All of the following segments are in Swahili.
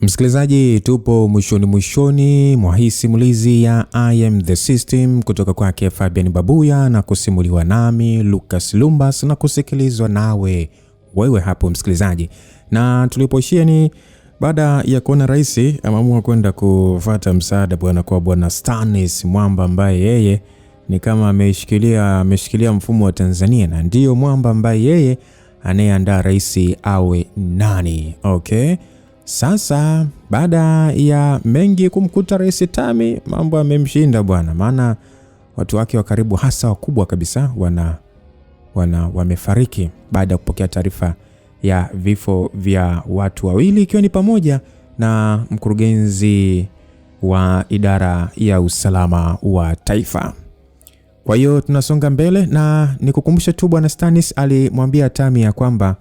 Msikilizaji, tupo mwishoni mwa hii simulizi ya I Am The System kutoka kwake Fabian Babuya na kusimuliwa nami Lucas Lumbas na kusikilizwa nawe wewe hapo msikilizaji. Na tulipoishia ni baada ya kuona rais ameamua kwenda kufuata msaada kwa bwana Stannis Mwamba ambaye yeye ni kama ameshikilia mfumo wa Tanzania na ndiyo Mwamba ambaye yeye anayeandaa rais awe nani. Okay? Sasa baada ya mengi kumkuta Rais Tami, mambo yamemshinda bwana, maana watu wake wa karibu hasa wakubwa kabisa wamefariki baada ya kupokea taarifa ya vifo vya watu wawili, ikiwa ni pamoja na mkurugenzi wa idara ya usalama wa taifa. Kwa hiyo tunasonga mbele na nikukumbusha tu bwana Stannis alimwambia Tami ya kwamba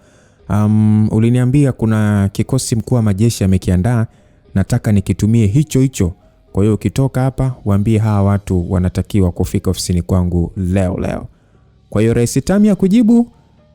uliniambia kuna kikosi mkuu wa majeshi amekiandaa, nataka nikitumie hicho. Kwa hiyo ukitoka hapa waambie hawa watu wanatakiwa kufika ofisini kwangu leo. Kwa hiyo Rais Tami hakujibu,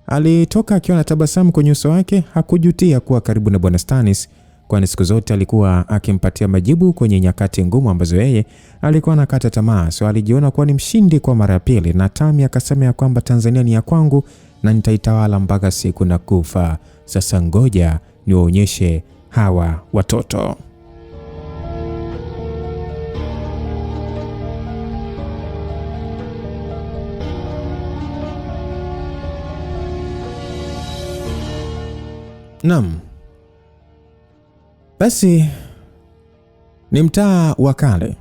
alitoka akiwa na tabasamu kwenye uso wake. Hakujutia kuwa karibu na bwana Stannis, kwani siku zote alikuwa akimpatia majibu kwenye nyakati ngumu ambazo yeye alikuwa anakata tamaa. So alijiona kuwa ni mshindi kwa mara ya pili, na Tami akasema ya kwamba Tanzania ni ya kwangu na nitaitawala mpaka siku na kufa. Sasa ngoja niwaonyeshe hawa watoto. Naam. Basi ni mtaa wa kale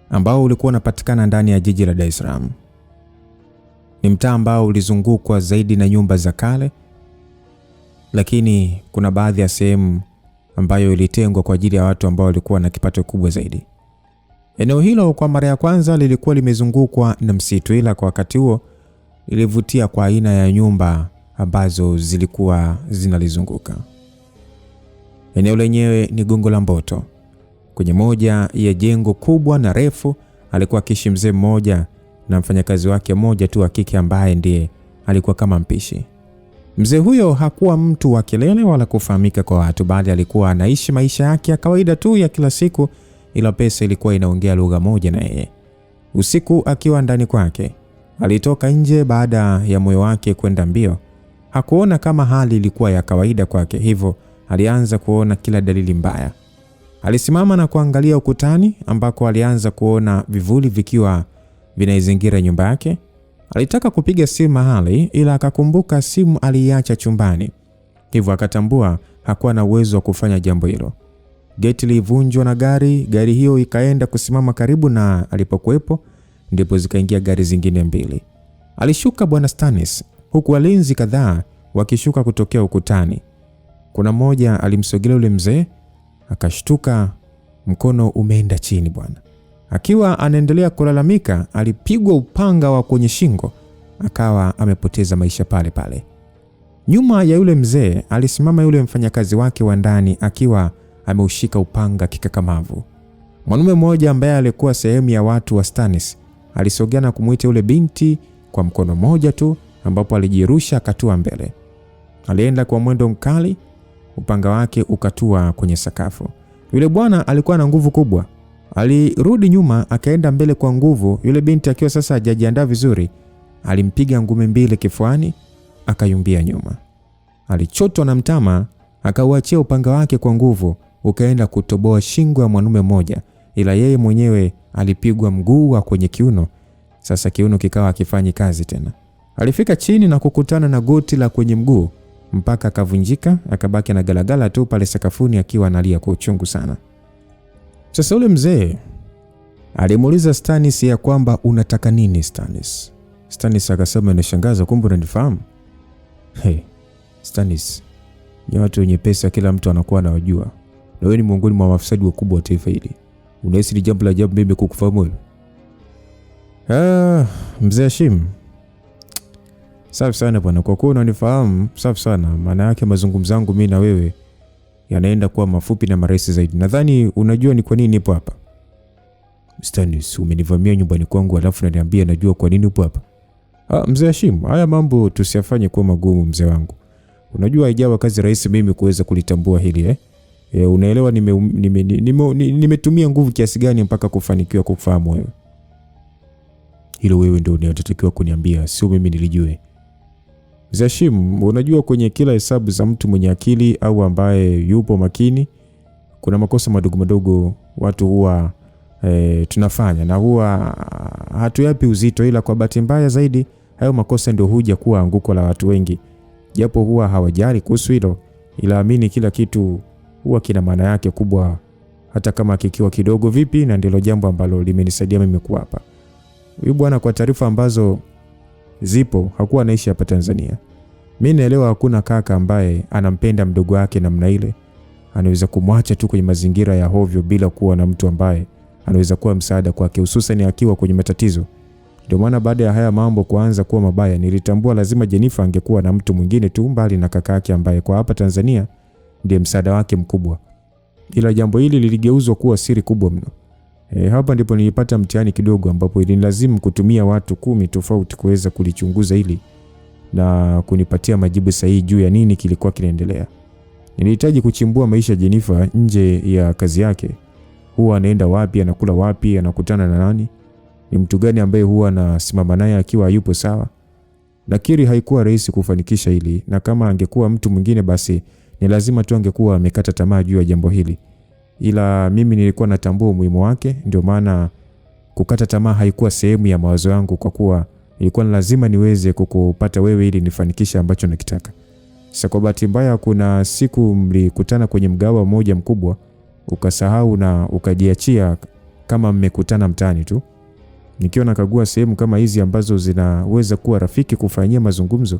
ambao ulikuwa unapatikana ndani ya jiji la Dar es Salaam. Ni mtaa ambao ulizungukwa zaidi na nyumba za kale, lakini kuna baadhi ya sehemu ambayo ilitengwa kwa ajili ya watu ambao walikuwa na kipato kubwa zaidi. Eneo hilo kwa mara ya kwanza lilikuwa limezungukwa na msitu, ila kwa wakati huo lilivutia kwa aina ya nyumba ambazo zilikuwa zinalizunguka. Eneo lenyewe ni Gongo la Mboto. Kwenye moja ya jengo kubwa na refu alikuwa akiishi mzee mmoja na mfanyakazi wake mmoja tu wa kike ambaye ndiye alikuwa kama mpishi. Mzee huyo hakuwa mtu wa kelele wala kufahamika kwa watu, bali alikuwa anaishi maisha yake ya kawaida tu ya kila siku, ila pesa ilikuwa inaongea lugha moja na yeye. Usiku akiwa ndani kwake, alitoka nje baada ya moyo wake kwenda mbio. Hakuona kama hali ilikuwa ya kawaida kwake, hivyo alianza kuona kila dalili mbaya. Alisimama na kuangalia ukutani ambako alianza kuona vivuli vikiwa vinaizingira nyumba yake. Alitaka kupiga simu mahali, ila akakumbuka simu aliiacha chumbani. Hivyo akatambua hakuwa na uwezo wa kufanya jambo hilo. Geti livunjwa na gari hiyo ikaenda kusimama karibu na alipokuepo, ndipo zikaingia gari zingine mbili. Alishuka bwana Stannis, huku walinzi kadhaa wakishuka kutokea ukutani. Kuna mmoja alimsogelea yule mzee, akashtuka, mkono umeenda chini bwana. Akiwa anaendelea kulalamika, alipigwa upanga wa kwenye shingo, akawa amepoteza maisha pale pale. Nyuma ya yule mzee alisimama yule mfanyakazi wake wa ndani akiwa ameushika upanga kikakamavu. Mwanaume mmoja ambaye alikuwa sehemu ya watu wa Stannis alisogea na kumuita yule binti kwa mkono mmoja tu, ambapo alijirusha akatua mbele. Alienda kwa mwendo mkali, upanga wake ukatua kwenye sakafu. Yule bwana alikuwa na nguvu kubwa. Alirudi nyuma akaenda mbele kwa nguvu. Yule binti akiwa sasa hajajiandaa vizuri, alimpiga ngumi mbili kifuani, akayumbia nyuma. Alichotwa na mtama, akauachia upanga wake kwa nguvu, ukaenda kutoboa shingo ya mwanaume mmoja, ila yeye mwenyewe alipigwa mguu wa kwenye kiuno. Sasa kiuno kikawa hakifanyi kazi tena. Alifika chini na kukutana na goti la kwenye mguu mpaka akavunjika, akabaki na galagala tu pale sakafuni akiwa analia kwa uchungu sana. Sasa yule mzee alimuuliza Stannis ya kwamba unataka nini Stannis? Stannis akasema inashangaza, kumbe unanifahamu? Stannis, ni watu wenye pesa kila mtu anakuwa anawajua. Na wewe ni miongoni mwa mafisadi wakubwa wa taifa hili. Unahisi ni jambo la ajabu mimi kukufahamu? Mzee Hashim. Safi sana bwana, kwa kuwa unanifahamu, safi sana. Maana yake mazungumzo yangu mimi na wewe yanaenda kuwa mafupi na marahisi zaidi. Nadhani unajua ni kwa nini nipo hapa. Stannis, umenivamia nyumbani kwangu alafu unaniambia najua kwa nini upo hapa. Mzee Hashim, haya mambo tusiyafanye kuwa magumu mzee wangu. Unajua haijawa kazi rahisi mimi kuweza kulitambua hili Unaelewa nimetumia nguvu kiasi gani mpaka kufanikiwa kufahamu wewe? Hilo wewe ndio unatakiwa kuniambia, sio mimi nilijue. Mzee Hashim, unajua kwenye kila hesabu za mtu mwenye akili au ambaye yupo makini kuna makosa madogo madogo watu huwa tunafanya na huwa hatuyapi uzito, ila kwa bahati mbaya zaidi hayo makosa ndio huja kuwa anguko la watu wengi. Japo huwa hawajali kuhusu hilo, ila amini kila kitu huwa kina maana yake kubwa, hata kama kikiwa kidogo vipi, na ndilo jambo ambalo limenisaidia mimi kuwa hapa. Huyu bwana, kwa taarifa ambazo zipo, hakuwa anaishi hapa Tanzania. Mimi naelewa hakuna kaka ambaye anampenda mdogo wake namna ile, anaweza kumwacha tu kwenye mazingira ya hovyo bila kuwa na mtu ambaye anaweza kuwa msaada kwake, hususan akiwa kwenye matatizo. Ndio maana baada ya haya mambo kuanza kuwa mabaya, nilitambua lazima Jennifer angekuwa na mtu mwingine tu mbali na kaka yake ambaye kwa hapa Tanzania ndiye msaada wake mkubwa. Ila jambo hili liligeuzwa kuwa siri kubwa mno. Hapa ndipo nilipata mtihani kidogo, ambapo ilinilazimu kutumia watu 10 tofauti kuweza kulichunguza hili na kunipatia majibu sahihi juu ya nini kilikuwa kinaendelea. Nilihitaji kuchimbua maisha Jennifer nje ya kazi yake. Huwa anaenda wapi, anakula wapi, anakutana na nani, ni mtu gani ambaye huwa anasimama naye akiwa hayupo sawa. Nakiri haikuwa rahisi kufanikisha hili, na kama angekuwa mtu mwingine basi ni lazima tu angekuwa amekata tamaa juu ya jambo hili. Ila mimi nilikuwa natambua umuhimu wake, ndio maana kukata tamaa haikuwa sehemu ya mawazo yangu, kwa kuwa ilikuwa lazima niweze kukupata wewe ili nifanikishe ambacho nakitaka. Sasa kwa bahati mbaya kuna siku mlikutana kwenye mgawa mmoja mkubwa, ukasahau na ukajiachia kama mmekutana mtaani tu. Nikiwa nakagua sehemu kama hizi ambazo zinaweza kuwa rafiki kufanyia mazungumzo,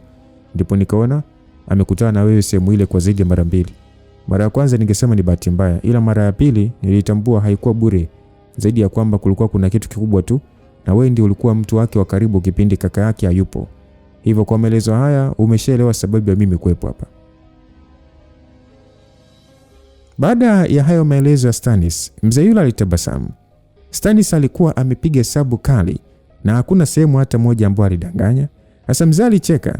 ndipo nikaona amekutana na wewe sehemu ile kwa zaidi ya mara 2. Mara ya kwanza ningesema ni bahati mbaya, ila mara ya pili nilitambua haikuwa bure, zaidi ya kwamba kulikuwa kuna kitu kikubwa tu, na wewe ndiye ulikuwa mtu wake wa karibu kipindi kaka yake hayupo. Hivyo kwa maelezo haya umeshaelewa sababu ya mimi kuwepo hapa. Baada ya hayo maelezo ya Stanis, mzee yule alitabasamu. Stanis alikuwa amepiga hesabu kali na hakuna sehemu hata moja ambayo alidanganya. Sasa mzee alicheka,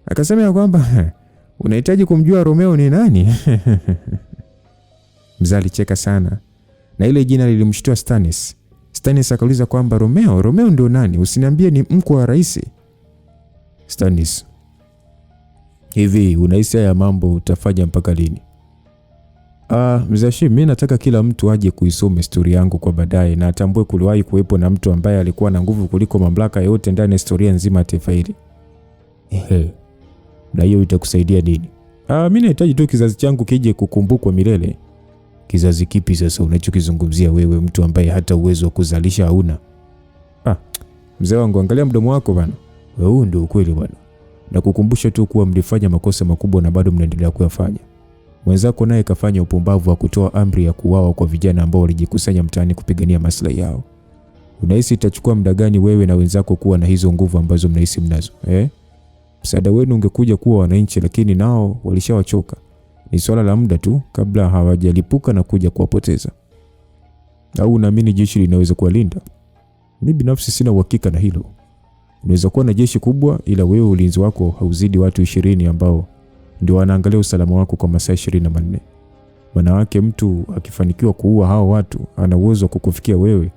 akasema kwamba unahitaji kumjua Romeo ni nani? Mzee alicheka sana na ile jina lilimshtua Stanis. Stanis akauliza kwamba Romeo ndio nani? Usiniambie ni mkwe wa rais. Stanis, hivi unahisi ya mambo utafanya mpaka lini? Mzee Hashim, mimi nataka kila mtu aje kuisoma historia yangu kwa baadaye na atambue kuliwahi kuwepo na mtu ambaye alikuwa na nguvu kuliko mamlaka yote ndani ya historia nzima ya taifa hili. Na hiyo itakusaidia nini? Mimi nahitaji tu kizazi changu kije kukumbukwa milele. Kizazi kipi sasa unachokizungumzia wewe, mtu ambaye hata uwezo wa kuzalisha hauna? Mzee wangu, angalia mdomo wako bana. Wewe ndio ukweli bwana. Na kukumbusha tu kuwa mlifanya makosa makubwa na bado mnaendelea kuyafanya. Mwenzako naye kafanya upumbavu wa kutoa amri ya kuuawa kwa vijana ambao walijikusanya mtaani kupigania maslahi yao. Unahisi itachukua muda gani wewe na wenzako kuwa na hizo nguvu ambazo mnahisi mnazo? Msaada wenu ungekuja kuwa wananchi, lakini nao walishawachoka. Ni swala la muda tu kabla hawajalipuka na kuja kuwapoteza. Au unaamini jeshi linaweza kuwalinda? Mimi binafsi sina uhakika na hilo. Unaweza kuwa na jeshi kubwa, ila wewe ulinzi wako hauzidi watu 20 ambao ndio wanaangalia usalama wako kwa masaa 24. Maana yake mtu akifanikiwa kuua hao watu ana uwezo wa kukufikia wewe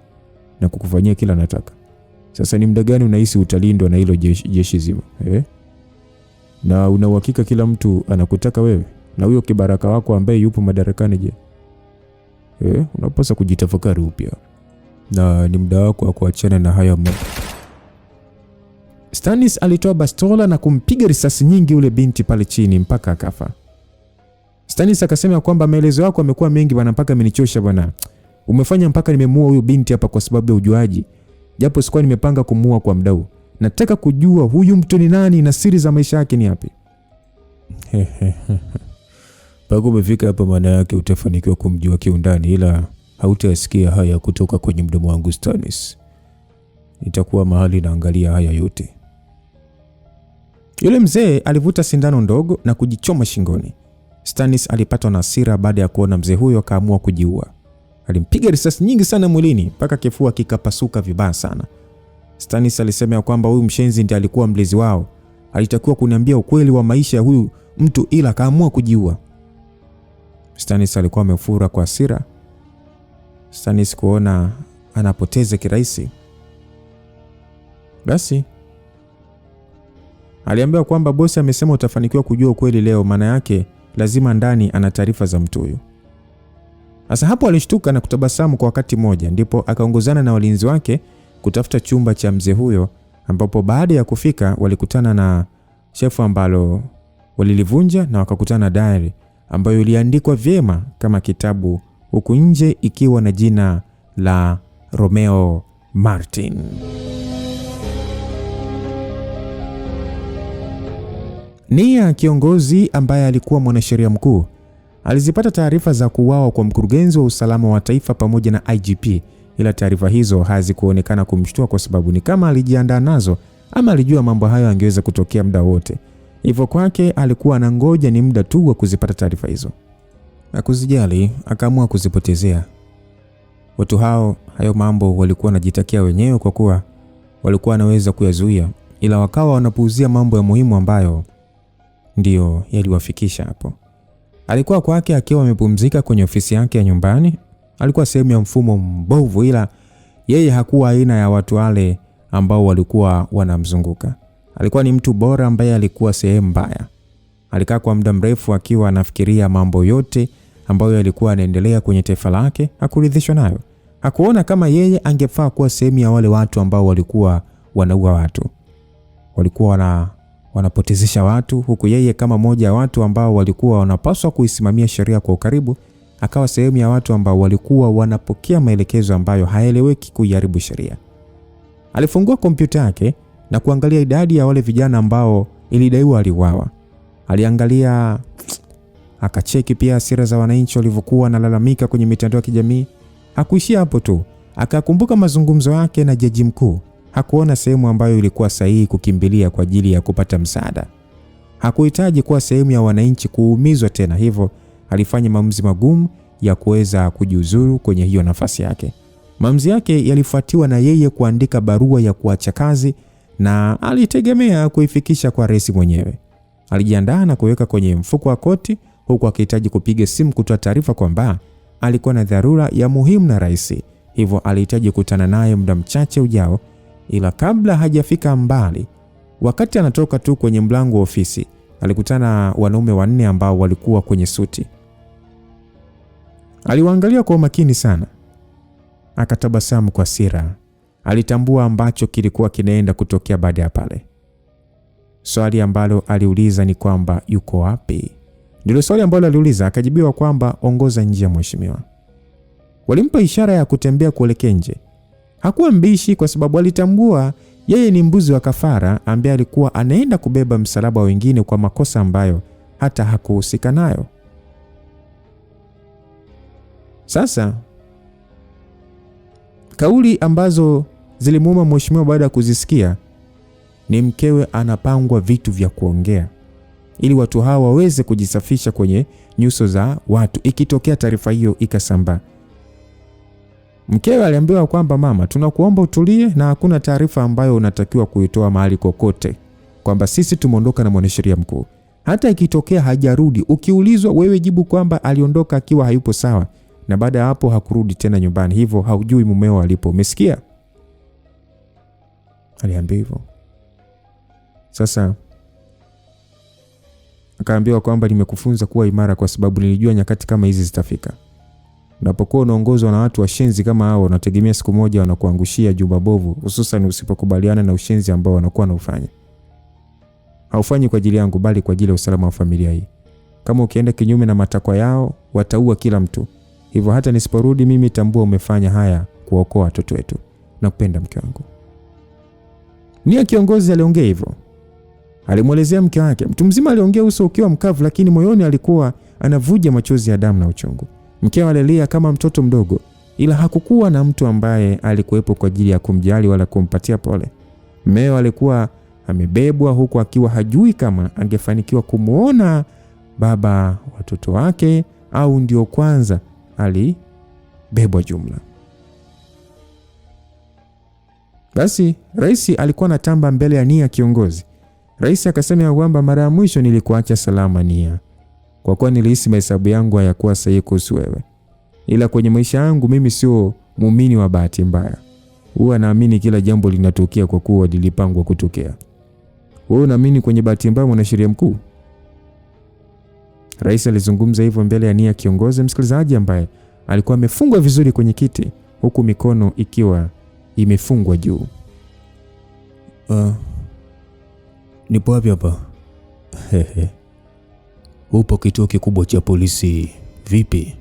na kukufanyia kila anataka. Sasa ni muda gani unahisi utalindwa na hilo jeshi zima? Na una uhakika kila mtu anakutaka wewe? Na huyo kibaraka wako ambaye yupo madarakani je? Unapaswa kujitafakari upya. Na ni muda wako wa kuachana na haya mambo. Stanis alitoa bastola na kumpiga risasi nyingi ule binti pale chini mpaka akafa. Stanis akasema kwamba maelezo yako yamekuwa mengi bwana, mpaka amenichosha bwana. Umefanya mpaka nimemuua huyo binti hapa kwa sababu ya ujuaji. Japo sikuwa nimepanga kumuua kwa mdau. Nataka kujua huyu mtu ni nani na siri za maisha yake ni yapi. Pako umefika hapa, maana yake utafanikiwa kumjua kiundani, ila hautasikia haya kutoka kwenye mdomo wangu Stanis. Nitakuwa mahali naangalia haya yote. Yule mzee alivuta sindano ndogo na kujichoma shingoni. Stanis alipatwa na hasira baada ya kuona mzee huyo akaamua kujiua. Alimpiga risasi nyingi sana mwilini mpaka kifua kikapasuka vibaya sana. Stanis alisema kwamba huyu mshenzi ndiye alikuwa mlezi wao. Alitakiwa kuniambia ukweli wa maisha ya huyu mtu, ila akaamua kujiua. Stannis alikuwa amefura kwa hasira. Stannis kuona anapoteza kirahisi. Basi aliambiwa kwamba bosi amesema utafanikiwa kujua ukweli leo, maana yake lazima ndani ana taarifa za mtu huyu. Sasa hapo alishtuka na kutabasamu kwa wakati mmoja, ndipo akaongozana na walinzi wake kutafuta chumba cha mzee huyo, ambapo baada ya kufika walikutana na shefu ambalo walilivunja na wakakutana na diary ambayo iliandikwa vyema kama kitabu, huku nje ikiwa na jina la Romeo Martin. Nia, kiongozi ambaye alikuwa mwanasheria mkuu, alizipata taarifa za kuuawa kwa mkurugenzi wa usalama wa taifa pamoja na IGP, ila taarifa hizo hazikuonekana kumshtua kwa sababu ni kama alijiandaa nazo ama alijua mambo hayo angeweza kutokea muda wote. Hivyo kwake alikuwa anangoja ni muda tu wa kuzipata taarifa hizo. Na kuzijali, akaamua kuzipotezea. Watu hao hayo mambo walikuwa wanajitakia wenyewe kwa kuwa walikuwa wanaweza kuyazuia, ila wakawa wanapuuzia mambo ya muhimu ambayo ndio yaliwafikisha hapo. Alikuwa kwake akiwa amepumzika kwenye ofisi yake ya nyumbani. Alikuwa sehemu ya mfumo mbovu, ila yeye hakuwa aina ya watu wale ambao walikuwa wanamzunguka. Alikuwa ni mtu bora ambaye alikuwa sehemu mbaya. Alikaa kwa muda mrefu akiwa anafikiria mambo yote ambayo yalikuwa yanaendelea kwenye taifa lake. Hakuridhishwa nayo. Hakuona kama yeye angefaa kuwa sehemu ya wale watu ambao walikuwa wanaua watu. Walikuwa wanapotezesha watu, huku yeye kama moja ya watu ambao walikuwa wanapaswa kuisimamia sheria kwa ukaribu, akawa sehemu ya watu ambao walikuwa wanapokea maelekezo ambayo haeleweki kuiharibu sheria. Alifungua kompyuta yake na kuangalia idadi ya wale vijana ambao ilidaiwa aliuawa. Aliangalia, akacheki pia hasira za wananchi walivyokuwa wanalalamika kwenye mitandao ya kijamii. Hakuishia hapo tu, akakumbuka mazungumzo yake na jaji mkuu. Hakuona sehemu ambayo ilikuwa sahihi kukimbilia kwa ajili ya kupata msaada. Hakuhitaji kuwa sehemu ya wananchi kuumizwa tena, hivyo alifanya maamuzi magumu ya kuweza kujiuzuru kwenye hiyo nafasi yake. Maamuzi yake yalifuatiwa na yeye kuandika barua ya kuacha kazi, na alitegemea kuifikisha kwa rais mwenyewe. Alijiandaa na kuweka kwenye mfuko wa koti, huku akihitaji kupiga simu kutoa taarifa kwamba alikuwa na dharura ya muhimu na rais, hivyo alihitaji kukutana naye muda mchache ujao. Ila kabla hajafika mbali, wakati anatoka tu kwenye mlango wa ofisi, alikutana na wanaume 4 ambao walikuwa kwenye suti. Aliwaangalia kwa makini sana, akatabasamu kwa hasira. Alitambua ambacho kilikuwa kinaenda kutokea baada ya pale. Swali ambalo aliuliza ni kwamba yuko wapi? Ndilo swali ambalo aliuliza. Akajibiwa kwamba ongoza njia mheshimiwa. Walimpa ishara ya kutembea kuelekea nje. Hakuwa mbishi kwa sababu alitambua yeye ni mbuzi wa kafara ambaye alikuwa anaenda kubeba msalaba wa wengine kwa makosa ambayo hata hakuhusika nayo. Sasa kauli ambazo zilimuuma mheshimiwa baada ya kuzisikia ni mkewe anapangwa vitu vya kuongea ili watu hawa waweze kujisafisha kwenye nyuso za watu ikitokea taarifa hiyo ikasambaa. Mkewe aliambiwa kwamba mama, tunakuomba utulie na hakuna taarifa ambayo unatakiwa kuitoa mahali kokote, kwamba sisi tumeondoka na mwanasheria mkuu. Hata ikitokea hajarudi, ukiulizwa wewe jibu kwamba aliondoka akiwa hayupo sawa, na baada ya hapo hakurudi tena nyumbani, hivyo haujui mumeo alipo. Umesikia? Aliambiwa hivyo. Sasa akaambiwa kwamba nimekufunza kuwa imara kwa sababu nilijua nyakati kama hizi zitafika. Unapokuwa unaongozwa na watu washenzi kama hao, unategemea siku moja wanakuangushia jumba bovu, hususan usipokubaliana na ushenzi ambao wanakuwa wanaufanya. Haufanyi kwa ajili yangu bali kwa ajili ya usalama wa familia hii. Kama ukienda kinyume na matakwa yao, wataua kila mtu. Hivyo hata nisiporudi mimi, tambua umefanya haya kuokoa watoto wetu. Nakupenda mke wangu. Nia kiongozi aliongea hivyo. Alimuelezea mke wake. Mtu mzima aliongea uso ukiwa mkavu, lakini moyoni alikuwa anavuja machozi ya damu na uchungu. Mkewe alilia kama mtoto mdogo, ila hakukuwa na mtu ambaye alikuwepo kwa ajili ya kumjali wala kumpatia pole. Mmeo alikuwa amebebwa huku akiwa hajui kama angefanikiwa kumuona baba watoto wake au ndio kwanza alibebwa jumla. Basi rais alikuwa anatamba mbele ya Nia kiongozi. Rais akasema kwamba mara ya mwisho nilikuacha salama Nia. kwa kuwa nilihisi mahesabu yangu hayakuwa sahihi kuhusu wewe. Ila kwenye maisha yangu mimi sio muumini wa bahati mbaya. Huwa naamini kila jambo linatokea kwa kuwa lilipangwa kutokea. Wewe unaamini kwenye bahati mbaya, mwanasheria mkuu? Rais alizungumza hivyo mbele ya nia kiongozi msikilizaji ambaye alikuwa amefungwa vizuri kwenye kiti huku mikono ikiwa imefungwa juu. Nipo wapi hapa? Upo kituo kikubwa cha polisi. Vipi?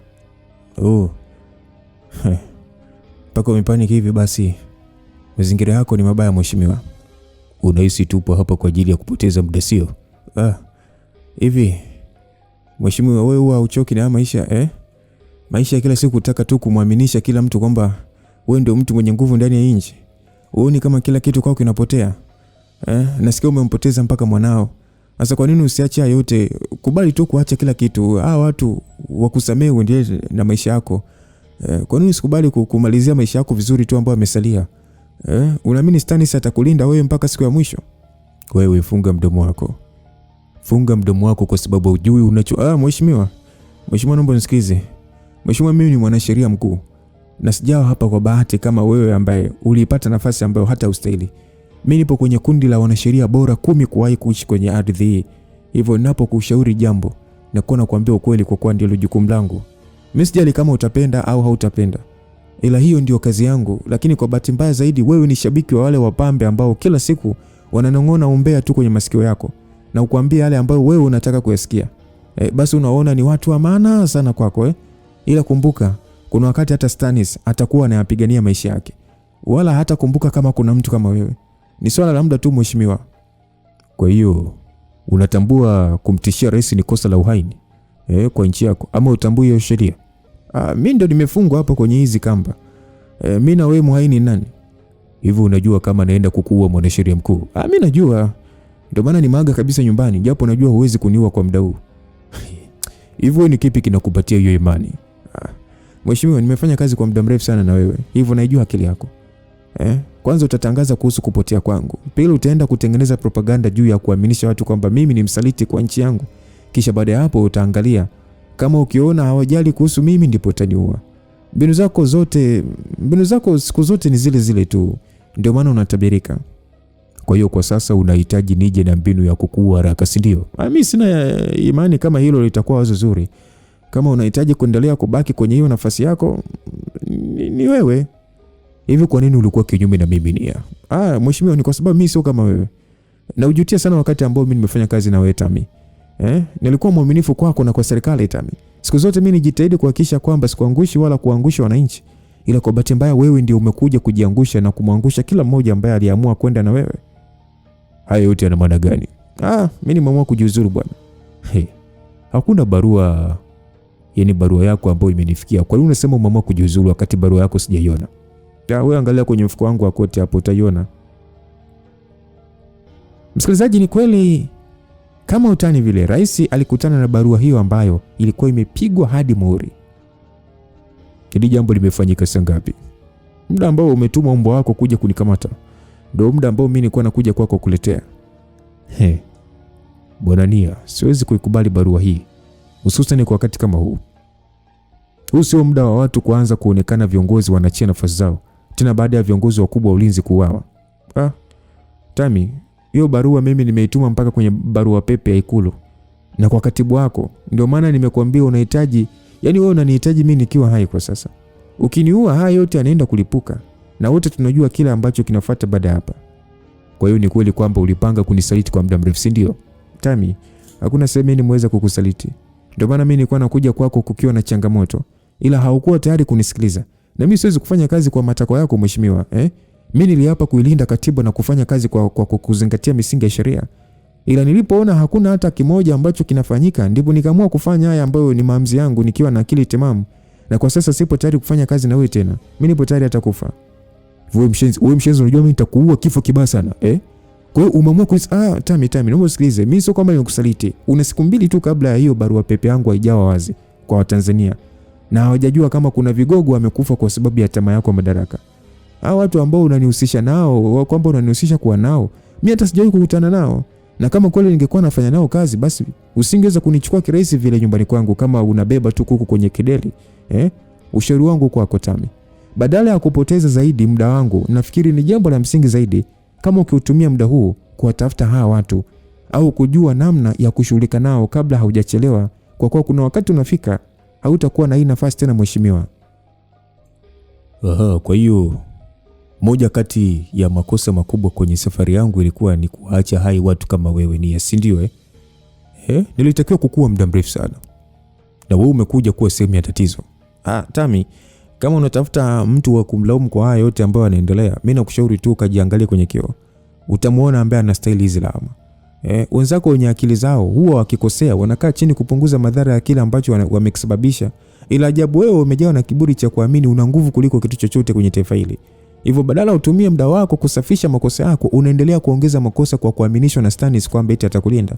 Paka umepaniki hivi basi. Mazingira yako ni mabaya mheshimiwa. Unahisi tupo hapa kwa ajili ya kupoteza muda sio? Hivi mheshimiwa, wewe huwa uchoki na maisha Maisha kila siku utaka tu kumwaminisha kila mtu kwamba wewe ndio mtu mwenye nguvu ndani ya nchi. Uone kama kila kitu kwako kinapotea. Nasikia umempoteza mpaka mwanao. Sasa kwa nini usiache yote? Kubali tu kuacha kila kitu. Watu wakusamehe uendelee na maisha yako. Kwa nini usikubali kumalizia maisha yako vizuri tu ambayo yamesalia? Unaamini Stannis atakulinda wewe mpaka siku ya mwisho? Wewe funga mdomo wako. Funga mdomo wako kwa sababu hujui unacho. Mheshimiwa, naomba unisikize. Mheshimiwa, mimi ni mwanasheria mkuu. Na sijawa hapa kwa bahati kama wewe ambaye ulipata nafasi ambayo hata ustahili. Mimi nipo kwenye kundi la wanasheria bora 10 kuwahi kuishi kwenye ardhi hii. Hivyo ninapokushauri jambo, nakuwa nakuambia ukweli kwa kuwa ndio jukumu langu. Mimi sijali kama utapenda au hautapenda. Ila hiyo ndio kazi yangu, lakini kwa bahati mbaya zaidi wewe ni shabiki wa wale wapambe ambao kila siku wananong'ona umbea tu kwenye masikio yako na ukwambia yale ambayo wewe unataka kuyasikia. Basi unaona ni watu wa maana sana kwako. Ila kumbuka kuna wakati hata Stannis atakuwa anayapigania maisha yake. Wala hata kumbuka kama kuna mtu kama wewe. Ni swala la muda tu mheshimiwa. Kwa hiyo unatambua kumtishia rais ni kosa la uhaini kwa nchi yako ama utambui hiyo sheria? Mimi ndo nimefungwa hapo kwenye hizi kamba. Mimi na wewe muhaini nani? Hivyo unajua kama naenda kukuua mwanasheria mkuu? Mimi najua. Ndio maana nimaga kabisa nyumbani japo najua huwezi kuniua kwa muda huu. Hivyo ni kipi kinakupatia hiyo imani? Mheshimiwa, nimefanya kazi kwa muda mrefu sana na wewe. Hivyo naijua akili yako. Kwanza utatangaza kuhusu kupotea kwangu. Pili utaenda kutengeneza propaganda juu ya kuaminisha watu kwamba mimi ni msaliti kwa nchi yangu. Kisha baada ya hapo utaangalia kama ukiona hawajali kuhusu mimi ndipo utaniua. Mbinu zako siku zote ni zile zile tu. Ndio maana unatabirika. Kwa hiyo kwa sasa unahitaji nije na mbinu ya kukuua haraka, si ndio? Mimi sina imani kama hilo litakuwa wazo zuri. Kama unahitaji kuendelea kubaki kwenye hiyo nafasi yako ni wewe. Hivi kwa nini ulikuwa kinyume na mimi Nia? Mheshimiwa, ni kwa sababu mimi sio kama wewe. Na ujutia sana wakati ambao mimi nimefanya kazi na wewe Tami. Nilikuwa mwaminifu kwako na kwa serikali Tami. Siku zote mimi nijitahidi kuhakikisha kwamba sikuangushi wala kuangusha wananchi. Ila kwa bahati mbaya wewe ndio umekuja kujiangusha na kumwangusha kila mmoja ambaye aliamua kwenda na wewe. Hayo yote yana maana gani? Mimi nimeamua kujiuzuru bwana. Hakuna barua. Yaani barua yako ambayo imenifikia. Kwa nini unasema umeamua kujiuzuru wakati barua yako sijaiona? Wewe angalia kwenye mfuko wangu wa koti hapo utaiona. Msikilizaji, ni kweli kama utani vile rais alikutana na barua hiyo ambayo ilikuwa imepigwa hadi muhuri. Hili jambo limefanyika saa ngapi? Muda ambao umetuma mbwa wako kuja kunikamata ndio muda ambao mimi nilikuwa nakuja kwako kukuletea. Bwana Nia, siwezi kuikubali barua hii, hususan kwa wakati kama huu. Huu sio muda wa watu kuanza kuonekana viongozi wanachia nafasi zao tena baada ya viongozi wakubwa wa ulinzi kuuawa. Tami, hiyo barua mimi nimeituma mpaka kwenye barua pepe ya Ikulu na kwa katibu wako. Ndio maana nimekuambia unahitaji, yani wewe unanihitaji mimi nikiwa hai kwa sasa. Ukiniua haya yote yanaenda kulipuka na wote tunajua kile ambacho kinafuata baada hapa. Kwa hiyo ni kweli kwamba ulipanga kunisaliti kwa muda mrefu, si ndio? Tami, hakuna sehemu nimeweza kukusaliti. Ndio maana mimi nilikuwa nakuja kwako kukiwa na changamoto, ila haukuwa tayari kunisikiliza. Na mimi siwezi kufanya kazi kwa matakwa yako mheshimiwa. Mimi niliapa kuilinda katiba na kufanya kazi kwa kuzingatia misingi ya sheria. Ila nilipoona hakuna hata kimoja ambacho kinafanyika, ndipo nikaamua kufanya haya ambayo ni maamuzi yangu nikiwa na akili timamu. Na kwa sasa sipo tayari kufanya kazi na wewe tena. Mimi nipo tayari hata kufa. Wewe mshenzi, unajua mimi nitakuua kifo kibaya sana. Kwa hiyo umeamua Tami, naomba usikilize. Mimi sio kama nimekusaliti. Una siku 2 tu kabla ya hiyo barua pepe yangu haijawa wazi kwa Watanzania. Na hawajajua kama kuna vigogo wamekufa kwa sababu ya tamaa yako madaraka. Hao watu ambao unanihusisha nao, kwamba unanihusisha kuwa nao, mimi hata sijawahi kukutana nao. Na kama kweli ningekuwa nafanya nao kazi, basi usingeweza kunichukua kirahisi vile nyumbani kwangu kama unabeba tu kuku kwenye kideli. Ushauri wangu kwako Tami, badala ya kupoteza zaidi muda wangu, nafikiri ni jambo la msingi zaidi kama ukiutumia muda huu kuwatafuta hawa watu au kujua namna ya kushughulika nao kabla haujachelewa, kwa kuwa kuna wakati unafika hautakuwa na hii nafasi tena mheshimiwa. Kwa hiyo moja kati ya makosa makubwa kwenye safari yangu ilikuwa ni kuacha hai watu kama wewe, ni si ndio? Nilitakiwa kukua muda mrefu sana, na wewe umekuja kuwa sehemu ya tatizo. Tami, kama unatafuta mtu wa kumlaumu kwa haya yote ambayo yanaendelea, mimi nakushauri tu ukajiangalie kwenye kioo. Utamuona ambaye anastahili hizi lawama. Wenzako wenye akili zao huwa wakikosea wanakaa chini kupunguza madhara ya kile ambacho wamekisababisha. Ila ajabu wewe umejawa na kiburi cha kuamini una nguvu kuliko kitu chochote kwenye taifa hili. Hivyo badala utumie muda wako kusafisha makosa yako, unaendelea kuongeza makosa kwa kuaminishwa na Stannis kwamba eti atakulinda.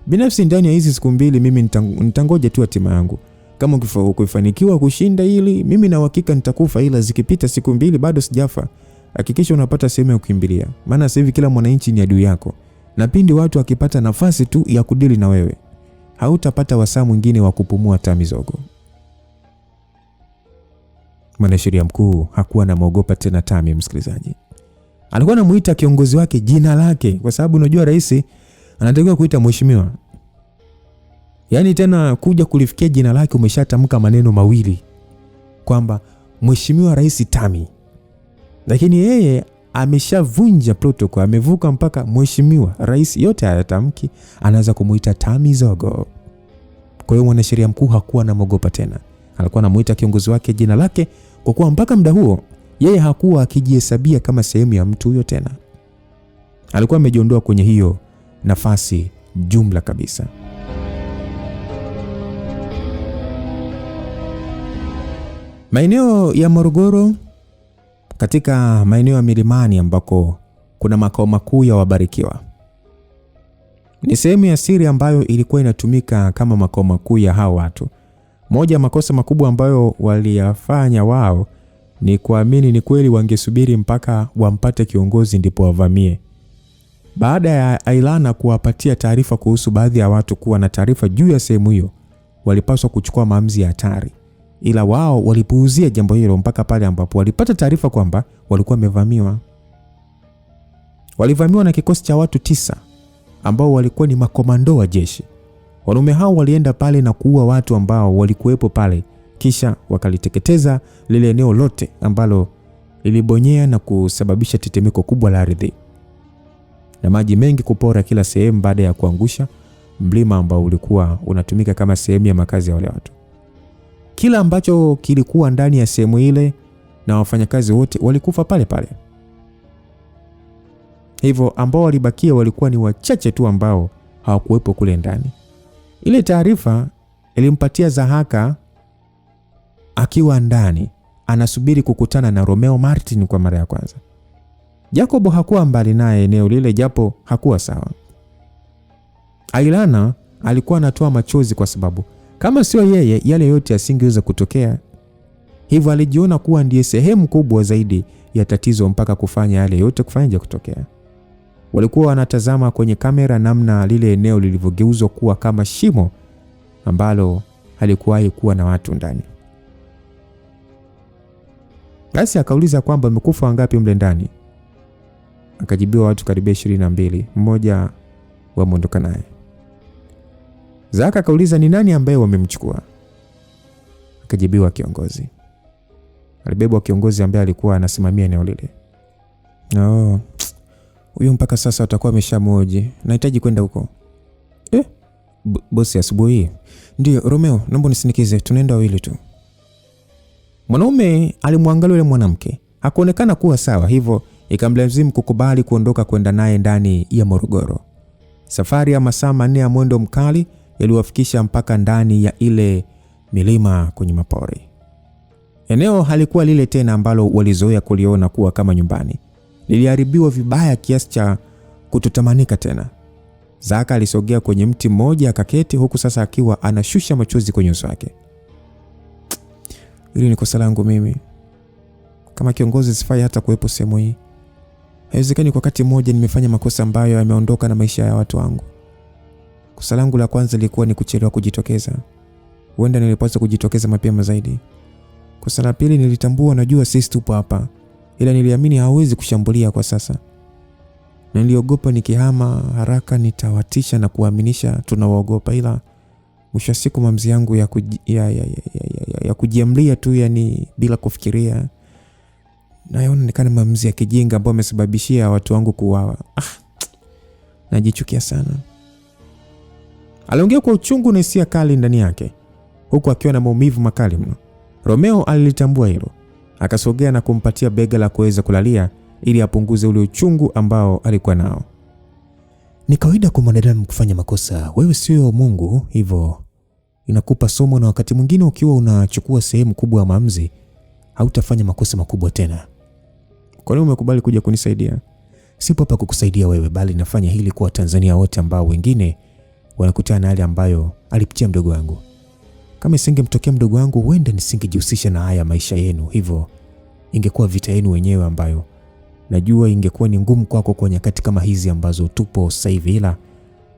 Binafsi ndani ya hizi siku mbili mimi nitangoja tu hatima yangu. Kama ukifanikiwa kushinda hili, mimi na uhakika nitakufa, ila zikipita siku mbili bado sijafa, hakikisha unapata sehemu ya kukimbilia. Maana sasa hivi kila mwananchi ni adui yako. Na pindi watu wakipata nafasi tu ya kudili na wewe, hautapata wasaa mwingine wa kupumua Tami Zogo. Mwanasheria mkuu hakuwa anamuogopa tena Tami, msikilizaji. Alikuwa anamuita kiongozi wake jina lake, kwa sababu unajua rais anatakiwa kuita mheshimiwa. Yaani tena kuja kulifikia jina lake umeshatamka maneno mawili kwamba Mheshimiwa Rais Tami. Lakini yeye ameshavunja protocol, amevuka mpaka Mheshimiwa Rais, yote hayatamki, anaanza kumuita Tami Zogo. Kwa hiyo mwanasheria mkuu hakuwa anamuogopa tena. Alikuwa anamuita kiongozi wake jina lake, kwa kuwa mpaka muda huo yeye hakuwa akijihesabia kama sehemu ya mtu huyo tena. Alikuwa amejiondoa kwenye hiyo nafasi jumla kabisa. Maeneo ya Morogoro, katika maeneo ya milimani ambako kuna makao makuu ya wabarikiwa, ni sehemu ya siri ambayo ilikuwa inatumika kama makao makuu ya hao watu. Moja ya makosa makubwa ambayo waliyafanya wao ni kuamini ni kweli wangesubiri mpaka wampate kiongozi ndipo wavamie. Baada ya Ailana kuwapatia taarifa kuhusu baadhi ya watu kuwa na taarifa juu ya sehemu hiyo, walipaswa kuchukua maamuzi ya hatari. Ila wao walipuuzia jambo hilo mpaka pale ambapo walipata taarifa kwamba walikuwa wamevamiwa. Walivamiwa na kikosi cha watu 9 ambao walikuwa ni makomando wa jeshi. Wanaume hao walienda pale na kuua watu ambao walikuwepo pale, kisha wakaliteketeza lile eneo lote ambalo lilibonyea na kusababisha tetemeko kubwa la ardhi na maji mengi kupora kila sehemu, baada ya kuangusha mlima ambao ulikuwa unatumika kama sehemu ya makazi ya wale watu. Kila ambacho kilikuwa ndani ya sehemu ile na wafanyakazi wote walikufa pale pale. Hivyo ambao walibakia walikuwa ni wachache tu ambao hawakuwepo kule ndani. Ile taarifa ilimpatia Zahaka akiwa ndani anasubiri kukutana na Romeo Martin kwa mara ya kwanza. Jacob hakuwa mbali naye eneo lile, japo hakuwa sawa. Ailana alikuwa anatoa machozi kwa sababu kama sio yeye yale yote yasingeweza kutokea. Hivyo alijiona kuwa ndiye sehemu kubwa zaidi ya tatizo mpaka kufanya yale yote kufanya kutokea. Walikuwa wanatazama kwenye kamera namna lile eneo lilivyogeuzwa kuwa kama shimo ambalo halikuwahi kuwa na watu ndani. Basi akauliza kwamba wamekufa wangapi mle ndani. Akajibiwa watu karibia 22, mmoja wameondoka naye. Zaka akauliza ni nani ambaye wamemchukua. Akajibiwa kiongozi. Alibebwa kiongozi ambaye alikuwa anasimamia eneo lile. Huyo mpaka sasa atakuwa ameshamoji. Nahitaji kwenda huko. Bosi asubuhi. Ndio, Romeo, naomba nisindikize, tunaenda wawili tu. Mwanaume alimwangalia yule mwanamke. Hakuonekana kuwa sawa, hivyo ikamlazimu kukubali kuondoka kwenda naye ndani ya Morogoro. Safari ya masaa 4 ya mwendo mkali yaliwafikisha mpaka ndani ya ile milima kwenye mapori. Eneo halikuwa lile tena ambalo walizoea kuliona kuwa kama nyumbani. Liliharibiwa vibaya kiasi cha kutotamanika tena. Zaka alisogea kwenye mti mmoja akaketi, huku sasa akiwa anashusha machozi kwenye uso wake. Hili ni kosa langu mimi. Kama kiongozi sifai hata kuwepo sehemu hii. Haiwezekani kwa wakati mmoja nimefanya makosa ambayo yameondoka na maisha ya watu wangu. Kosa langu la kwanza lilikuwa ni kuchelewa kujitokeza. Huenda nilipaswa kujitokeza mapema zaidi. Kosa la pili, nilitambua najua sisi tupo hapa, ila niliamini hawezi kushambulia kwa sasa. Na niliogopa nikihama haraka nitawatisha na kuaminisha tunawaogopa, ila mwisho wa siku maamuzi yangu ya kujiamlia tu, yani bila kufikiria, na yaonekana maamuzi ya kijinga ambayo yamesababishia watu wangu kuuawa. Najichukia sana. Aliongea kwa uchungu na hisia kali ndani yake, huku akiwa na maumivu makali mno. Romeo alilitambua hilo. Akasogea na kumpatia bega la kuweza kulalia ili apunguze ule uchungu ambao alikuwa nao. Ni kawaida kwa mwanadamu kufanya makosa. Wewe sio Mungu, hivyo inakupa somo, na wakati mwingine ukiwa unachukua sehemu kubwa ya maamuzi, hautafanya makosa makubwa tena. Kwa nini umekubali kuja kunisaidia? Sipo hapa kukusaidia wewe, bali nafanya hili kwa Tanzania wote ambao wengine wanakutana na hali ambayo alipitia mdogo wangu. Kama isingemtokea mdogo wangu, huenda nisingejihusisha na haya maisha yenu. Hivyo ingekuwa vita yenu wenyewe ambayo najua ingekuwa ni ngumu kwako kwa nyakati kama hizi ambazo tupo sasa hivi, ila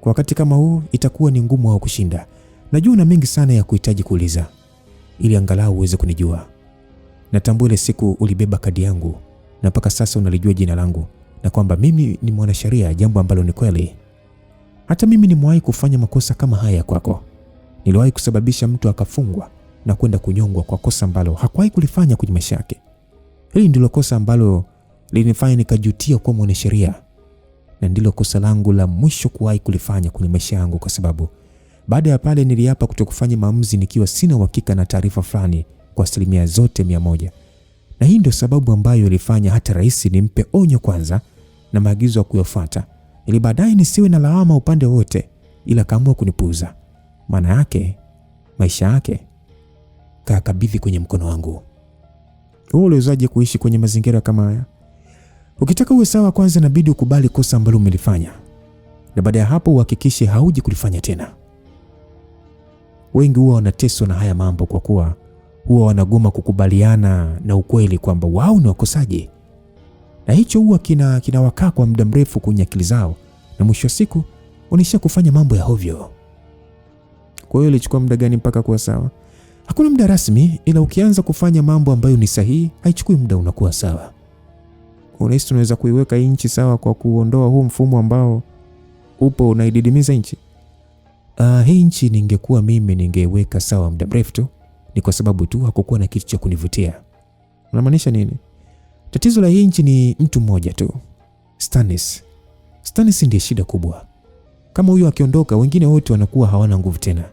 kwa wakati kama huu itakuwa ni ngumu wao kushinda. Najua una mengi sana ya kuhitaji kuuliza ili angalau uweze kunijua. Natambua ile siku ulibeba kadi yangu na mpaka sasa unalijua jina langu na kwamba mimi ni mwanasheria, jambo ambalo ni kweli. Hata mimi nimewahi kufanya makosa kama haya kwako. Niliwahi kusababisha mtu akafungwa na kwenda kunyongwa kwa kosa ambalo hakuwahi kulifanya kwenye maisha yake. Hili ndilo kosa ambalo lilinifanya nikajutia kuwa mwanasheria, na ndilo kosa langu la mwisho kuwahi kulifanya kwenye maisha yangu, kwa sababu baada ya pale niliapa kutokufanya maamuzi nikiwa sina uhakika na taarifa fulani kwa 100%. Na hii ndio sababu ambayo ilifanya hata rais nimpe onyo kwanza na maagizo ya kuyafuata, ili baadaye nisiwe na lawama upande wote, ila kaamua kunipuuza. Maana yake maisha yake kakabidhi kwenye mkono wangu. Wewe uliwezaje kuishi kwenye mazingira kama haya? Ukitaka uwe sawa, kwanza inabidi ukubali kosa ambalo umelifanya, na baada ya hapo uhakikishe hauji kulifanya tena. Wengi huwa wanateswa na haya mambo kwa kuwa huwa wanagoma kukubaliana na ukweli kwamba wao ni wakosaji, na hicho huwa kinawakaa kwa muda mrefu kwenye akili zao, na mwisho wa siku wanaishia kufanya mambo ya hovyo. Kwa hiyo ilichukua muda gani mpaka kuwa sawa? Hakuna muda rasmi, ila ukianza kufanya mambo ambayo ni sahihi, haichukui muda unakuwa sawa. Unahisi tunaweza kuiweka nchi sawa kwa kuondoa huu mfumo ambao upo unaididimiza nchi? Hii nchi ningekuwa mimi ningeweka sawa muda mrefu tu. Ni kwa sababu tu hakukuwa na kitu cha kunivutia. Unamaanisha nini? Tatizo la hii nchi ni mtu mmoja tu, Stannis. Stannis ndiye shida kubwa. Kama huyu akiondoka, wengine wote wanakuwa hawana nguvu tena.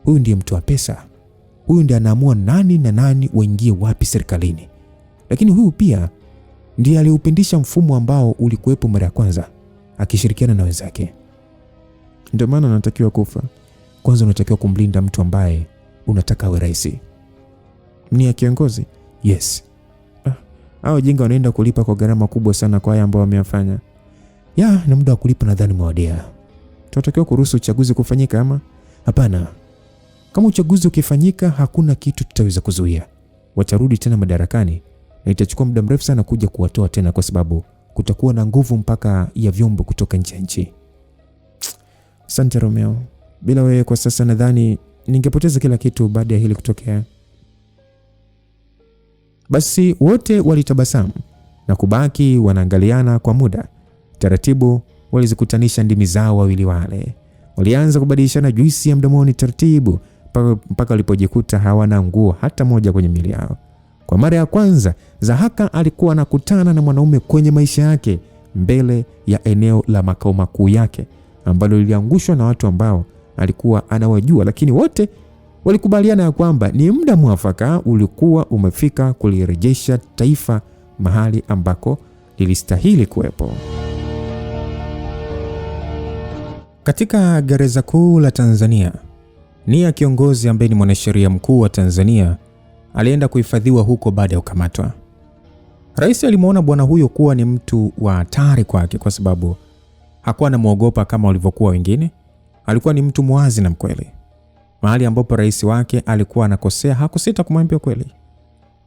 Huyu ndiye mtu wa pesa. Huyu ndiye anaamua nani na nani waingie wapi serikalini. Lakini huyu pia ndiye aliupindisha mfumo ambao ulikuwepo mara ya kwanza, akishirikiana na wenzake. Ndio maana unatakiwa kufa. Kwanza unatakiwa kumlinda mtu ambaye unataka awe rais. Ni ya kiongozi? Yes. Hao jinga wanaenda kulipa kwa gharama kubwa sana kwa haya ambao wameyafanya. Na muda wa kulipa nadhani mwadia. Tunatakiwa kuruhusu uchaguzi kufanyika ama? Hapana. Kama uchaguzi ukifanyika, hakuna kitu tutaweza kuzuia. Watarudi tena madarakani na itachukua muda mrefu sana kuja kuwatoa tena, kwa sababu kutakuwa na nguvu mpaka ya vyombo kutoka nje ya nchi. Asante Romeo. Bila wewe kwa sasa nadhani ningepoteza kila kitu baada ya hili kutokea. Basi wote walitabasamu na kubaki wanaangaliana kwa muda. Taratibu walizikutanisha ndimi zao wawili wale. Walianza kubadilishana juisi ya mdomoni taratibu mpaka walipojikuta hawana nguo hata moja kwenye miili yao. Kwa mara ya kwanza Zahaka alikuwa anakutana na mwanaume kwenye maisha yake mbele ya eneo la makao makuu yake ambalo liliangushwa na watu ambao alikuwa anawajua, lakini wote walikubaliana ya kwamba ni muda mwafaka ulikuwa umefika kulirejesha taifa mahali ambako lilistahili kuwepo. Katika gereza kuu la Tanzania, Nia, kiongozi ambaye ni mwanasheria mkuu wa Tanzania, alienda kuhifadhiwa huko baada ya kukamatwa. Rais alimuona bwana huyo kuwa ni mtu wa hatari kwake kwa sababu hakuwa anamuogopa kama walivyokuwa wengine. Alikuwa ni mtu mwazi na mkweli. Mahali ambapo rais wake alikuwa anakosea, hakusita kumwambia kweli.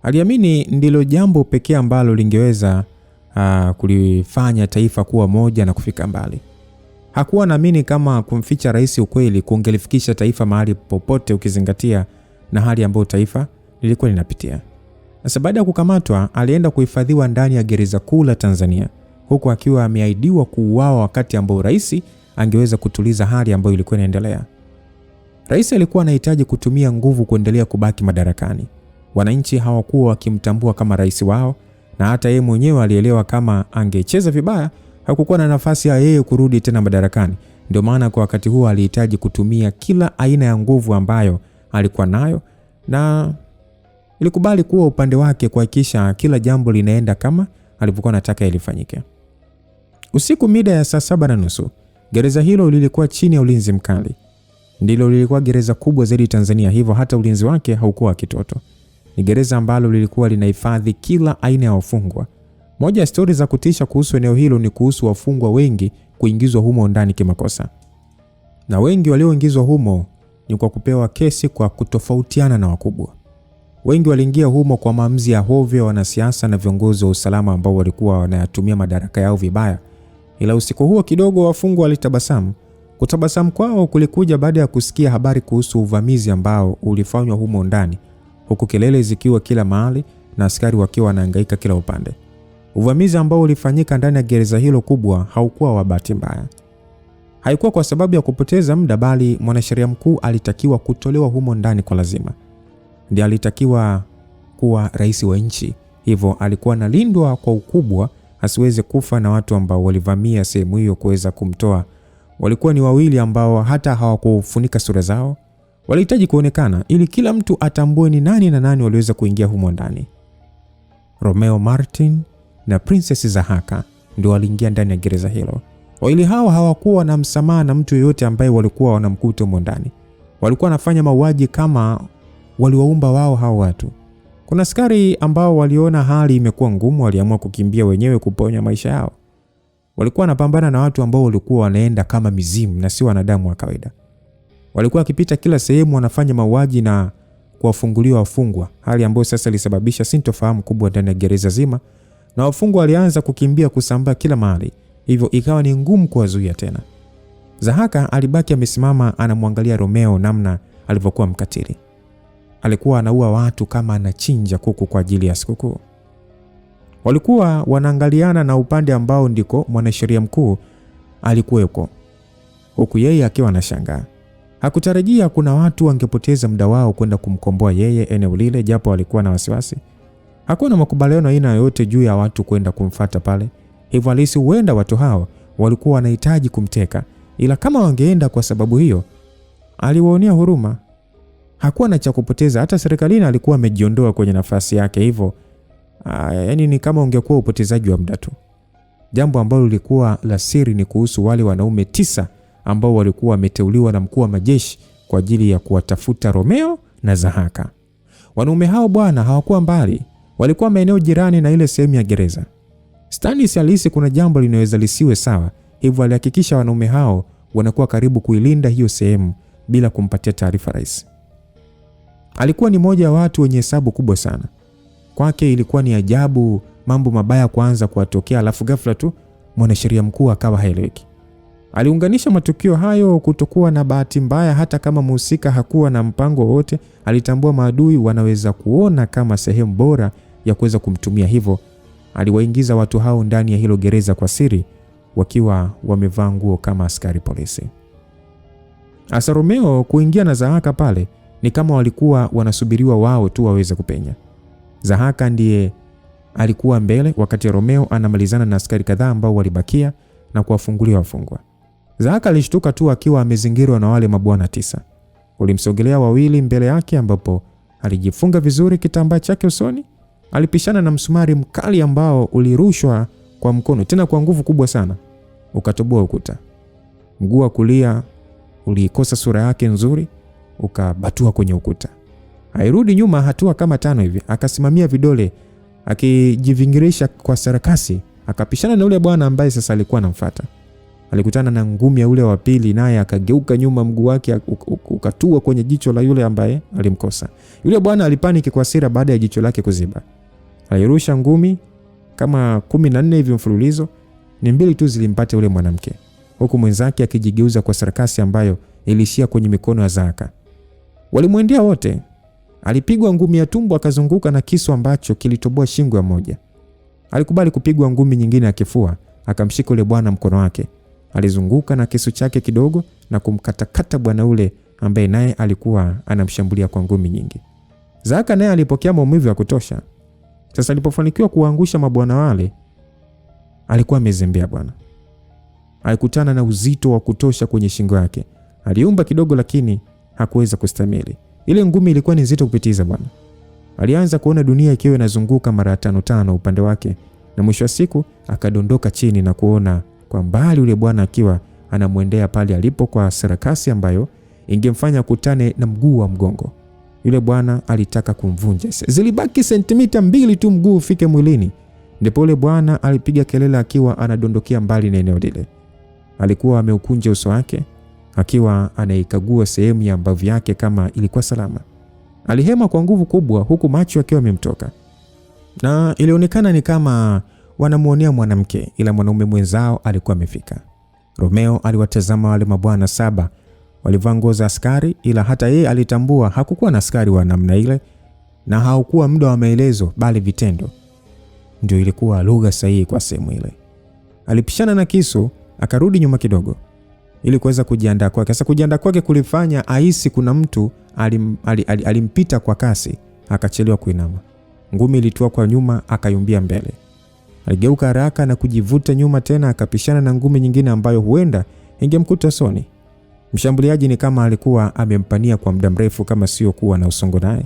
Aliamini ndilo jambo pekee ambalo lingeweza kulifanya taifa kuwa moja na kufika mbali. Hakuwa naamini kama kumficha rais ukweli kungelifikisha taifa mahali popote, ukizingatia na hali ambayo taifa lilikuwa linapitia. Sasa baada ya kukamatwa, alienda kuhifadhiwa ndani ya gereza kuu la Tanzania, huku akiwa ameahidiwa kuuawa wakati ambao rais angeweza kutuliza hali ambayo ilikuwa inaendelea. Rais alikuwa anahitaji kutumia nguvu kuendelea kubaki madarakani. Wananchi hawakuwa wakimtambua kama rais wao, na hata yeye mwenyewe alielewa kama angecheza vibaya hakukuwa na nafasi ya yeye kurudi tena madarakani. Ndio maana kwa wakati huo alihitaji kutumia kila aina ya nguvu ambayo alikuwa nayo, na ilikubali kuwa upande wake kuhakikisha kila jambo linaenda kama alivyokuwa anataka ilifanyike. Usiku mida ya saa 7:30, gereza hilo lilikuwa chini ya ulinzi mkali. Ndilo lilikuwa gereza kubwa zaidi Tanzania, hivyo hata ulinzi wake haukuwa wa kitoto. Ni gereza ambalo lilikuwa linahifadhi kila aina ya wafungwa. Moja ya stori za kutisha kuhusu eneo hilo ni kuhusu wafungwa wengi kuingizwa humo ndani kimakosa. Na wengi walioingizwa humo ni kwa kupewa kesi kwa kutofautiana na wakubwa. Wengi waliingia humo kwa maamuzi ya hovyo ya wanasiasa na viongozi wa usalama ambao walikuwa wanayatumia madaraka yao vibaya. Ila usiku huo kidogo wafungwa walitabasamu. Kutabasamu kwao kulikuja baada ya kusikia habari kuhusu uvamizi ambao ulifanywa humo ndani, huku kelele zikiwa kila mahali na askari wakiwa wanahangaika kila upande. Uvamizi ambao ulifanyika ndani ya gereza hilo kubwa haukuwa wa bahati mbaya. Haikuwa kwa sababu ya kupoteza muda, bali mwanasheria mkuu alitakiwa kutolewa humo ndani kwa lazima. Ndiye alitakiwa kuwa rais wa nchi, hivyo alikuwa analindwa kwa ukubwa asiweze kufa na watu ambao walivamia sehemu hiyo kuweza kumtoa. Walikuwa ni wawili ambao hata hawakufunika sura zao. Walihitaji kuonekana ili kila mtu atambue ni nani na nani waliweza kuingia humo ndani. Romeo Martin na Princess Zahaka ndio waliingia ndani ya gereza hilo. Wawili hawa hawakuwa na msamaha na mtu yeyote ambaye walikuwa wanamkuta humo ndani. Walikuwa wanafanya mauaji kama waliwaumba wao hao watu. Kuna askari ambao waliona hali imekuwa ngumu, waliamua kukimbia wenyewe kuponya maisha yao. Walikuwa wanapambana na watu ambao walikuwa wanaenda kama mizimu na si wanadamu wa kawaida. Walikuwa wakipita kila sehemu wanafanya mauaji na kuwafungulia wafungwa, hali ambayo sasa ilisababisha sintofahamu kubwa ndani ya gereza zima, na wafungwa walianza kukimbia kusambaa kila mahali, hivyo ikawa ni ngumu kuwazuia tena. Zahaka alibaki amesimama anamwangalia Romeo namna alivyokuwa mkatili. Alikuwa anaua watu kama anachinja kuku kwa ajili ya sikukuu. Walikuwa wanaangaliana na upande ambao ndiko mwanasheria mkuu alikuweko, huku yeye akiwa anashangaa. Hakutarajia kuna watu wangepoteza muda wao kwenda kumkomboa yeye eneo lile, japo alikuwa na wasiwasi. Hakuwa na makubaliano aina yoyote juu ya watu kwenda kumfuata pale. Hivyo alisi huenda watu hao walikuwa wanahitaji kumteka, ila kama wangeenda kwa sababu hiyo, aliwaonea huruma. Hakuwa na cha kupoteza, hata serikalini alikuwa amejiondoa kwenye nafasi yake, hivyo yani ni kama ungekuwa upotezaji wa muda tu. Jambo ambalo lilikuwa la siri ni kuhusu wale wanaume 9 ambao walikuwa wameteuliwa na mkuu wa majeshi kwa ajili ya kuwatafuta Romeo na Zahaka. Wanaume hao bwana hawakuwa mbali, walikuwa maeneo jirani na ile sehemu ya gereza. Stannis alihisi kuna jambo linaweza lisiwe sawa, hivyo alihakikisha wanaume hao wanakuwa karibu kuilinda hiyo sehemu bila kumpatia taarifa rais. Alikuwa ni mmoja wa watu wenye hesabu kubwa sana. Kwake ilikuwa ni ajabu mambo mabaya kuanza kuwatokea, alafu ghafla tu mwanasheria mkuu akawa haeleweki. Aliunganisha matukio hayo kutokuwa na bahati mbaya, hata kama mhusika hakuwa na mpango wote. Alitambua maadui wanaweza kuona kama sehemu bora ya kuweza kumtumia, hivyo aliwaingiza watu hao ndani ya hilo gereza kwa siri, wakiwa wamevaa nguo kama askari polisi. Asa Romeo kuingia na Zahaka pale ni kama walikuwa wanasubiriwa wao tu waweze kupenya. Zahaka ndiye alikuwa mbele wakati Romeo anamalizana na askari kadhaa ambao walibakia na kuwafungulia wafungwa. Zahaka alishtuka tu akiwa amezingirwa na wale mabwana 9. Walimsogelea wawili mbele yake, ambapo alijifunga vizuri kitambaa chake usoni. Alipishana na msumari mkali ambao ulirushwa kwa mkono, tena kwa nguvu kubwa sana, ukatoboa ukuta. Mguu wa kulia ulikosa sura yake nzuri, ukabatua kwenye ukuta. Hairudi nyuma hatua kama 5 hivi, akasimamia vidole akijivingirisha kwa sarakasi. Akapishana na ule bwana ambaye sasa alikuwa anamfuata. Alikutana na ngumi ya ule wa pili, naye akageuka nyuma, mguu wake ukatua kwenye jicho la yule ambaye alimkosa. Yule bwana alipaniki kwa hasira baada ya jicho lake kuziba. Alirusha ngumi kama 14 hivi mfululizo, ni 2 tu zilimpata yule mwanamke, huku mwenzake akijigeuza kwa sarakasi ambayo ilishia kwenye mikono ya Zaka. Walimwendea wote. Alipigwa ngumi ya tumbo, akazunguka na kisu ambacho kilitoboa shingo ya moja. Alikubali kupigwa ngumi nyingine ya kifua, akamshika yule bwana mkono wake. Alizunguka na kisu chake kidogo na kumkatakata bwana ule ambaye naye alikuwa anamshambulia kwa ngumi nyingi. Zaka naye alipokea maumivu ya kutosha. Sasa alipofanikiwa kuangusha mabwana wale, alikuwa amezembea bwana. Alikutana na uzito wa kutosha kwenye shingo yake. Aliumba kidogo lakini hakuweza kustamili. Ile ngumi ilikuwa ni nzito kupitiza bwana. Alianza kuona dunia ikiwa inazunguka mara 5 upande wake, na mwisho wa siku akadondoka chini na kuona kwa mbali yule bwana akiwa anamwendea pale alipo kwa sarakasi ambayo ingemfanya kutane na mguu wa mgongo. Yule bwana alitaka kumvunja. Zilibaki sentimita 2 tu mguu ufike mwilini. Ndipo yule bwana alipiga kelele akiwa anadondokea mbali na eneo lile. Alikuwa ameukunja uso wake akiwa anaikagua sehemu ya mbavu yake kama ilikuwa salama. Alihema kwa nguvu kubwa huku macho akiwa yamemtoka. Na ilionekana ni kama wanamuonea mwanamke, ila mwanaume mwenzao alikuwa amefika. Romeo aliwatazama wale mabwana 7 walivaa nguo za askari, ila hata yeye alitambua hakukuwa na askari wa namna ile, na haukuwa muda wa maelezo bali vitendo ndio ilikuwa lugha sahihi kwa sehemu ile. Alipishana na kisu, akarudi nyuma kidogo ili kuweza kujiandaa kwake. Sasa kujiandaa kwake kulifanya ahisi kuna mtu alimpita kwa kasi, akachelewa kuinama. Ngumi ilitua kwa nyuma, akayumbia mbele. Aligeuka haraka na kujivuta nyuma tena, akapishana na ngumi nyingine ambayo huenda ingemkuta soni. Mshambuliaji ni kama alikuwa amempania kwa muda mrefu, kama sio kuwa na usongo naye.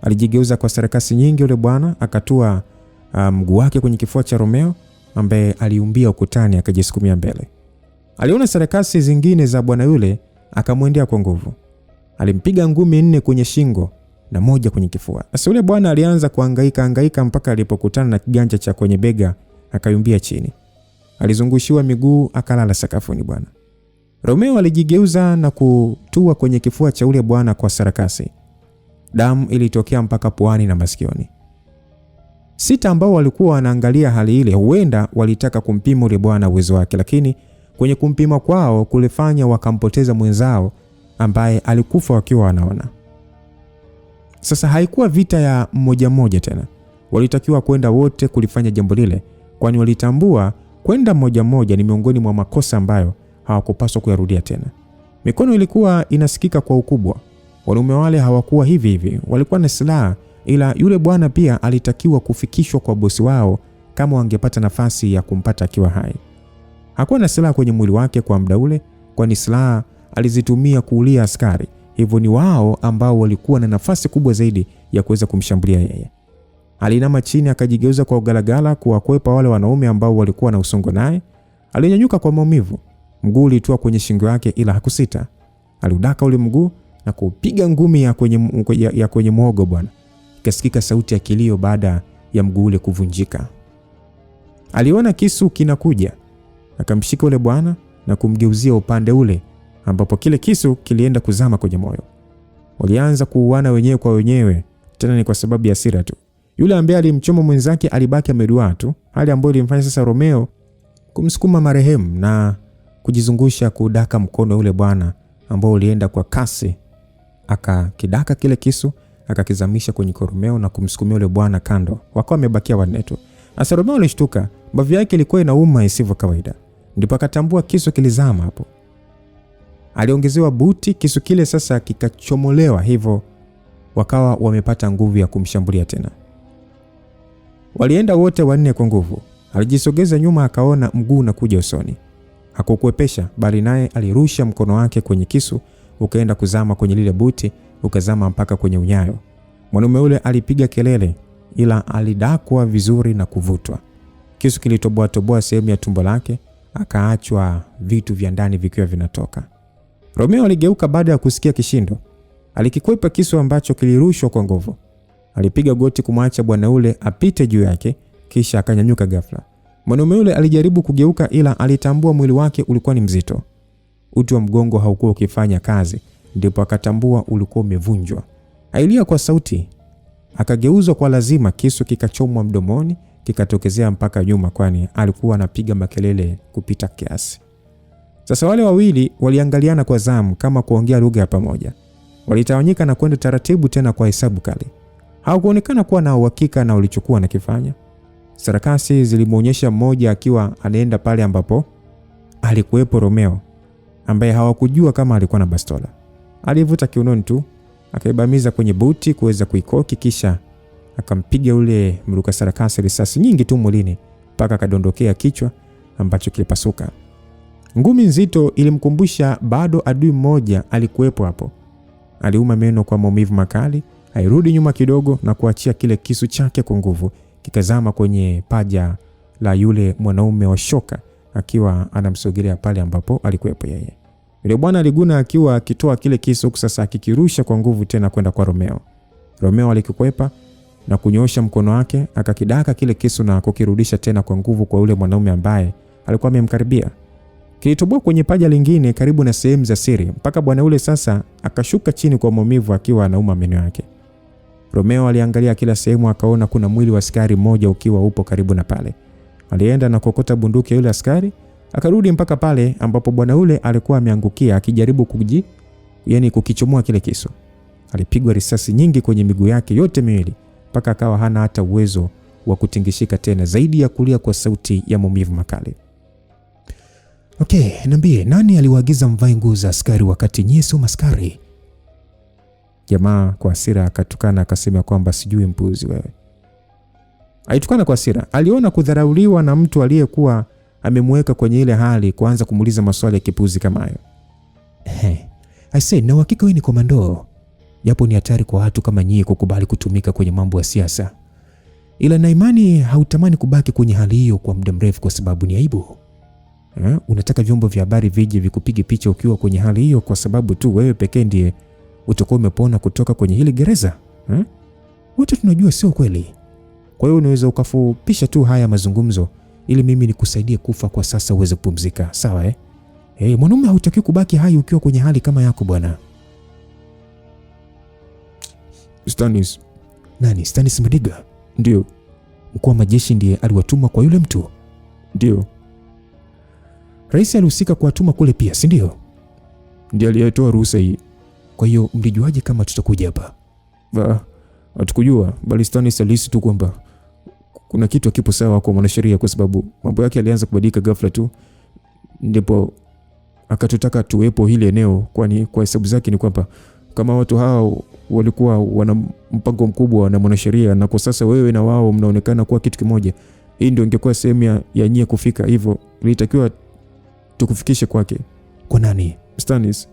Alijigeuza kwa sarakasi nyingi yule bwana, akatua mguu wake kwenye kifua cha Romeo ambaye aliumbia ukutani, akajisukumia mbele. Aliona sarakasi zingine za bwana yule, akamwendea kwa nguvu. Alimpiga ngumi 4 kwenye shingo na 1 kwenye kifua. Sasa yule bwana alianza kuhangaika mpaka alipokutana na kiganja cha kwenye bega, akayumbia chini. Alizungushiwa miguu, akalala sakafuni bwana. Romeo alijigeuza na kutua kwenye kifua cha yule bwana kwa sarakasi. Damu ilitokea mpaka puani na masikioni. 6 ambao walikuwa wanaangalia hali ile huenda walitaka kumpima yule bwana uwezo wake, lakini kwenye kumpima kwao kulifanya wakampoteza mwenzao ambaye alikufa wakiwa wanaona. Sasa haikuwa vita ya mmoja tena. Walitakiwa kwenda wote kulifanya jambo lile, kwani walitambua kwenda mmoja ni miongoni mwa makosa ambayo hawakupaswa kuyarudia tena. Mikono ilikuwa inasikika kwa ukubwa. Wanaume wale hawakuwa hivi, walikuwa na silaha, ila yule bwana pia alitakiwa kufikishwa kwa bosi wao kama wangepata nafasi ya kumpata akiwa hai. Hakuwa na silaha kwenye mwili wake kwa muda ule, kwani silaha alizitumia kuulia askari. Hivyo ni wao ambao walikuwa na nafasi kubwa zaidi ya kuweza kumshambulia yeye. Alinama chini, akajigeuza kwa ugalagala kuwakwepa wale wanaume ambao walikuwa na usongo naye. Alinyanyuka kwa maumivu. Mguu ulitua kwenye shingo yake, ila hakusita. Aliudaka ule mguu na kupiga ngumi ya kwenye mwogo bwana. Ikasikika sauti ya kilio baada ya mguu ule kuvunjika. Aliona kisu kinakuja, akamshika ule bwana na kumgeuzia upande ule ambapo kile kisu kilienda kuzama kwenye moyo. Walianza kuuana wenyewe kwa wenyewe, tena ni kwa sababu ya hasira tu. Yule ambaye alimchoma mwenzake alibaki ameduaa tu, hali ambayo ilimfanya sasa Romeo kumsukuma marehemu na kujizungusha kudaka mkono ule bwana ambao ulienda kwa kasi. Akakidaka kile kisu, akakizamisha kwenye Romeo na kumsukumia ule bwana kando. Wakawa wamebakia 4 tu. Sasa Romeo alishtuka, mbavu yake ilikuwa inauma isivyo kawaida. Ndipo akatambua kisu kilizama hapo. Aliongezewa buti, kisu kile sasa kikachomolewa, hivyo wakawa wamepata nguvu ya kumshambulia tena. Walienda wote 4 kwa nguvu. Alijisogeza nyuma, akaona mguu unakuja usoni. Hakukuepesha, bali naye alirusha mkono wake kwenye kisu, ukaenda kuzama kwenye lile buti, ukazama mpaka kwenye unyayo. Mwanaume ule alipiga kelele, ila alidakwa vizuri na kuvutwa. Kisu kilitoboa sehemu ya tumbo lake, akaachwa vitu vya ndani vikiwa vinatoka. Romeo aligeuka baada ya kusikia kishindo. Alikikwepa kisu ambacho kilirushwa kwa nguvu. Alipiga goti kumwacha bwana ule apite juu yake, kisha akanyanyuka ghafla. Mwanaume ule alijaribu kugeuka, ila alitambua mwili wake ulikuwa ni mzito. Uti wa mgongo haukuwa ukifanya kazi, ndipo akatambua ulikuwa umevunjwa. Ailia kwa sauti, akageuzwa kwa lazima, kisu kikachomwa mdomoni, kikatokezea mpaka nyuma, kwani alikuwa anapiga makelele kupita kiasi. Sasa wale wawili waliangaliana kwa zamu kama kuongea lugha ya pamoja. Walitawanyika na kwenda taratibu tena kwa hesabu kali. Hawakuonekana kuwa na uhakika na walichokuwa wanakifanya. Sarakasi zilimuonyesha mmoja akiwa anaenda pale ambapo alikuwepo Romeo, ambaye hawakujua kama alikuwa na bastola. Alivuta kiunoni tu, akaibamiza kwenye buti kuweza kuikoki, kisha akampiga ule mruka sarakasi risasi nyingi tu mwilini mpaka akadondokea kichwa ambacho kilipasuka. Ngumi nzito ilimkumbusha bado adui mmoja alikuwepo hapo. Aliuma meno kwa maumivu makali, airudi nyuma kidogo na kuachia kile kisu chake kwa nguvu kikazama kwenye paja la yule mwanaume wa shoka akiwa anamsogelea pale ambapo alikuwepo yeye. Yule bwana aliguna akiwa akitoa kile kisu sasa akikirusha kwa nguvu tena kwenda kwa Romeo. Romeo alikikwepa na kunyoosha mkono wake akakidaka kile kisu na kukirudisha tena kwa nguvu kwa yule mwanaume ambaye alikuwa amemkaribia. Kilitoboa kwenye paja lingine karibu na sehemu za siri mpaka bwana ule sasa akashuka chini kwa maumivu akiwa anauma meno yake. Romeo aliangalia kila sehemu akaona kuna mwili wa askari mmoja ukiwa upo karibu na pale. Alienda na kokota bunduki ya yule askari, akarudi mpaka pale ambapo bwana ule alikuwa ameangukia akijaribu kukichomoa kile kisu. Alipigwa risasi nyingi kwenye miguu yake yote miwili mpaka akawa hana hata uwezo wa kutingishika tena zaidi ya kulia kwa sauti ya maumivu makali. Okay, niambie nani aliwaagiza mvae nguo za askari wakati nyie sio askari? Jamaa kwa hasira akatukana akasema kwamba sijui mpuzi wewe. Aitukana kwa hasira. Aliona kudharauliwa na mtu aliyekuwa amemweka kwenye ile hali kuanza kumuuliza maswali ya kipuzi kama hayo. I say na hakika wewe ni komando. Japo ni hatari kwa watu kama nyie kukubali kutumika kwenye mambo ya siasa. Ila na imani hautamani kubaki kwenye hali hiyo kwa muda mrefu kwa sababu ni aibu. Unataka vyombo vya habari vije vikupige picha ukiwa kwenye hali hiyo kwa sababu tu wewe pekee ndiye utakuwa umepona kutoka kwenye hili gereza? Wote tunajua sio kweli. Kwa hiyo unaweza ukafupisha tu haya mazungumzo ili mimi nikusaidie kufa kwa sasa uweze kupumzika. Sawa mwanaume hautaki kubaki hai ukiwa kwenye hali kama yako bwana. Stanis. Nani? Stanis Madiga? Ndio. Mkuu wa majeshi ndiye aliwatuma kwa yule mtu? Ndio. Rais alihusika kuwatuma kule pia, si ndio? Ndiye aliyetoa ruhusa hii. Kwa hiyo mlijuaje kama tutakuja hapa? Hatukujua, bali Stanis alihisi tu kwamba kuna kitu hakipo sawa kwa mwanasheria kwa sababu mambo yake alianza kubadilika ghafla tu. Ndipo akatutaka tuwepo hili eneo, kwani kwa hesabu zake ni kwamba kama watu hao walikuwa wana mpango mkubwa na mwanasheria na kwa sasa wewe na wao mnaonekana kuwa kitu kimoja, hii ndio ingekuwa sehemu ya nyie kufika, hivyo ilitakiwa tukufikishe kwake. Kwa nani? Stanis.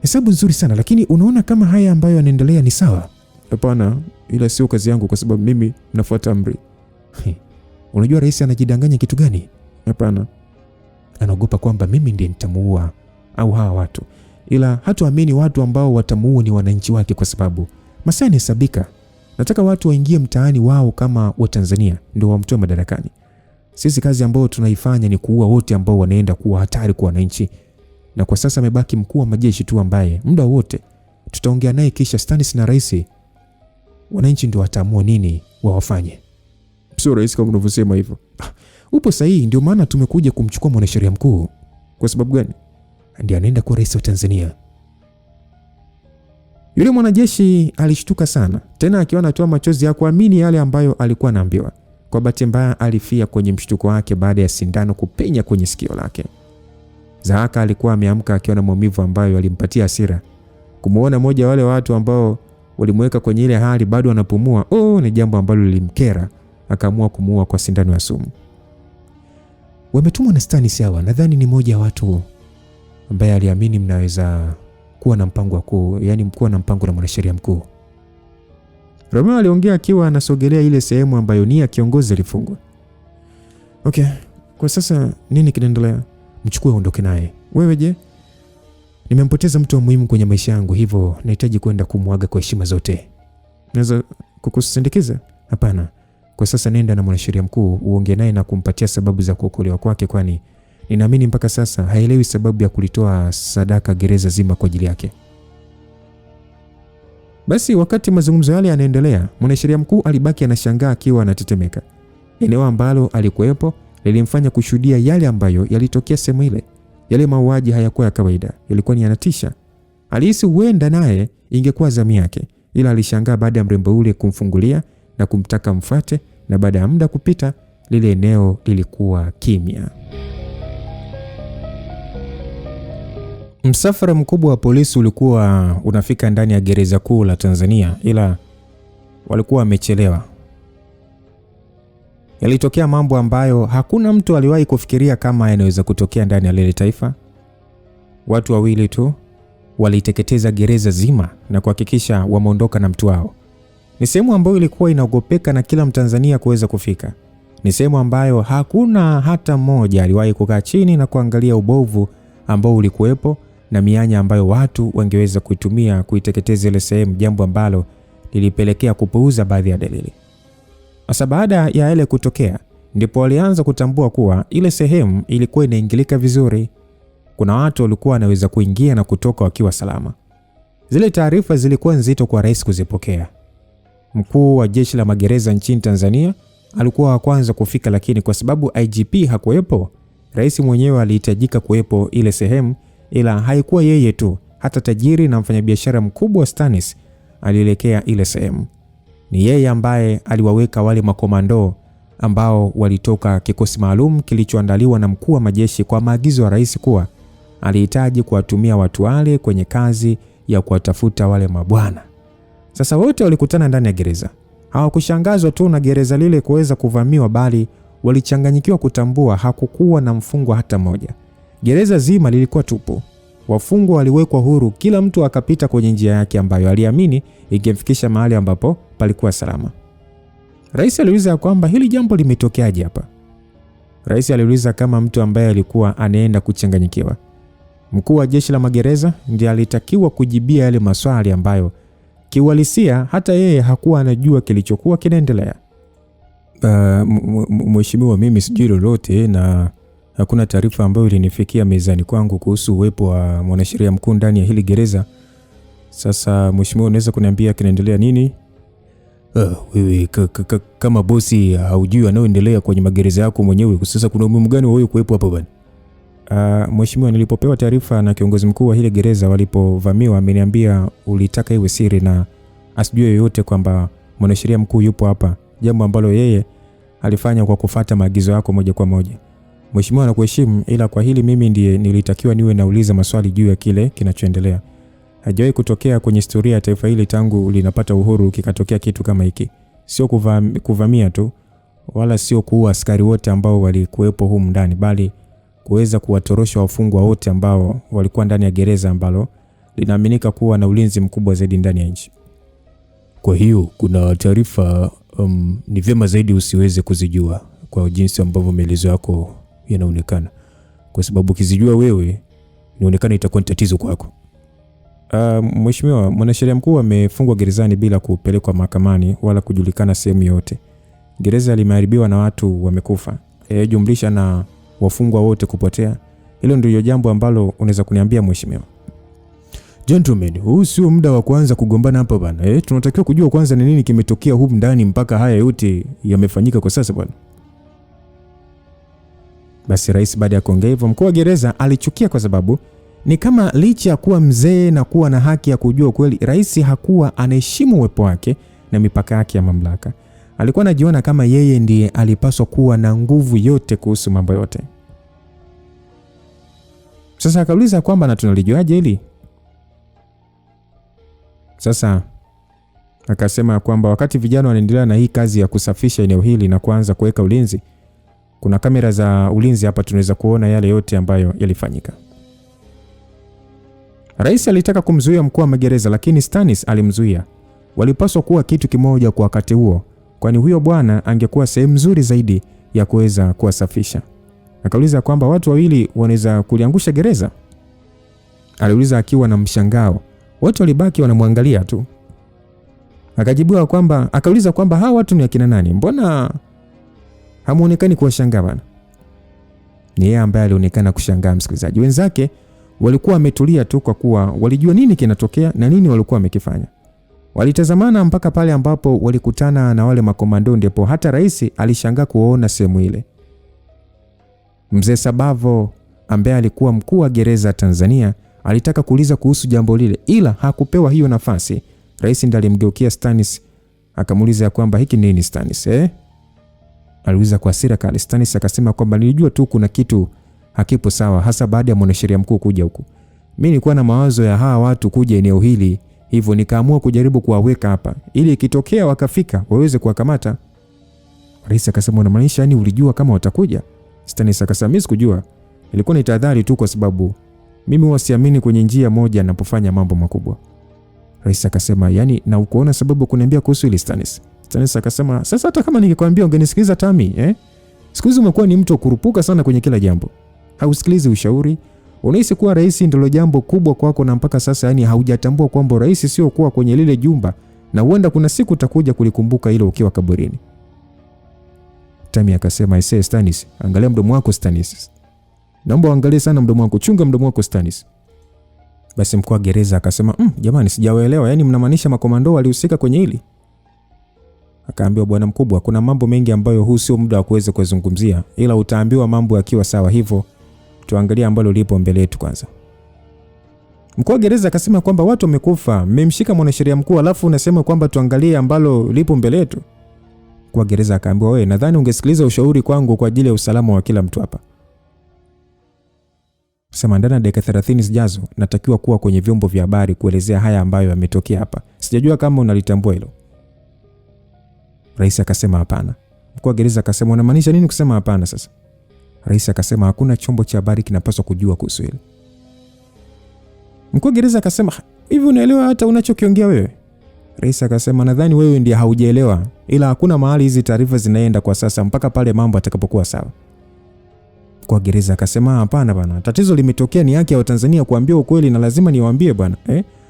Hesabu nzuri sana, lakini unaona kama haya ambayo yanaendelea ni sawa? Hapana, ila sio kazi yangu kwa sababu mimi nafuata amri. Unajua rais anajidanganya kitu gani? Hapana. Anaogopa kwamba mimi ndiye nitamuua au hawa watu. Ila hatuamini watu ambao watamuua ni wananchi wake kwa sababu masaa yanahesabika. Nataka watu waingie mtaani wao kama wa Tanzania ndio wamtoe madarakani. Sisi kazi ambayo tunaifanya ni kuua wote ambao wanaenda kuwa hatari kwa wananchi. Na kwa sasa amebaki mkuu wa majeshi tu ambaye muda wote tutaongea naye, kisha Stanis na rais wananchi ndio wataamua nini wawafanye. Sio rais kama unavyosema hivyo. Upo sahihi, ndio maana tumekuja kumchukua mwanasheria mkuu. Kwa sababu gani? Ndiye anaenda kuwa rais wa Tanzania. Yule mwanajeshi alishtuka sana, tena akiwa anatoa machozi ya kuamini yale ambayo alikuwa anaambiwa. Kwa bahati mbaya alifia kwenye mshtuko wake baada ya sindano kupenya kwenye sikio lake. Zahaka alikuwa ameamka akiwa na maumivu ambayo alimpatia hasira. Kumuona mmoja wale watu ambao walimweka kwenye ile hali bado anapumua, ni jambo ambalo lilimkera, akaamua kumuua kwa sindano ya sumu. Wametumwa na Stanis hawa, nadhani ni mmoja wa watu ambaye aliamini mnaweza kuwa na mpango wako, yani mkuu na mpango na mwanasheria mkuu. Romeo aliongea akiwa anasogelea ile sehemu ambayo Nia kiongozi alifungwa. Okay, kwa sasa nini kinaendelea? Mchukue ondoke naye. Wewe je? Nimempoteza mtu wa muhimu kwenye maisha yangu, hivyo nahitaji kwenda kumwaga kwa heshima zote. Naweza kukusindikiza? Hapana. Kwa sasa nenda na mwanasheria mkuu uongee naye na kumpatia sababu za kuokolewa kwake, kwani ninaamini mpaka sasa haelewi sababu ya kulitoa sadaka gereza zima kwa ajili yake. Basi wakati mazungumzo yale yanaendelea, mwanasheria mkuu alibaki anashangaa akiwa anatetemeka. Eneo ambalo alikuwepo lilimfanya kushuhudia yale ambayo yalitokea sehemu ile. Yale mauaji hayakuwa ya kawaida, yalikuwa ni yanatisha. Alihisi huenda naye ingekuwa zamu yake, ila alishangaa baada ya mrembo ule kumfungulia na kumtaka mfuate, na baada ya muda kupita lile eneo lilikuwa kimya. Msafara mkubwa wa polisi ulikuwa unafika ndani ya gereza kuu la Tanzania, ila walikuwa wamechelewa. Yalitokea mambo ambayo hakuna mtu aliwahi kufikiria kama yanaweza kutokea ndani ya lile taifa. Watu wawili tu waliteketeza gereza zima na kuhakikisha wameondoka na mtu wao. Ni sehemu ambayo ilikuwa inaogopeka na kila Mtanzania kuweza kufika. Ni sehemu ambayo hakuna hata mmoja aliwahi kukaa chini na kuangalia ubovu ambao ulikuwepo na mianya ambayo watu wangeweza kuitumia kuiteketeza ile sehemu, jambo ambalo lilipelekea kupuuza baadhi ya dalili. Sasa baada ya ile kutokea, ndipo walianza kutambua kuwa ile sehemu ilikuwa inaingilika vizuri. Kuna watu walikuwa wanaweza kuingia na kutoka wakiwa salama. Zile taarifa zilikuwa nzito kwa rais kuzipokea. Mkuu wa jeshi la magereza nchini Tanzania alikuwa wa kwanza kufika, lakini kwa sababu IGP hakuwepo, rais mwenyewe alihitajika kuwepo ile sehemu. Ila haikuwa yeye tu, hata tajiri na mfanyabiashara mkubwa Stanis alielekea ile sehemu. Ni yeye ambaye aliwaweka wale makomando ambao walitoka kikosi maalum kilichoandaliwa na mkuu wa majeshi kwa maagizo ya rais kuwa alihitaji kuwatumia watu wale kwenye kazi ya kuwatafuta wale mabwana. Sasa wote walikutana ndani ya gereza. Hawakushangazwa tu na gereza lile kuweza kuvamiwa, bali walichanganyikiwa kutambua hakukuwa na mfungwa hata mmoja. Gereza zima lilikuwa tupu. Wafungwa waliwekwa huru, kila mtu akapita kwenye njia yake ambayo aliamini ingemfikisha mahali ambapo palikuwa salama. Rais aliuliza kwamba hili jambo limetokeaje hapa. Rais aliuliza kama mtu ambaye alikuwa anaenda kuchanganyikiwa. Mkuu wa jeshi la magereza ndiye alitakiwa kujibia yale maswali ambayo kiuhalisia hata yeye hakuwa anajua kilichokuwa kinaendelea. Mheshimiwa, mimi sijui lolote na hakuna taarifa ambayo ilinifikia mezani kwangu kuhusu uwepo wa mwanasheria mkuu ndani ya hili gereza. Sasa mheshimiwa, unaweza kuniambia kinaendelea nini? Wewe kama bosi haujui anaoendelea kwenye magereza yako mwenyewe, sasa kuna umuhimu gani wewe kuwepo hapa bwana? Mheshimiwa, nilipopewa taarifa na kiongozi mkuu wa hili gereza walipovamiwa, ameniambia ulitaka iwe siri na asijue yoyote kwamba mwanasheria mkuu yupo hapa, jambo ambalo yeye alifanya kwa kufuata maagizo yako moja kwa moja. Mheshimiwa, nakuheshimu, ila kwa hili mimi ndiye nilitakiwa niwe nauliza maswali juu ya kile kinachoendelea. Hajawahi kutokea kwenye historia ya taifa hili tangu linapata uhuru kikatokea kitu kama hiki. Sio kuvamia tu, wala sio kuua askari wote ambao walikuwepo humu ndani, bali kuweza kuwatorosha wafungwa wote ambao walikuwa ndani ya gereza ambalo linaaminika kuwa na ulinzi mkubwa zaidi ndani ya nchi. Kwa hiyo kuna taarifa ni vyema zaidi usiweze kuzijua kwa jinsi ambavyo maelezo yako yanaonekana, kwa sababu ukizijua wewe inaonekana itakuwa tatizo kwako. Mheshimiwa, mwanasheria mkuu amefungwa gerezani bila kupelekwa mahakamani wala kujulikana sehemu yote. Gereza limeharibiwa na watu wamekufa, jumlisha na wafungwa wote kupotea. Hilo ndio jambo ambalo unaweza kuniambia mheshimiwa? Gentlemen, huu sio muda wa kuanza kugombana hapa bana. Tunatakiwa kujua kwanza ni nini kimetokea humu ndani mpaka haya yote yamefanyika kwa sasa bwana. Basi rais baada ya kuongea hivyo, mkuu wa gereza alichukia kwa sababu ni kama licha ya kuwa mzee na kuwa na haki ya kujua kweli, rais hakuwa anaheshimu uwepo wake na mipaka yake ya mamlaka. Alikuwa anajiona kama yeye ndiye alipaswa kuwa na nguvu yote kuhusu mambo yote. Sasa akauliza kwamba na tunalijuaje hili? Sasa akasema kwamba wakati vijana wanaendelea na hii kazi ya kusafisha eneo hili na kuanza kuweka ulinzi, kuna kamera za ulinzi hapa, tunaweza kuona yale yote ambayo yalifanyika. Rais alitaka kumzuia mkuu wa magereza, lakini Stanis alimzuia. Walipaswa kuwa kitu kimoja kwa wakati huo, kwani huyo bwana angekuwa sehemu nzuri zaidi ya kuweza kuwasafisha. Akauliza kwamba watu wawili wanaweza kuliangusha gereza? Aliuliza akiwa na mshangao. Watu walibaki wanamwangalia tu. Akauliza kwamba hawa watu ni akina nani? Mbona hamuonekani kuwashangaa bana? Ni yeye ambaye alionekana kushangaa, msikilizaji. Wenzake walikuwa wametulia tu kwa kuwa walijua nini kinatokea na nini walikuwa wamekifanya. Walitazamana mpaka pale ambapo walikutana na wale makomando, ndipo hata rais alishangaa kuona sehemu ile. Mzee Sabavo ambaye alikuwa mkuu wa gereza Tanzania alitaka kuuliza kuhusu jambo lile, ila hakupewa hiyo nafasi. Rais ndiye alimgeukia Stanis akamuuliza kwamba hiki nini Stanis, aliuliza kwa hasira kali. Stanis akasema kwamba nilijua tu kuna kitu hakipo sawa, hasa baada ya mwanasheria mkuu kuja huku. Mimi nilikuwa na mawazo ya hawa watu kuja eneo hili, hivyo nikaamua kujaribu kuwaweka hapa ili ikitokea wakafika waweze kuwakamata. Rais akasema unamaanisha yani ulijua kama watakuja? Stanis akasema mimi sikujua. Ilikuwa ni tahadhari tu kwa sababu mimi huwa siamini kwenye njia moja ninapofanya mambo makubwa. Rais akasema yani na ukoona sababu kuniambia kuhusu hili Stanis? Stanis akasema sasa hata kama ningekwambia ungenisikiliza Tami, Siku hizi umekuwa ni mtu kurupuka sana kwenye kila jambo. Hausikilizi ushauri. Unahisi kuwa rais ndilo jambo kubwa kwako na mpaka sasa yani haujatambua kwamba rais sio kuwa kwenye lile jumba na huenda kuna siku utakuja kulikumbuka hilo ukiwa kaburini. Tami akasema I say Stanis, angalia mdomo wako Stanis. Naomba uangalie sana mdomo wako, chunga mdomo wako Stanis. Basi mkuu wa gereza akasema, jamani sijawaelewa, yani mnamaanisha makomando walihusika kwenye hili? Akaambiwa bwana mkubwa, kuna mambo mengi ambayo huu sio muda wa kuweza kuzungumzia, ila utaambiwa mambo yakiwa sawa, hivyo tuangalie ambalo lipo mbele yetu kwanza. Mkuu wa gereza akasema kwamba watu wamekufa, mmemshika mwanasheria mkuu alafu unasema kwamba tuangalie ambalo lipo mbele yetu. Mkuu wa gereza akaambiwa wewe, nadhani ungesikiliza ushauri kwangu kwa ajili ya usalama wa kila mtu hapa. Sema ndani ya dakika 30 zijazo natakiwa kuwa kwenye vyombo vya habari kuelezea haya ambayo yametokea hapa. Sijajua kama unalitambua hilo. Rais akasema hapana. Mkuu wa gereza akasema unamaanisha nini kusema hapana sasa? Rais akasema hakuna chombo cha habari kinapaswa kujua kuhusu hilo. Mkuu wa gereza akasema hivi unaelewa hata unachokiongea wewe? Rais akasema nadhani wewe ndiye haujaelewa, ila hakuna mahali hizi taarifa zinaenda kwa sasa mpaka pale mambo atakapokuwa sawa. Mkuu wa gereza akasema hapana bwana, tatizo limetokea, ni haki ya Watanzania kuambia ukweli na lazima niwaambie bwana.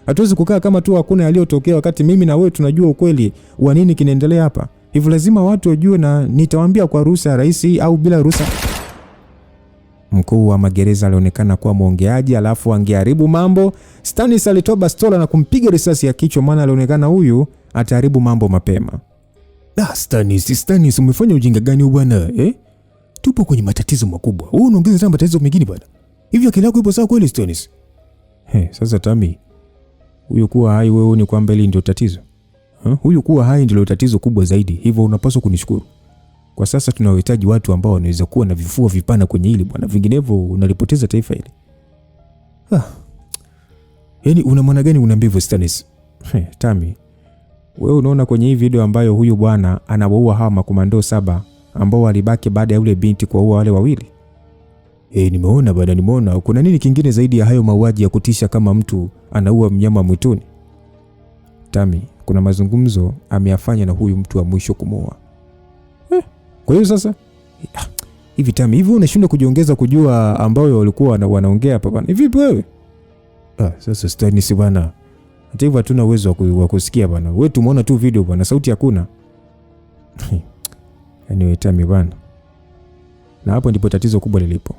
Hatuwezi kukaa kama tu hakuna yaliyotokea wakati mimi na wewe tunajua ukweli wa nini kinaendelea hapa. Hivyo lazima watu wajue na nitawaambia kwa ruhusa ya rais au bila ruhusa. Mkuu wa magereza alionekana kuwa mwongeaji alafu angeharibu mambo. Stanis alitoa bastola na kumpiga risasi ya kichwa, maana alionekana huyu ataharibu mambo mapema. Stanis umefanya ujinga gani bwana? Tupo kwenye matatizo makubwa. Wewe unaongeza tena matatizo mengine bwana. Hivi akili yako ipo sawa kweli Stanis? Sasa Tami, huyu kuwa hai wewe ni kwamba hili ndio tatizo? Huyu kuwa hai ndio tatizo kubwa zaidi. Hivyo unapaswa kunishukuru. Kwa sasa tunahitaji watu ambao wanaweza kuwa na vifua vipana kwenye hili bwana, vinginevyo unalipoteza taifa hili. Yaani una maana gani unaambia hivyo Stanis? Tami, wewe unaona kwenye hii video ambayo huyu bwana anawaua hawa makomando 7 ambao walibaki baada ya yule binti kuua wale wawili? Nimeona bwana, nimeona. Kuna nini kingine zaidi ya hayo mauaji ya kutisha kama mtu anaua mnyama mwituni? Tami, kuna mazungumzo ameyafanya na huyu mtu wa mwisho kumuua. Kwa hiyo sasa hivi Tami, hivi unashindwa kujiongeza kujua ambao walikuwa wanaongea hapa bwana? Hivi wewe? Sasa Stanis bwana. Hata hivyo hatuna uwezo wa kusikia bwana. Wewe tumeona tu video bwana, sauti hakuna. Anyway Tami bwana. Na hapo ndipo tatizo kubwa lilipo.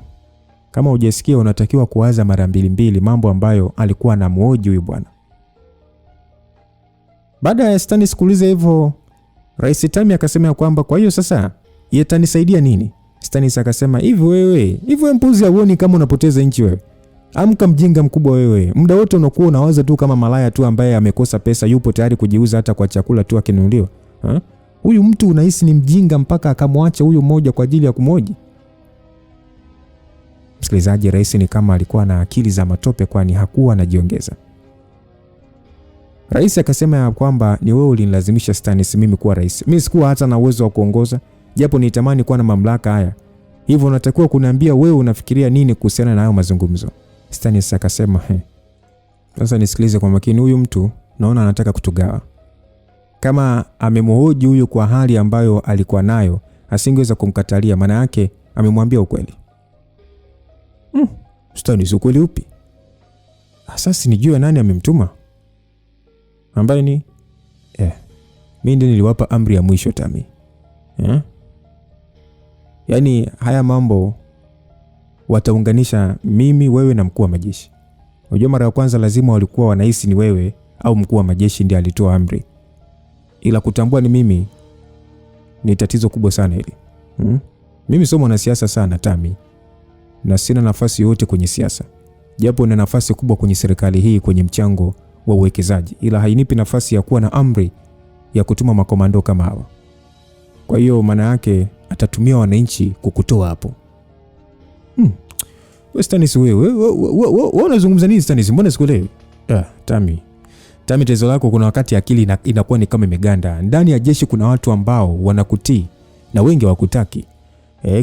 Kama hujasikia unatakiwa kuwaza mara mbili mambo ambayo alikuwa anamuoji huyu bwana. Baada ya Stanis kuuliza hivyo, Rais Tami akasema kwamba kwa hiyo sasa yatanisaidia nini? Stanis akasema hivi wewe mpuzi hauoni kama unapoteza nchi wewe? Amka mjinga mkubwa wewe. Muda wote unakuwa unawaza tu kama malaya tu ambaye amekosa pesa yupo tayari kujiuza hata kwa chakula tu akinunuliwa. Huyu mtu unahisi ni mjinga mpaka akamwacha huyu mmoja kwa ajili ya kumoji? Msikilizaji, rais ni kama alikuwa na akili za matope, kwani hakuwa anajiongeza. Rais akasema kwamba ni wewe ulinilazimisha Stanis mimi kuwa rais. Mimi sikuwa hata na uwezo wa kuongoza, japo nitamani kuwa na mamlaka haya. Hivyo unatakiwa kuniambia wewe unafikiria nini kuhusiana na hayo mazungumzo. Stanis akasema, sasa nisikilize kwa makini, huyu mtu naona anataka kutugawa. Kama amemhoji huyu kwa hali ambayo alikuwa nayo, asingeweza kumkatalia, maana yake amemwambia ukweli. Stanis, ukweli upi? Sasa nijue nani amemtuma. Ambaye ni mimi ndiye niliwapa amri ya mwisho Tami. Yaani haya mambo wataunganisha mimi, wewe na mkuu wa majeshi. Unajua mara ya kwanza lazima walikuwa wanahisi ni wewe au mkuu wa majeshi ndiye alitoa amri. Ila kutambua ni mimi ni tatizo kubwa sana hili. Mimi sio mwanasiasa sana Tami, na sina nafasi yote kwenye siasa. Japo na nafasi kubwa kwenye serikali hii kwenye mchango wa uwekezaji, ila hainipi nafasi ya kuwa na amri ya kutuma makomando kama hawa. Kwa hiyo maana yake atatumia wananchi kukutoa hapo. Wewe Stanis, wewe unazungumza nini Stanis? Mbona sikuelewi? Tami, tatizo lako kuna wakati akili inakuwa ni kama imeganda. Ndani ya jeshi kuna watu ambao wanakutii na wengi hawakutaki.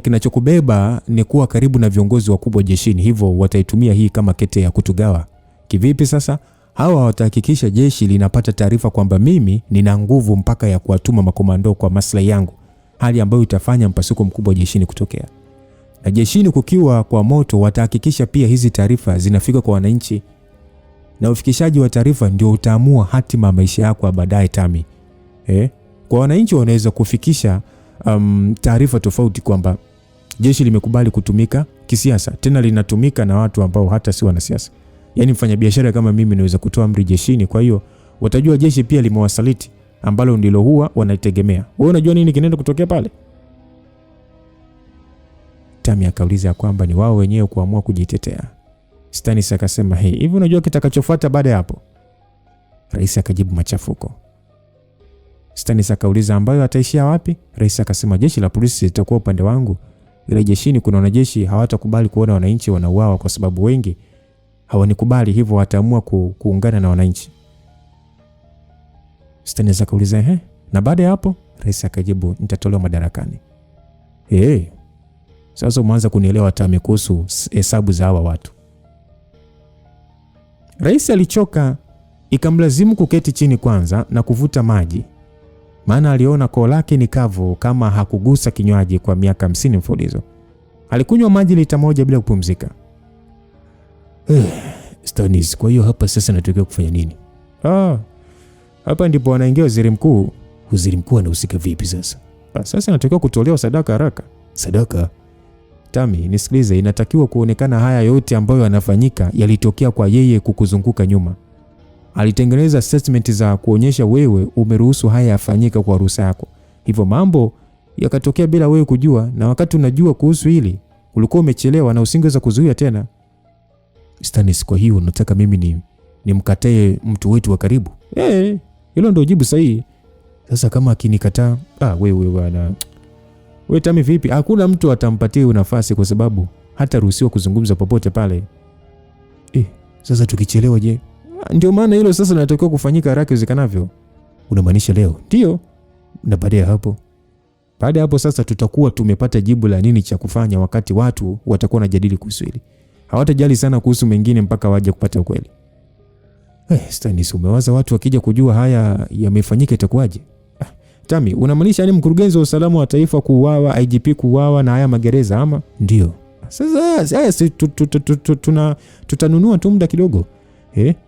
Kinachokubeba ni kuwa karibu na viongozi wakubwa jeshini, hivyo wataitumia hii kama kete ya kutugawa. Kivipi sasa? Hawa watahakikisha jeshi linapata taarifa kwamba mimi nina nguvu mpaka ya kuwatuma makomando kwa maslahi yangu, hali ambayo itafanya mpasuko mkubwa jeshini kutokea. Na jeshini kukiwa kwa moto, watahakikisha pia hizi taarifa zinafika kwa wananchi, na ufikishaji wa taarifa ndio utaamua hatima ya maisha yako ya baadaye Tami. Kwa wananchi wanaweza kufikisha taarifa tofauti kwamba jeshi limekubali kutumika kisiasa, tena linatumika na watu ambao hata si wanasiasa. Yaani mfanyabiashara kama mimi naweza kutoa amri jeshini, kwa hiyo watajua jeshi pia limewasaliti, ambalo ndilo huwa wanaitegemea. Wewe unajua nini kinaenda kutokea pale? Tami akauliza kwamba ni wao wenyewe kuamua kujitetea. Stanis akasema, hivi unajua kitakachofuata baada ya hapo? Rais akajibu, machafuko. Stanis akauliza, ambayo ataishia wapi? Rais akasema, jeshi la polisi litakuwa upande wangu. Ile jeshini kuna wanajeshi hawatakubali kuona wananchi wanauawa kwa sababu wengi hawanikubali, hivyo wataamua kuungana na wananchi. Stanis akauliza, na baada ya hapo? Rais akajibu, nitatolewa madarakani. Sasa umeanza kunielewa Tami kuhusu hesabu za hawa watu. Rais alichoka, ikamlazimu kuketi chini kwanza na kuvuta maji, maana aliona koo lake ni kavu kama hakugusa kinywaji kwa miaka 50 mfululizo. Alikunywa maji lita 1 bila kupumzika. Stanis, kwa hiyo hapa sasa natakiwa kufanya nini? Hapa ndipo anaingia waziri mkuu. Waziri mkuu anahusika vipi sasa? Sasa natakiwa kutolewa sadaka haraka. Sadaka? Tami, nisikilize, inatakiwa kuonekana haya yote ambayo yanafanyika yalitokea kwa yeye kukuzunguka nyuma. Alitengeneza statement za kuonyesha wewe umeruhusu haya yafanyika kwa ruhusa yako. Hivyo mambo yakatokea bila wewe kujua, na wakati unajua kuhusu hili ulikuwa umechelewa na usingeweza kuzuia tena. Stanis, kwa hiyo unataka mimi nimkatae mtu wetu wa karibu? Hilo ndio jibu sahihi. Sasa kama akinikataa, wewe bwana. Wewe Tami vipi? Hakuna mtu atampatia nafasi kwa sababu hata ruhusiwa kuzungumza popote pale. Sasa tukichelewa je? Ndio maana hilo sasa linatakiwa kufanyika haraka iwezekanavyo. Unamaanisha leo? Ndio. Na baada ya hapo? Baada ya hapo sasa tutakuwa tumepata jibu la nini cha kufanya wakati watu watakuwa wanajadili kuhusu hili. Hawatajali sana kuhusu mengine mpaka waje kupata ukweli. Stanis, umewaza watu wakija kujua haya yamefanyika itakuwaje? Tami, unamaanisha ni mkurugenzi wa usalama wa taifa kuuawa, IGP kuuawa na haya magereza ama? Ndio. Sasa haya tutanunua tu muda kidogo.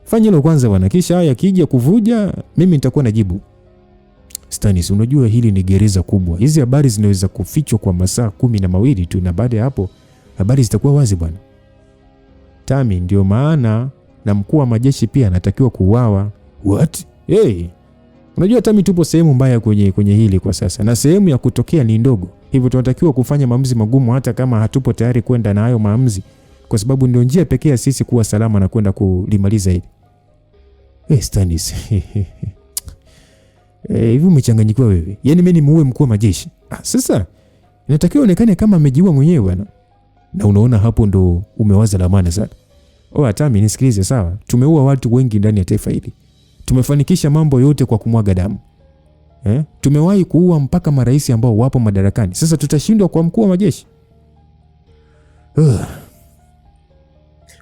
Fanya hilo kwanza bwana, kisha haya kija kuvuja mimi nitakuwa najibu. Stanis, unajua hili ni gereza kubwa. Hizi habari zinaweza kufichwa kwa masaa 12 tu, na baada ya hapo habari zitakuwa wazi bwana. Tami, ndio maana na mkuu wa majeshi pia anatakiwa kuuawa. What? Unajua Tami, tupo sehemu mbaya kwenye hili kwa sasa, na sehemu ya kutokea ni ndogo. Hivyo tunatakiwa kufanya maamuzi magumu hata kama hatupo tayari kwenda na hayo maamuzi, kwa sababu ndio njia pekee ya sisi kuwa salama na kwenda kulimaliza hili. Stanis. Hivi umechanganyikiwa wewe? Yaani mimi nimuue mkuu wa majeshi? Sasa inatakiwa onekane kama amejiua mwenyewe bwana. Na unaona hapo ndo umewaza la maana sana. Tami, nisikilize sawa? Tumeua watu wengi ndani ya taifa hili. Tumefanikisha mambo yote kwa kumwaga damu. Tumewahi kuua mpaka marais ambao wapo madarakani. Sasa tutashindwa kwa mkuu wa majeshi?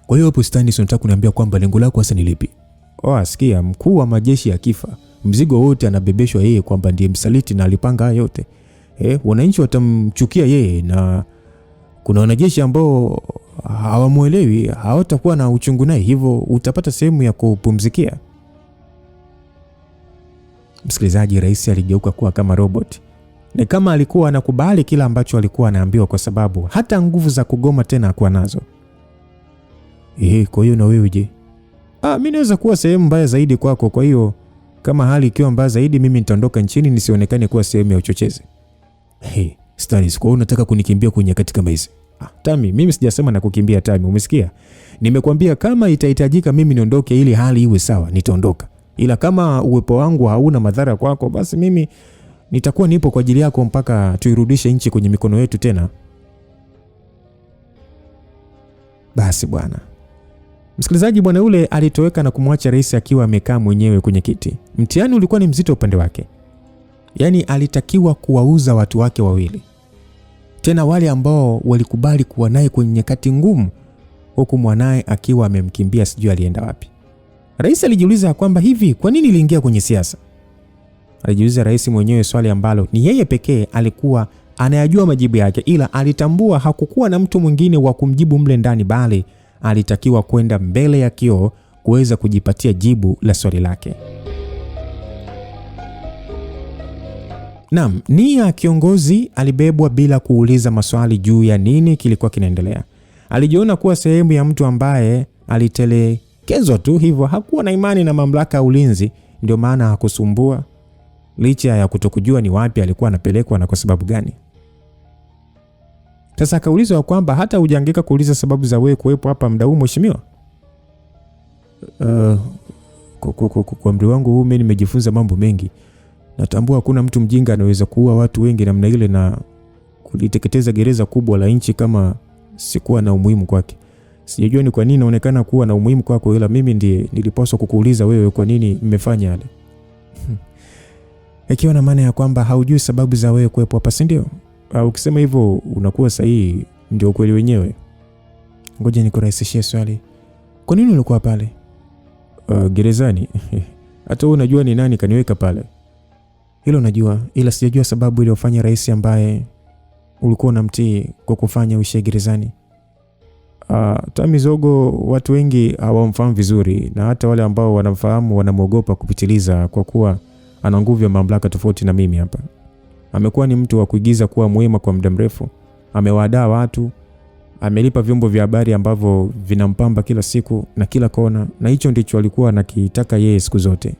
Kwa hiyo hapo Stanis, unataka kuniambia kwamba lengo lako hasa ni lipi? Sikia, mkuu wa majeshi akifa, mzigo wote anabebeshwa yeye kwamba ndiye msaliti na alipanga haya yote. Wananchi watamchukia yeye, na kuna wanajeshi ambao hawamuelewi, hawatakuwa na uchungu naye, hivyo utapata sehemu ya kupumzikia. Msikilizaji, rais aligeuka kuwa kama robot. Ni kama alikuwa anakubali kila ambacho alikuwa anaambiwa, kwa sababu hata nguvu za kugoma tena hakuwa nazo. Kwa hiyo na wewe je? Mimi naweza kuwa sehemu mbaya zaidi kwako, kwa hiyo kama hali ikiwa mbaya zaidi mimi nitaondoka nchini nisionekane kuwa sehemu ya uchochezi. Hey, Stannis, kwa unataka kunikimbia kwenye nyakati kama hizi? Tami, mimi sijasema na kukimbia Tami, umesikia? Nimekwambia kama itahitajika mimi niondoke ili hali iwe sawa, nitaondoka. Ila kama uwepo wangu hauna madhara kwako, basi mimi nitakuwa nipo kwa ajili yako mpaka tuirudishe nchi kwenye mikono yetu tena. Basi bwana. Msikilizaji, bwana yule alitoweka na kumwacha rais akiwa amekaa mwenyewe kwenye kiti. Mtihani ulikuwa ni mzito upande wake. Yaani alitakiwa kuwauza watu wake wawili. Tena wale ambao walikubali kuwa naye kwenye nyakati ngumu, huku mwanae akiwa amemkimbia sijui alienda wapi. Rais alijiuliza kwamba hivi kwa nini iliingia kwenye siasa? Alijiuliza rais mwenyewe swali ambalo ni yeye pekee alikuwa anayajua majibu yake, ila alitambua hakukuwa na mtu mwingine wa kumjibu mle ndani, bali alitakiwa kwenda mbele ya kioo kuweza kujipatia jibu la swali lake. Naam, nia kiongozi alibebwa bila kuuliza maswali juu ya nini kilikuwa kinaendelea. Alijiona kuwa sehemu ya mtu ambaye alitelekezwa tu, hivyo hakuwa na imani na mamlaka ya ulinzi, ndio maana hakusumbua licha ya kutokujua ni wapi alikuwa anapelekwa na kwa sababu gani. Sasa akaulizwa kwamba hata hujaangika kuuliza sababu za wewe kuwepo hapa muda huu mheshimiwa? Kwa umri wangu huu mimi nimejifunza mambo mengi. Natambua hakuna mtu mjinga anaweza kuua watu wengi namna ile na kuliteketeza gereza kubwa la nchi kama sikuwa na umuhimu kwake. Sijajua ni kwa nini naonekana kuwa na umuhimu kwako, ila mimi ndiye nilipaswa kukuuliza wewe kwa nini mmefanya yale. Ikiwa na maana ya kwamba haujui sababu za wewe kuwepo hapa, si ndio? Ukisema hivyo unakuwa sahihi, ndio kweli wenyewe. Ngoja nikurahisishie swali. Kwa nini ulikuwa pale? Gerezani. Hata wewe unajua ni nani kaniweka pale? Hilo najua, ila sijajua sababu iliyofanya rais ambaye ulikuwa unamtii kwa kufanya uishie gerezani. Tami Zogo watu wengi hawamfahamu vizuri, na hata wale ambao wanamfahamu wanamwogopa kupitiliza kwa kuwa ana nguvu ya mamlaka tofauti na mimi hapa. Amekuwa ni mtu wa kuigiza kuwa mwema kwa muda mrefu. Amewadaa watu, amelipa vyombo vya habari ambavyo vinampamba kila siku na kila kona, na hicho ndicho alikuwa anakitaka yeye siku zote.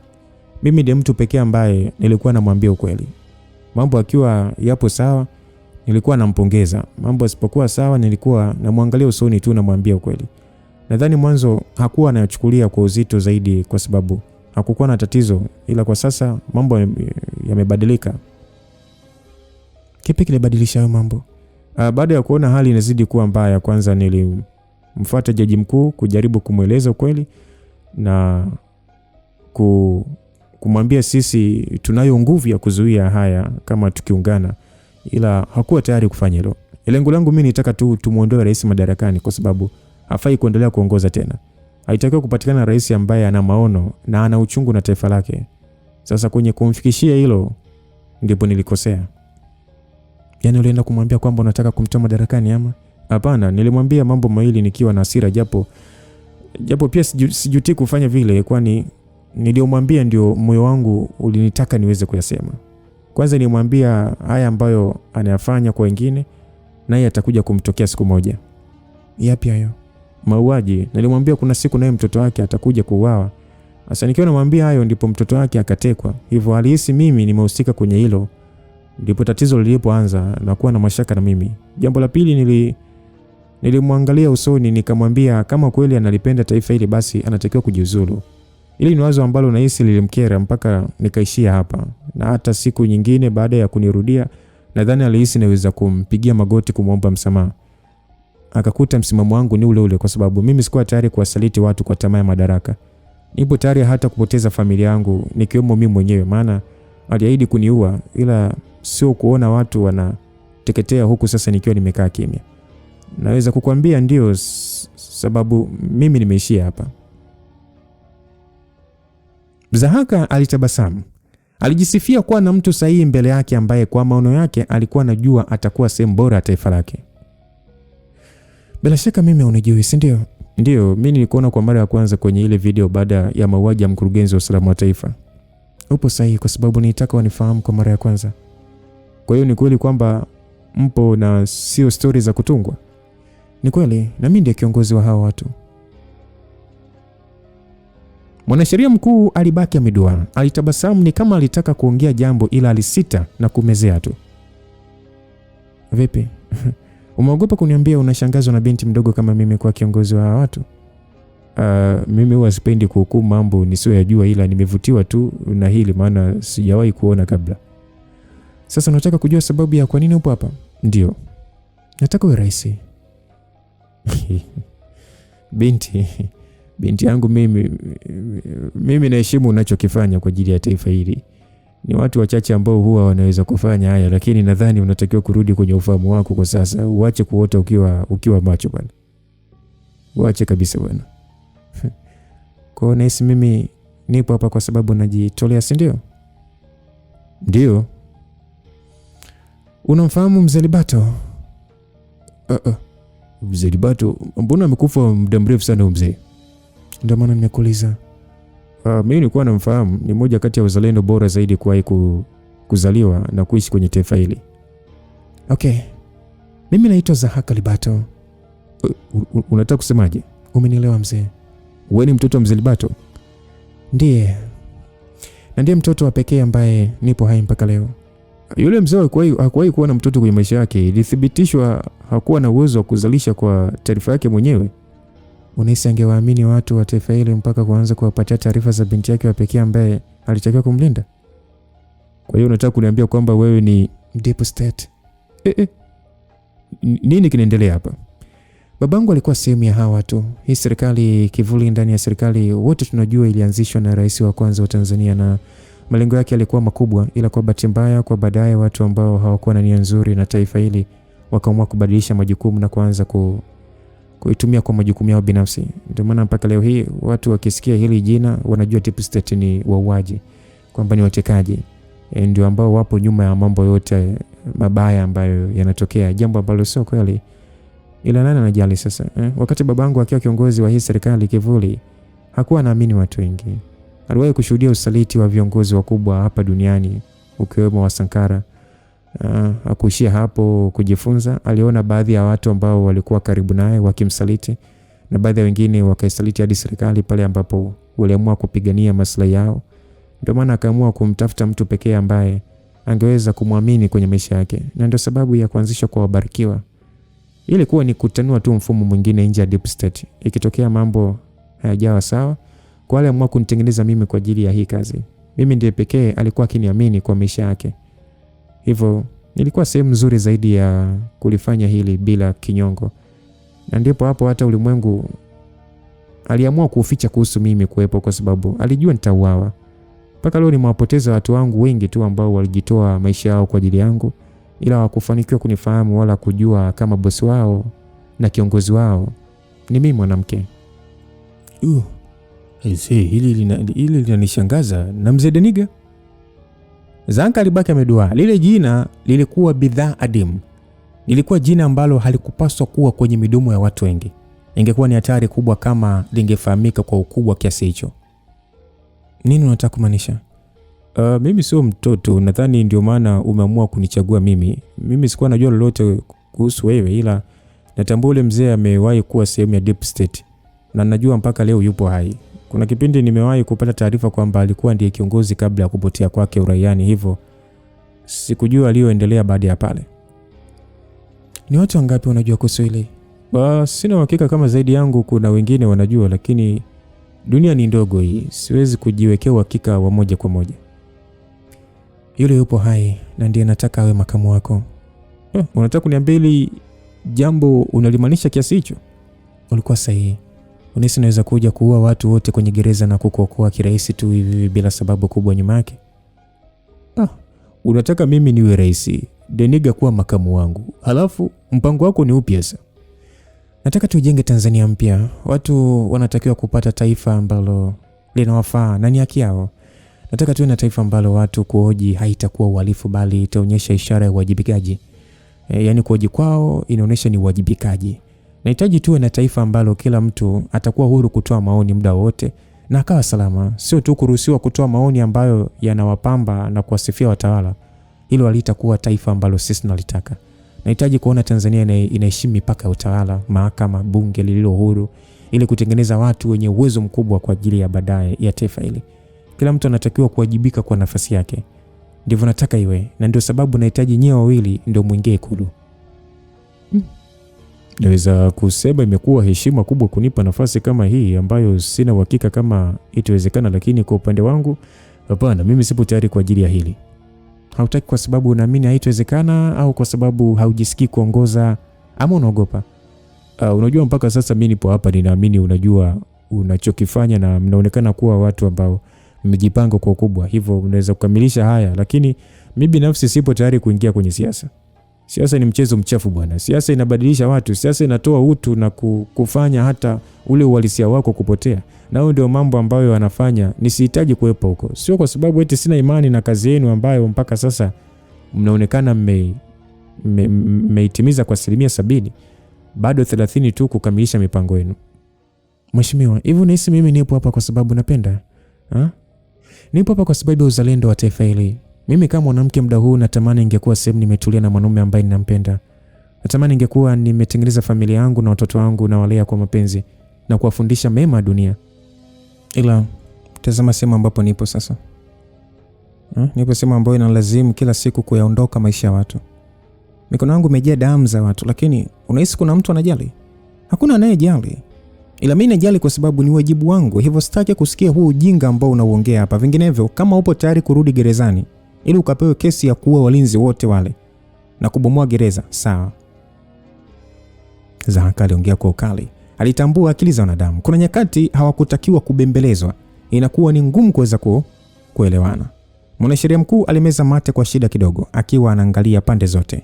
Mimi ndiye mtu pekee ambaye nilikuwa namwambia ukweli. Mambo akiwa yapo sawa, nilikuwa nampongeza. Mambo yasipokuwa sawa, nilikuwa namwangalia usoni tu namwambia ukweli. Nadhani mwanzo hakuwa anachukulia kwa uzito zaidi kwa sababu hakukuwa na tatizo, ila kwa sasa mambo yamebadilika. Kipi kilibadilisha hayo mambo? Baada ya kuona hali inazidi kuwa mbaya, kwanza nilimfuata jaji mkuu kujaribu kumweleza ukweli na kumwambia sisi tunayo nguvu ya kuzuia haya kama tukiungana, ila hakuwa tayari kufanya hilo. Lengo langu mimi nitaka tu tumuondoe rais madarakani kwa sababu hafai kuendelea kuongoza tena. Haitakiwa kupatikana rais ambaye ana maono na ana uchungu na taifa lake. Sasa kwenye kumfikishia hilo ndipo nilikosea. Yaani ulienda kumwambia kwamba unataka kumtoa madarakani ama? Hapana, nilimwambia mambo mawili nikiwa na hasira, japo pia sijuti kufanya vile, kwani niliomwambia ndio moyo wangu ulinitaka niweze kuyasema. Kwanza nilimwambia haya ambayo anayafanya kwa wengine naye atakuja kumtokea siku moja. Yapi hayo? Mauaji. Nilimwambia kuna siku naye mtoto wake atakuja kuuawa. Sasa nikiwa namwambia hayo ndipo mtoto wake akatekwa. Hivyo alihisi mimi nimehusika kwenye hilo. Ndipo tatizo lilipoanza na kuwa na mashaka na mimi. Jambo la pili, nilimwangalia usoni nikamwambia kama kweli analipenda taifa hili basi anatakiwa kujiuzulu. Ili ni wazo ambalo nahisi lilimkera mpaka nikaishia hapa. Na hata siku nyingine baada ya kunirudia nadhani alihisi naweza kumpigia magoti kumwomba msamaha. Akakuta msimamo wangu ni ule ule kwa sababu mimi sikuwa tayari kuwasaliti watu kwa tamaa ya madaraka. Nipo tayari hata kupoteza familia yangu nikiwemo mimi mwenyewe, maana aliahidi kuniua, ila sio kuona watu wanateketea huku sasa nikiwa nimekaa kimya. Naweza kukuambia ndio sababu mimi nimeishia hapa. Zahaka alitabasamu. Alijisifia kuwa na mtu sahihi mbele yake ambaye kwa maono yake alikuwa anajua atakuwa sehemu bora ya taifa lake. Bila shaka mimi unijui, si ndio? Ndio, mimi nilikuona kwa mara ya kwanza kwenye ile video baada ya mauaji ya mkurugenzi wa usalama wa taifa. Upo sahihi kwa sababu nilitaka wanifahamu kwa mara ya kwanza. Kwa hiyo ni kweli kwamba mpo na sio stories za kutungwa? Ni kweli, na mimi ndiye kiongozi wa hao watu. Mwanasheria mkuu alibaki ameduaa. Alitabasamu ni kama alitaka kuongea jambo ila alisita na kumezea tu. Vipi? Umeogopa kuniambia unashangazwa na binti mdogo kama mimi kwa kiongozi wa watu? Mimi huwa sipendi kuhukumu mambo nisiyojua, ila nimevutiwa tu na hili maana sijawahi kuona kabla. Sasa unataka kujua sababu ya kwa nini upo hapa? Ndio. Nataka uwe rais. Binti yangu, mimi naheshimu unachokifanya kwa ajili ya taifa hili. Ni watu wachache ambao huwa wanaweza kufanya haya, lakini nadhani unatakiwa kurudi kwenye ufahamu wako kwa sasa. Uache kuota ukiwa macho bwana. Uache kabisa bwana. Kwa nahisi mimi nipo hapa kwa sababu najitolea, si ndio? Ndio. Unamfahamu Mzee Libato? Mzee Libato? Mbona amekufa muda mrefu sana mzee? Ndio maana nimekuuliza. Mimi nilikuwa namfahamu, ni mmoja kati ya wazalendo bora zaidi kuwahi kuzaliwa na kuishi kwenye taifa hili. Okay. Mimi naitwa Zahaka Libato. Unataka kusemaje? Umenielewa mzee? Wewe ni mtoto wa Mzee Libato? Ndiye. Na ndiye mtoto wa pekee ambaye nipo hai mpaka leo. Yule mzee hakuwahi kuwa na mtoto kwenye maisha yake. Ilithibitishwa hakuwa na uwezo wa kuzalisha kwa taarifa yake mwenyewe. Unahisi angewaamini watu wa taifa hili mpaka kuanza kuwapatia taarifa za binti yake wa pekee ambaye alitakiwa kumlinda? Kwa hiyo unataka kuniambia kwamba wewe ni deep state? Nini kinaendelea hapa? Babangu alikuwa sehemu ya hawa watu. Hii serikali kivuli ndani ya serikali, wote tunajua ilianzishwa na rais wa kwanza wa Tanzania na malengo yake yalikuwa makubwa, ila kwa bahati mbaya kwa baadaye watu ambao hawakuwa na nia nzuri na taifa hili wakaamua kubadilisha majukumu na kuanza kuitumia kwa majukumu yao binafsi. Ndio maana mpaka leo hii watu wakisikia hili jina wanajua deep state ni wauaji, kwamba ni watekaji. Ndio ambao wapo nyuma ya mambo yote mabaya ambayo yanatokea, jambo ambalo sio kweli. Ila nani anajali sasa? Wakati babangu akiwa kiongozi wa hii serikali kivuli, hakuwa anaamini watu wengi. Aliwahi kushuhudia usaliti wa viongozi wakubwa hapa duniani ukiwemo wa Sankara. Hakuishia hapo kujifunza. Aliona baadhi ya watu ambao walikuwa karibu naye wakimsaliti na baadhi ya wengine wakaisaliti hadi serikali pale ambapo waliamua kupigania maslahi yao. Ndio maana akaamua kumtafuta mtu pekee ambaye angeweza kumwamini kwenye maisha yake, na ndio sababu ya kuanzisha kwa Wabarikiwa. Ilikuwa ni kutanua tu mfumo mwingine nje ya deep state. Ikitokea mambo hayajawa sawa, kwa wale ambao kunitengeneza mimi kwa ajili ya hii kazi, mimi ndiye pekee alikuwa akiniamini kwa maisha yake. Hivyo nilikuwa sehemu nzuri zaidi ya kulifanya hili bila kinyongo. Na ndipo hapo hata ulimwengu aliamua kuficha kuhusu mimi kuwepo, kwa sababu alijua nitauawa. Mpaka leo nimewapoteza watu wangu wengi tu ambao walijitoa maisha yao kwa ajili yangu, ila hawakufanikiwa kunifahamu wala kujua kama bosi wao na kiongozi wao ni mimi mwanamke. Hili linanishangaza. Na Mzee Deniga? Zanka alibaki ameduaa. Lile jina lilikuwa bidhaa adimu. Lilikuwa jina ambalo halikupaswa kuwa kwenye midomo ya watu wengi. Ingekuwa ni hatari kubwa kama lingefahamika kwa ukubwa kiasi hicho. Nini unataka kumaanisha? Mimi sio mtoto, nadhani ndio maana umeamua kunichagua mimi. Mimi sikuwa najua lolote kuhusu wewe, ila natambua ule mzee amewahi kuwa sehemu ya deep state na najua mpaka leo yupo hai. Kuna kipindi nimewahi kupata taarifa kwamba alikuwa ndiye kiongozi kabla ya kupotea kwake uraiani, hivyo sikujua aliyoendelea baada ya pale. Ni watu wangapi unajua kuhusu hili? Sina uhakika kama zaidi yangu kuna wengine wanajua, lakini dunia ni ndogo hii, siwezi kujiwekea uhakika wa moja kwa moja. Yule yupo hai na ndiye nataka awe makamu wako. Unataka kuniambia hili jambo unalimaanisha kiasi hicho? Ulikuwa sahihi. Unahisi naweza kuja kuua watu wote kwenye gereza na kukuokoa kirahisi tu hivi bila sababu kubwa nyuma yake? Unataka mimi niwe rais, Deniga kuwa makamu wangu, halafu mpango wako ni upi sasa? Nataka tujenge Tanzania mpya. Watu wanatakiwa kupata taifa ambalo linawafaa na ni haki yao. Nataka tuwe na taifa ambalo watu kuhoji haitakuwa uhalifu bali itaonyesha ishara ya uwajibikaji. Yaani kuhoji kwao inaonyesha ni uwajibikaji. Nahitaji tuwe na taifa ambalo kila mtu atakuwa huru kutoa maoni muda wote na akawa salama. Sio tu kuruhusiwa kutoa maoni ambayo yanawapamba na kuwasifia watawala. Hilo halitakuwa taifa ambalo sisi tunalitaka. Nahitaji kuona Tanzania inaheshimu mipaka ya utawala, mahakama, bunge lililo huru, ili kutengeneza watu wenye uwezo mkubwa kwa ajili ya baadaye ya taifa hili. Kila mtu anatakiwa kuwajibika kwa nafasi yake. Ndivyo nataka iwe, na ndio sababu nahitaji nyewe wawili ndio muingie Ikulu. Naweza kusema imekuwa heshima kubwa kunipa nafasi kama hii ambayo sina uhakika kama itawezekana, lakini kwa upande wangu hapana, mimi sipo tayari kwa ajili ya hili. Hautaki kwa sababu unaamini haitawezekana au kwa sababu haujisikii kuongoza ama unaogopa? Unajua mpaka sasa mimi nipo hapa ninaamini unajua unachokifanya na mnaonekana kuwa watu ambao mmejipanga kwa ukubwa. Hivyo mnaweza kukamilisha haya, lakini mimi binafsi sipo tayari kuingia kwenye siasa. Siasa ni mchezo mchafu bwana. Siasa inabadilisha watu, siasa inatoa utu na kufanya hata ule uhalisia wako kupotea. Na hiyo ndio mambo ambayo yanafanya nisihitaji kuwepo huko. Sio kwa sababu eti sina imani na kazi yenu ambayo mpaka sasa mnaonekana mmeitimiza kwa 70%. Bado 30 tu kukamilisha mipango yenu. Mheshimiwa, hivi unahisi mimi nipo hapa kwa sababu napenda? Nipo hapa kwa sababu ya uzalendo wa taifa hili. Mimi kama mwanamke muda huu natamani ingekuwa sehemu nimetulia na mwanaume ambaye ninampenda. Natamani ingekuwa nimetengeneza familia yangu na watoto wangu na walea kwa mapenzi na kuwafundisha mema dunia. Ila tazama sehemu ambapo nipo sasa. Nipo sehemu ambayo inalazimu kila siku kuyaondoka maisha ya watu. Mikono yangu imejaa damu za watu, lakini unahisi kuna mtu anajali? Hakuna anayejali. Ila mimi najali kwa sababu ni wajibu wangu. Hivyo sitaki kusikia huu ujinga ambao unaoongea hapa. Vinginevyo kama upo tayari kurudi gerezani ili ukapewe kesi ya kuua walinzi wote wale na kubomoa gereza, sawa. Zahaka aliongea kwa ukali. Alitambua akili za wanadamu. Kuna nyakati hawakutakiwa kubembelezwa. Inakuwa ni ngumu kuweza kuelewana. Mwanasheria mkuu alimeza mate kwa shida kidogo akiwa anaangalia pande zote.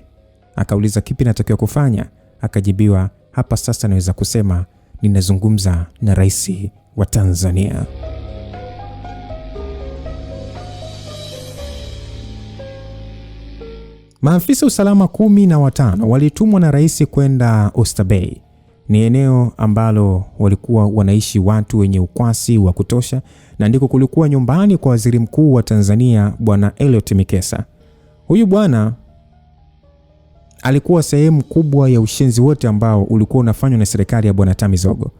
Akauliza kipi natakiwa kufanya? Akajibiwa, hapa sasa naweza kusema ninazungumza na rais wa Tanzania. Maafisa usalama 15 walitumwa na rais kwenda Oysterbay. Ni eneo ambalo walikuwa wanaishi watu wenye ukwasi wa kutosha na ndiko kulikuwa nyumbani kwa waziri mkuu wa Tanzania Bwana Elliot Mikesa. Huyu bwana alikuwa sehemu kubwa ya ushenzi wote ambao ulikuwa unafanywa na serikali ya Bwana Tamizogo.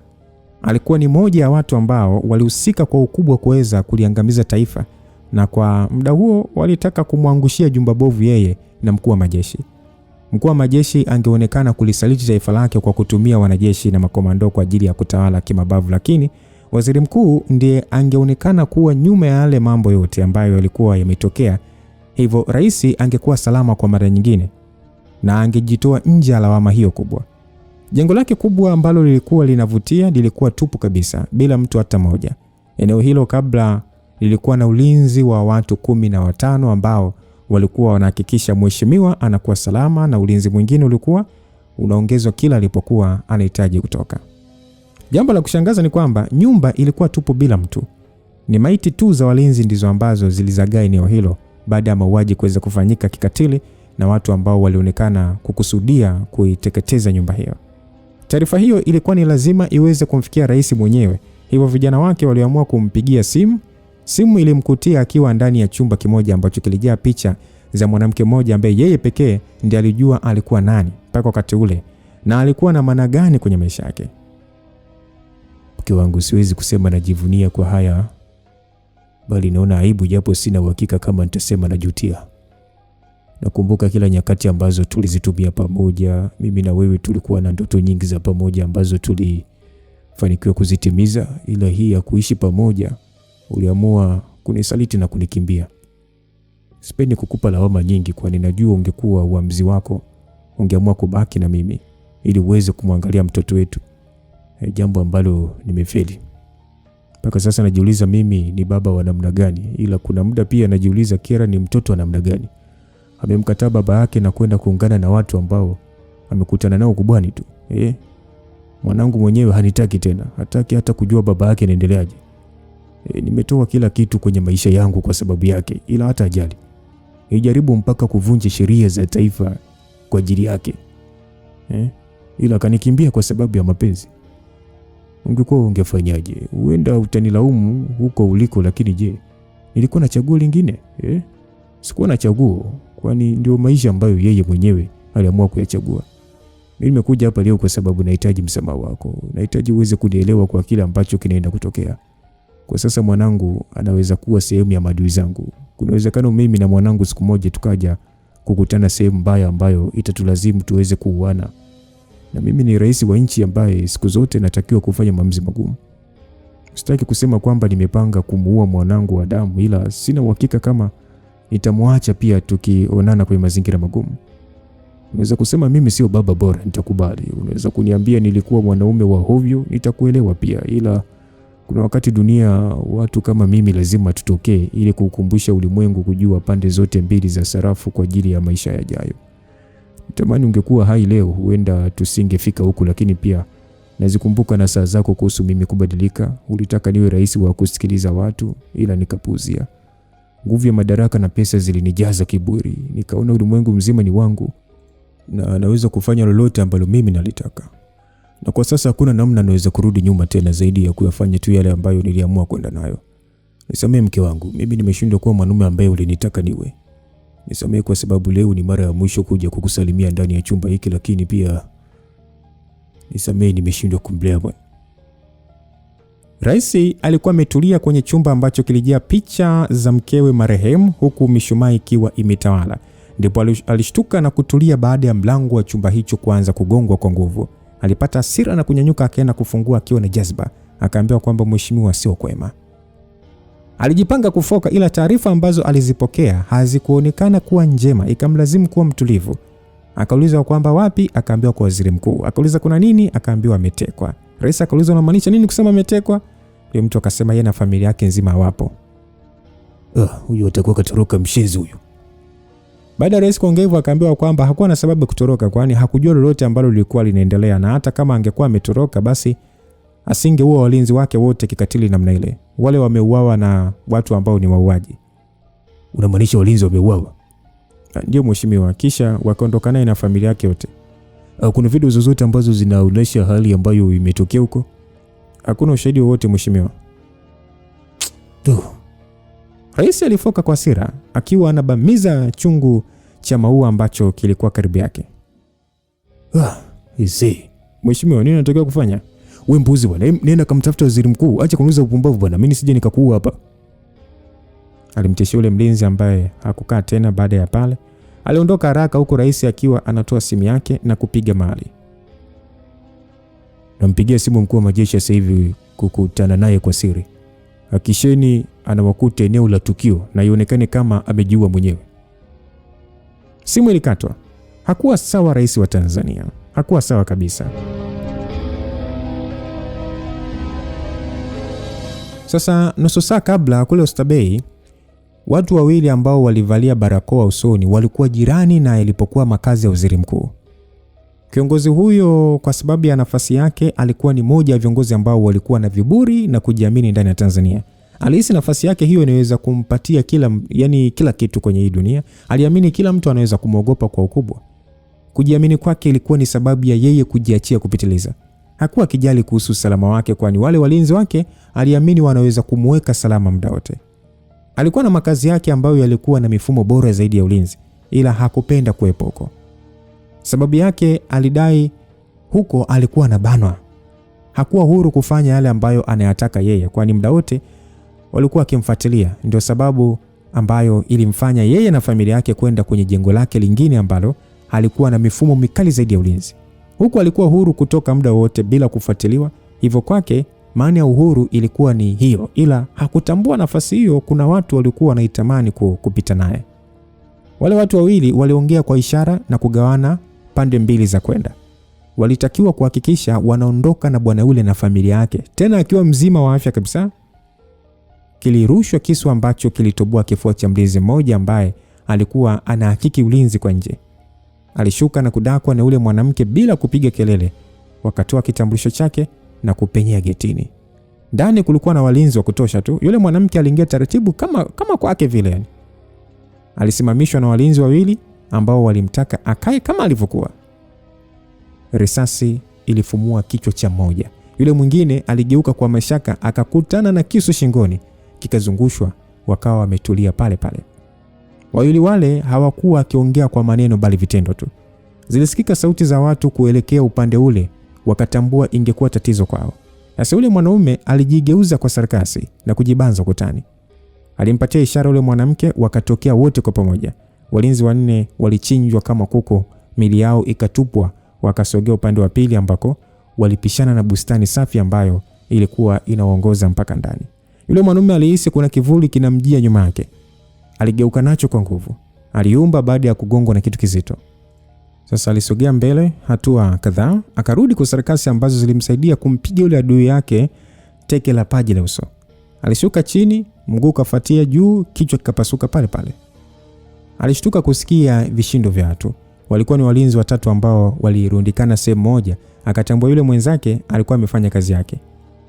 Alikuwa ni moja ya watu ambao walihusika kwa ukubwa kuweza kuliangamiza taifa, na kwa muda huo walitaka kumwangushia jumba bovu yeye na mkuu wa majeshi. Mkuu wa majeshi angeonekana kulisaliti taifa lake kwa kutumia wanajeshi na makomando kwa ajili ya kutawala kimabavu, lakini waziri mkuu ndiye angeonekana kuwa nyuma ya yale mambo yote ambayo yalikuwa yametokea. Hivyo rais angekuwa salama kwa mara nyingine na angejitoa nje ya lawama hiyo kubwa. Jengo lake kubwa ambalo lilikuwa linavutia lilikuwa tupu kabisa bila mtu hata mmoja. Eneo hilo kabla lilikuwa na ulinzi wa watu 15 ambao walikuwa wanahakikisha mheshimiwa anakuwa salama, na ulinzi mwingine ulikuwa unaongezwa kila alipokuwa anahitaji kutoka. Jambo la kushangaza ni kwamba nyumba ilikuwa tupu bila mtu. Ni maiti tu za walinzi ndizo ambazo zilizagaa eneo hilo baada ya mauaji kuweza kufanyika kikatili na watu ambao walionekana kukusudia kuiteketeza nyumba hiyo. Taarifa hiyo ilikuwa ni lazima iweze kumfikia rais mwenyewe. Hivyo vijana wake waliamua kumpigia simu. Simu ilimkutia akiwa ndani ya chumba kimoja ambacho kilijaa picha za mwanamke mmoja ambaye yeye pekee ndiye alijua alikuwa nani mpaka wakati ule na alikuwa na maana gani kwenye maisha yake. Mke wangu, siwezi kusema najivunia kwa haya, bali naona aibu japo sina uhakika kama nitasema najutia. Nakumbuka kila nyakati ambazo tulizitumia pamoja. Mimi na wewe tulikuwa na ndoto nyingi za pamoja ambazo tulifanikiwa kuzitimiza, ila hii ya kuishi pamoja uliamua kunisaliti na kunikimbia. Sipendi kukupa lawama nyingi, kwani najua ungekuwa uamuzi wako, ungeamua kubaki na mimi ili uweze kumwangalia mtoto wetu. Jambo ambalo nimefeli. Mpaka sasa najiuliza mimi ni baba wa namna gani, ila kuna muda pia najiuliza Kera ni mtoto wa namna gani. Amemkataa baba yake na kwenda kuungana na watu ambao amekutana nao kubwani tu. Mwanangu mwenyewe hanitaki tena, hataki hata kujua baba yake anaendeleaje. Nimetoa kila kitu kwenye maisha yangu kwa sababu yake, ila hata ajali. Nijaribu mpaka kuvunja sheria za taifa kwa ajili yake. Ila kanikimbia kwa sababu ya mapenzi. Ungekuwa ungefanyaje? Huenda utanilaumu huko uliko, lakini je, nilikuwa na chaguo lingine? Sikuwa na chaguo, kwani ndio maisha ambayo yeye mwenyewe aliamua kuyachagua. Mimi nimekuja hapa leo kwa sababu nahitaji msamaha wako. Nahitaji uweze kunielewa kwa kile ambacho kinaenda kutokea. Kwa sasa mwanangu anaweza kuwa sehemu ya maadui zangu. Kuna uwezekano mimi na mwanangu siku moja tukaja kukutana sehemu mbaya ambayo itatulazimu tuweze kuuana. Na mimi ni rais wa nchi ambaye siku zote natakiwa kufanya maamuzi magumu. Sitaki kusema kwamba nimepanga kumuua mwanangu wa damu, ila sina uhakika kama nitamwacha pia tukionana kwenye mazingira magumu. Unaweza kusema mimi sio baba bora, nitakubali. Unaweza kuniambia nilikuwa mwanaume wa hovyo, nitakuelewa pia, ila kuna wakati dunia watu kama mimi lazima tutokee ili kukumbusha ulimwengu kujua pande zote mbili za sarafu kwa ajili ya maisha yajayo. Natamani ungekuwa hai leo, huenda tusingefika huku, lakini pia nazikumbuka na saa zako kuhusu mimi kubadilika. Ulitaka niwe rais wa kusikiliza watu, ila nikapuzia. Nguvu ya madaraka na pesa zilinijaza kiburi. Nikaona ulimwengu mzima ni wangu na naweza kufanya lolote ambalo mimi nalitaka. Na kwa sasa hakuna namna naweza kurudi nyuma tena zaidi ya kuyafanya tu yale ambayo niliamua kwenda nayo. Nisamehe mke wangu, mimi nimeshindwa kuwa mwanaume ambaye ulinitaka niwe. Nisamehe kwa sababu leo ni mara ya mwisho kuja kukusalimia ndani ya chumba hiki, lakini pia nisamehe nimeshindwa kumlea bwana. Rais alikuwa ametulia kwenye chumba ambacho kilijaa picha za mkewe marehemu, huku mishumaa ikiwa imetawala. Ndipo alishtuka na kutulia baada ya mlango wa chumba hicho kuanza kugongwa kwa nguvu. Alipata hasira na kunyanyuka akaenda kufungua akiwa na jazba. Akaambiwa kwamba mheshimiwa sio kwema. Alijipanga kufoka, ila taarifa ambazo alizipokea hazikuonekana kuwa njema, ikamlazimu kuwa mtulivu. Akauliza kwamba wapi, akaambiwa kwa waziri mkuu. Akauliza kuna nini, akaambiwa ametekwa. Rais akauliza unamaanisha nini kusema ametekwa? Yule mtu akasema yeye na familia yake nzima hawapo. Huyo atakuwa katoroka mshezi huyo. Baada ya rais kuongea hivyo, akaambiwa kwamba hakuwa na sababu ya kutoroka, kwani hakujua lolote ambalo lilikuwa linaendelea, na hata kama angekuwa ametoroka basi asingeua walinzi wake wote kikatili namna ile. Wale wameuawa na watu ambao ni wauaji. Unamaanisha walinzi wameuawa? Ndio mheshimiwa, kisha wakaondoka naye na familia yake yote. Kuna video zozote ambazo zinaonyesha hali ambayo imetokea huko? Hakuna ushahidi wowote mheshimiwa. Rais alifoka kwa hasira akiwa anabamiza chungu cha maua ambacho kilikuwa karibu yake. Mheshimiwa, nini unataka kufanya? Wewe mbuzi bwana, nenda kumtafuta waziri mkuu. Acha kuniuliza upumbavu bwana, mimi nisije nikakuua hapa. Alimtishia yule mlinzi ambaye hakukaa tena. Baada ya pale aliondoka haraka, huko rais akiwa anatoa simu yake na kupiga mahali. Nampigia simu mkuu wa majeshi sasa hivi kukutana naye kwa siri. Hakisheni anawakuta eneo la tukio na ionekane kama amejiua mwenyewe. Simu ilikatwa. Hakuwa sawa rais wa Tanzania. Hakuwa sawa kabisa. Sasa nusu saa kabla kule Oysterbay, watu wawili ambao walivalia barakoa usoni walikuwa jirani na ilipokuwa makazi ya waziri mkuu. Kiongozi huyo kwa sababu ya nafasi yake alikuwa ni moja ya viongozi ambao walikuwa na viburi na kujiamini ndani ya Tanzania. Alihisi nafasi yake hiyo inaweza kumpatia kila kitu kwenye hii dunia. Aliamini kila mtu anaweza kumwogopa kwa ukubwa. Kujiamini kwake ilikuwa ni sababu ya yeye kujiachia kupitiliza. Hakuwa akijali kuhusu usalama wake, kwani wale walinzi wake aliamini wanaweza kumweka salama muda wote. Alikuwa na makazi yake ambayo yalikuwa na mifumo bora zaidi ya ulinzi, ila hakupenda kuwepo huko. Sababu yake alidai huko alikuwa anabanwa. Hakuwa huru kufanya yale ambayo anayataka yeye, kwani muda wote walikuwa wakimfuatilia. Ndio sababu ambayo ilimfanya yeye na familia yake kwenda kwenye jengo lake lingine ambalo alikuwa na mifumo mikali zaidi ya ulinzi. Huko alikuwa huru kutoka muda wote bila kufuatiliwa. Hivyo kwake maana ya uhuru ilikuwa ni hiyo, ila hakutambua nafasi hiyo kuna watu walikuwa wanaitamani kupita naye. Wale watu wawili waliongea kwa ishara na kugawana pande mbili za kwenda. Walitakiwa kuhakikisha wanaondoka na bwana yule na familia yake, tena akiwa mzima wa afya kabisa. Kilirushwa kisu ambacho kilitoboa kifua cha mlinzi mmoja ambaye alikuwa anahakiki ulinzi kwa nje. Alishuka na kudakwa na yule mwanamke bila kupiga kelele. Wakatoa kitambulisho chake na kupenyea getini. Ndani kulikuwa na walinzi wa kutosha tu. Yule mwanamke aliingia taratibu kama kwake vile. Alisimamishwa na walinzi wawili ambao walimtaka akae kama alivyokuwa. Risasi ilifumua kichwa cha mmoja. Yule mwingine aligeuka kwa mashaka, akakutana na kisu shingoni, kikazungushwa. Wakawa wametulia pale pale. Wawili wale hawakuwa akiongea kwa maneno bali vitendo tu. Zilisikika sauti za watu kuelekea upande ule, wakatambua ingekuwa tatizo kwao. Sasa yule mwanaume alijigeuza kwa sarakasi na kujibanza ukutani. Alimpatia ishara yule mwanamke, wakatokea wote kwa pamoja. Walinzi 4 walichinjwa kama kuku, mili yao ikatupwa, wakasogea upande wa pili ambako walipishana na bustani safi ambayo ilikuwa inaongoza mpaka ndani. Yule mwanaume alihisi kuna kivuli kinamjia nyuma yake. Aligeuka nacho kwa nguvu. Aliumba baada ya kugongwa na kitu kizito. Sasa alisogea mbele hatua kadhaa, akarudi kwa sarakasi ambazo zilimsaidia kumpiga yule adui yake teke la paji la uso. Alishuka chini, mguu kafuatia juu, kichwa kikapasuka pale pale. Alishtuka kusikia vishindo vya watu. Walikuwa ni walinzi 3 ambao walirundikana sehemu moja. Akatambua yule mwenzake alikuwa amefanya kazi yake.